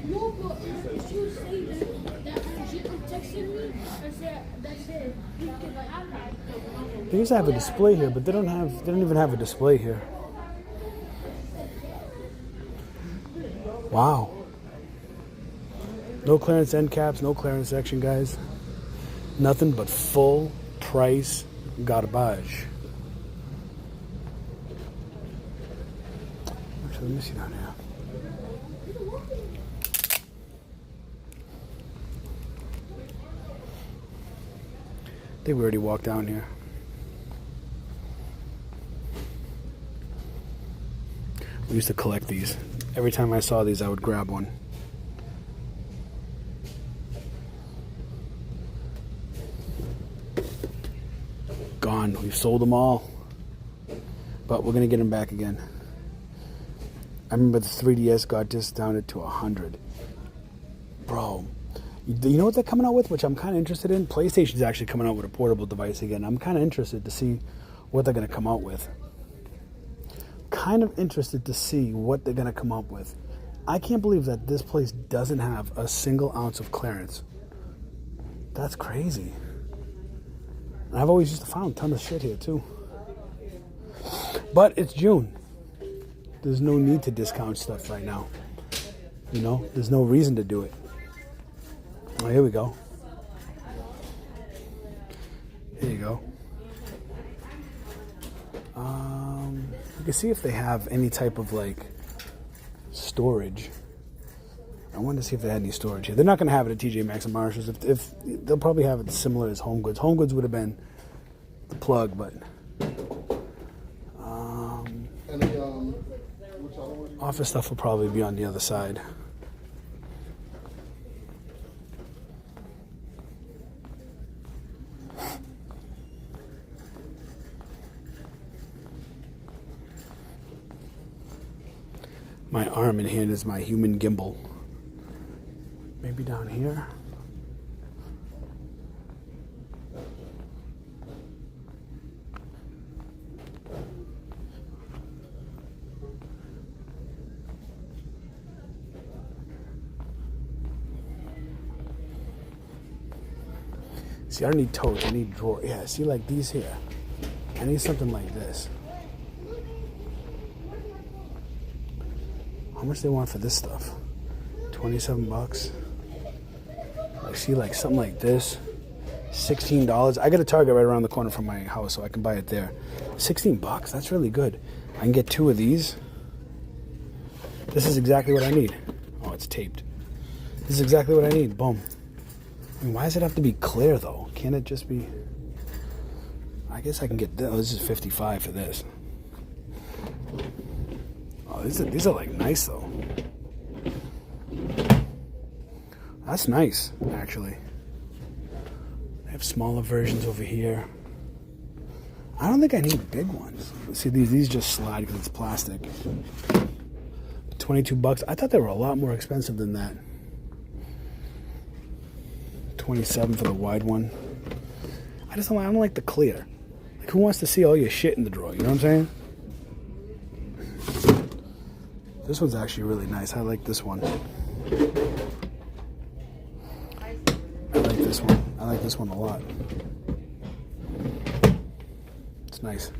No, but she was saying that she texted me and said that's it. They used to have a display here, but they don't even have a display here. Wow. No clearance end caps, no clearance section, guys. Nothing but full price garbage. Actually, let me see down here. I think we already walked down here. We used to collect these. Every time I saw these, I would grab one. Gone. We've sold them all. But we're going to get them back again. I remember the 3DS got discounted to $100. Bro. You know what they're coming out with, which I'm kind of interested in? PlayStation's actually coming out with a portable device again. I'm kind of interested to see what they're going to come out with. Kind of interested to see what they're going to come up with. I can't believe that this place doesn't have a single ounce of clearance. That's crazy. And I've always used to find a ton of shit here too. But it's June. There's no need to discount stuff right now. You know, there's no reason to do it. Oh, here we go. Here you go. You can see if they have any type of like storage. I wanted to see if they had any storage here. They're not going to have it at TJ Maxx and Marshalls. If they'll probably have it similar as Home Goods. Home Goods would have been the plug, but office stuff will probably be on the other side. My arm and hand is my human gimbal. Maybe down here. See, I don't need totes, I need drawers. Yeah, see, like these here. I need something like this. How much they want for this stuff? $27. I see like something like this. $16. I got a Target right around the corner from my house, so I can buy it there. $16. That's really good. I can get two of these. This is exactly what I need. Oh, it's taped. This is exactly what I need. Boom. I mean, why does it have to be clear though? Can't it just be? I guess I can get this. Oh, this is $55 for this. Oh, these are like nice though. That's nice, actually. They have smaller versions over here. I don't think I need big ones. See, these just slide because it's plastic. $22. I thought they were a lot more expensive than that. $27 for the wide one. I don't like the clear. Like, who wants to see all your shit in the drawer? You know what I'm saying? This one's actually really nice. I like this one. I like this one. I like this one a lot. It's nice.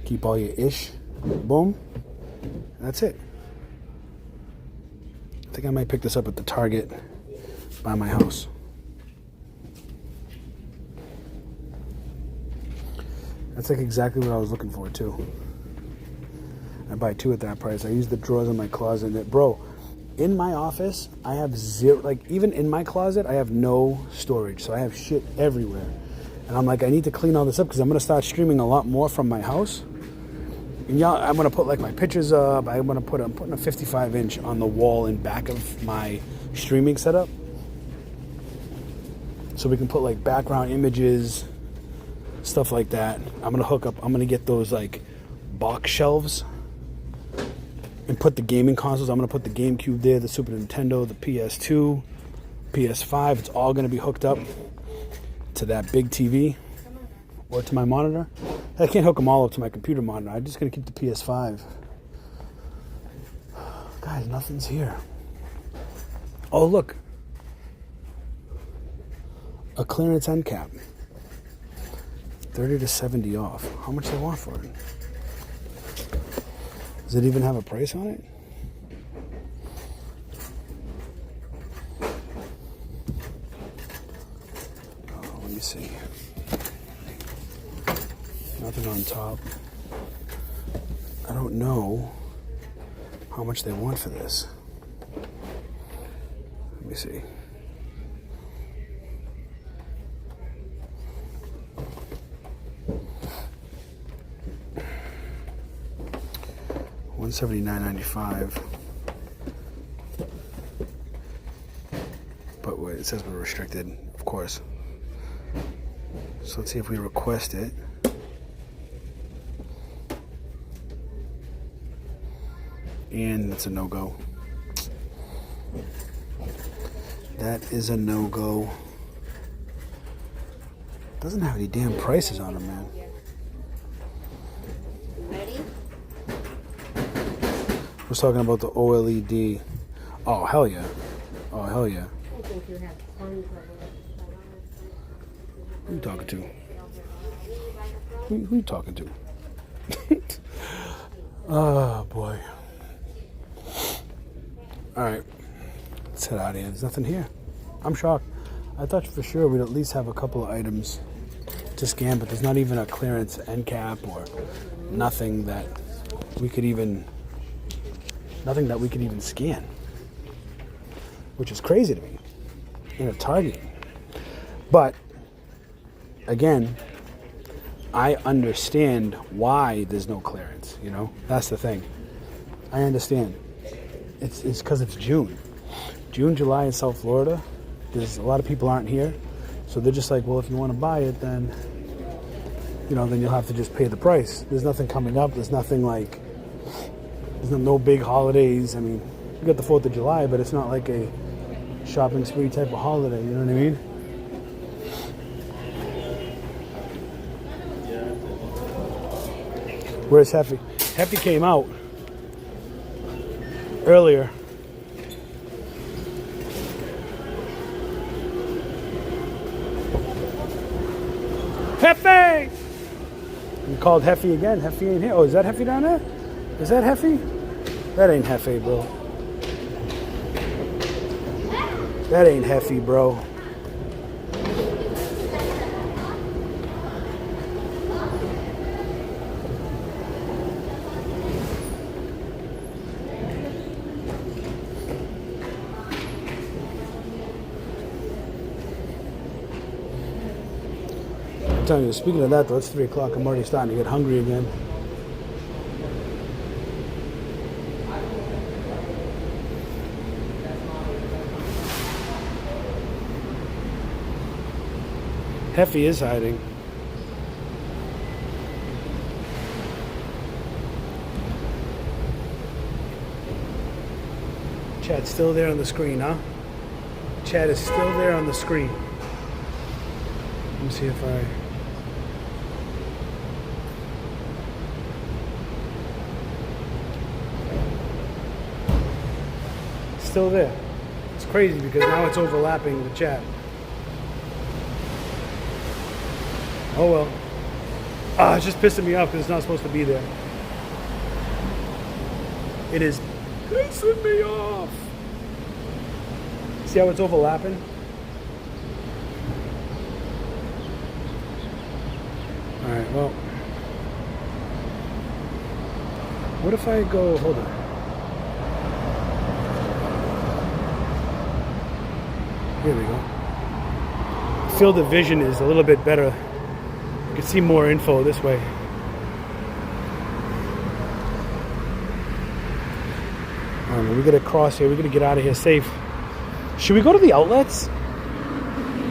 Keep all your ish. Boom. That's it. I think I might pick this up at the Target by my house. That's like exactly what I was looking for too. I buy 2 at that price. I use the drawers in my closet. Bro, in my office, I have zero, like even in my closet, I have no storage. So I have shit everywhere. And I'm like, I need to clean all this up because I'm going to start streaming a lot more from my house. And y'all, I'm going to put like my pictures up. I'm putting a 55-inch on the wall in back of my streaming setup. So we can put like background images, stuff like that. I'm going to get those like box shelves and put the gaming consoles. I'm going to put the GameCube there, the Super Nintendo, the PS2, PS5. It's all going to be hooked up to that big TV or to my monitor. I can't hook them all up to my computer monitor. I'm just going to keep the PS5. Guys, nothing's here. Oh, look. A clearance end cap. 30 to 70 off. How much do they want for it? Does it even have a price on it? Oh, let me see. Nothing on top. I don't know how much they want for this. Let me see. $179.95. But wait, it says we're restricted, of course. So let's see if we request it. And it's a no-go. That is a no-go. Doesn't have any damn prices on them, man. I was talking about the OLED. Oh, hell yeah. Oh, hell yeah. Who you talking to? Who you talking to? Oh, boy. Alright. Let's head out of here. There's nothing here. I'm shocked. I thought for sure we'd at least have a couple of items to scan, but there's not even a clearance end cap or nothing that we could even scan, which is crazy to me in a Target. But again, I understand why there's no clearance. You know, that's the thing. I understand. It's because it's June, July in South Florida. There's a lot of people aren't here, so they're just like, well, if you want to buy it, then then you'll have to just pay the price. There's nothing coming up. There's nothing like. There's no big holidays. I mean, we got the 4th of July, but it's not like a shopping spree type of holiday. You know what I mean? Where's Heffy? Heffy came out earlier. Heffy! We called Heffy again. Heffy ain't here. Oh, is that Heffy down there? Is that Heffy? That ain't Heffy, bro. That ain't Heffy, bro. I'm telling you, speaking of that, though, it's 3 o'clock. I'm already starting to get hungry again. Heffy is hiding. Chat's still there on the screen, huh? Chat is still there on the screen. Let me see if I... Still there. It's crazy because now it's overlapping the chat. Oh well. It's just pissing me off because it's not supposed to be there. It is pissing me off. See how it's overlapping? Alright, well. What if I go, hold on. Here we go. Field of vision is a little bit better. You can see more info this way. We gotta cross here. We gotta get out of here safe. Should we go to the outlets?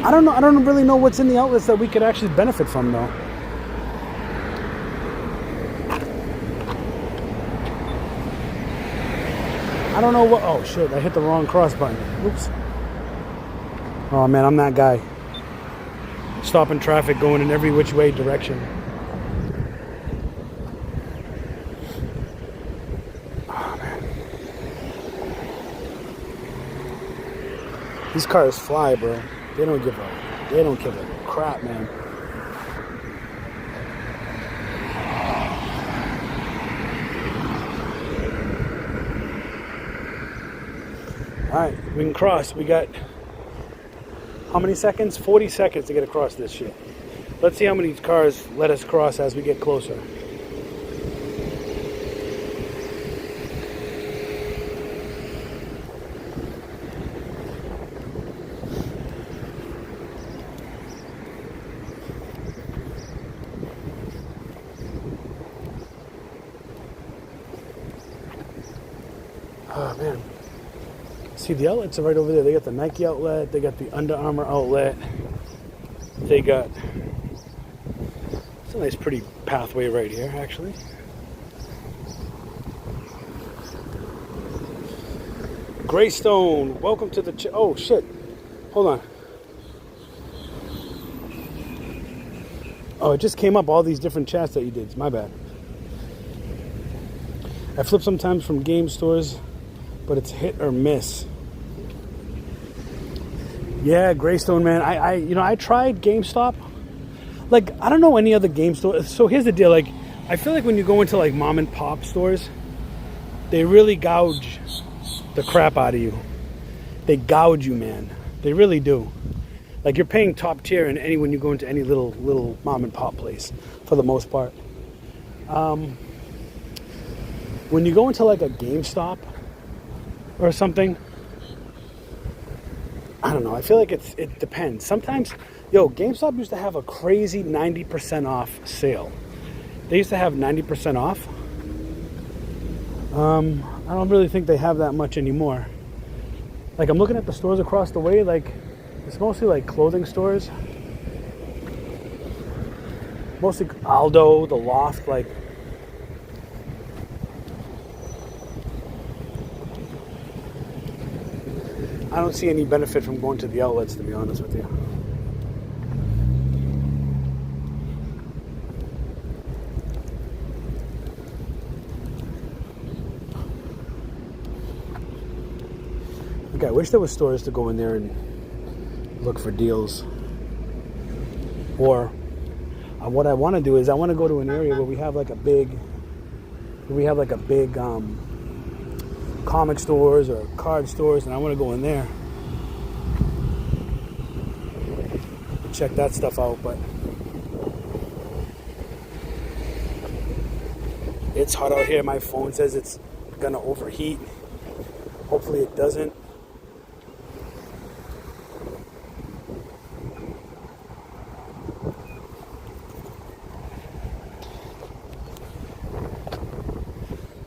I don't know. I don't really know what's in the outlets that we could actually benefit from, though. I don't know what. Oh shit! I hit the wrong cross button. Oops. Oh man, I'm that guy. Stopping traffic, going in every which way direction. Oh man. These cars fly, bro. They don't give a crap, man. Alright, we can cross. We got how many seconds? 40 seconds to get across this shit. Let's see how many cars let us cross as we get closer. Oh man. See, the outlets are right over there. They got the Nike outlet, they got the Under Armour outlet, they got, it's a nice pretty pathway right here actually. Greystone, welcome to the, oh shit, hold on. Oh, it just came up, all these different chats that you did, it's my bad. I flip sometimes from game stores, but it's hit or miss. Yeah, Greystone, man. I tried GameStop. Like, I don't know any other game store. So here's the deal. Like, I feel like when you go into like mom and pop stores, they really gouge the crap out of you. They gouge you, man. They really do. Like, you're paying top tier in when you go into any little mom and pop place, for the most part. When you go into like a GameStop or something, I don't know. I feel like it depends. Sometimes, GameStop used to have a crazy 90% off sale. They used to have 90% off. I don't really think they have that much anymore. Like, I'm looking at the stores across the way. Like, it's mostly like clothing stores. Mostly Aldo, the Loft, like. I don't see any benefit from going to the outlets, to be honest with you. Okay, I wish there was stores to go in there and look for deals. Or what I want to do is I want to go to an area where we have like a big comic stores or card stores, and I want to go in there, check that stuff out. But it's hot out here. My phone says it's gonna overheat. Hopefully it doesn't.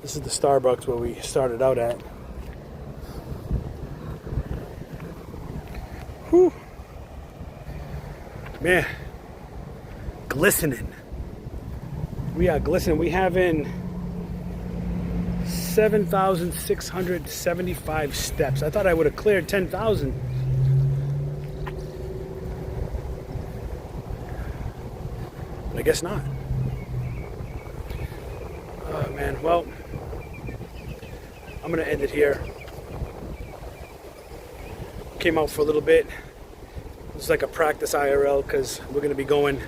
This is the Starbucks where we started out at. Whew. Man, glistening. We are glistening. We having 7,675 steps. I thought I would have cleared 10,000. But I guess not. Oh man, well, I'm gonna end it here. Came out for a little bit. It's like a practice IRL because we're gonna be going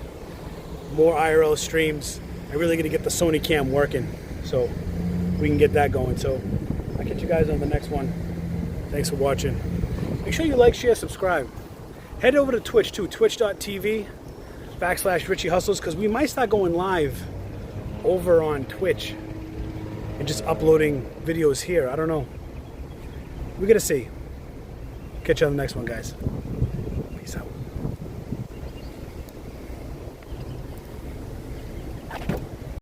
more IRL streams. I'm really gonna get the Sony cam working so we can get that going. So I'll catch you guys on the next one. Thanks for watching. Make sure you like, share, subscribe. Head over to Twitch too, twitch.tv/Richie Hustles, because we might start going live over on Twitch and just uploading videos here. I don't know. We're gonna see. Catch you on the next one, guys. Peace out.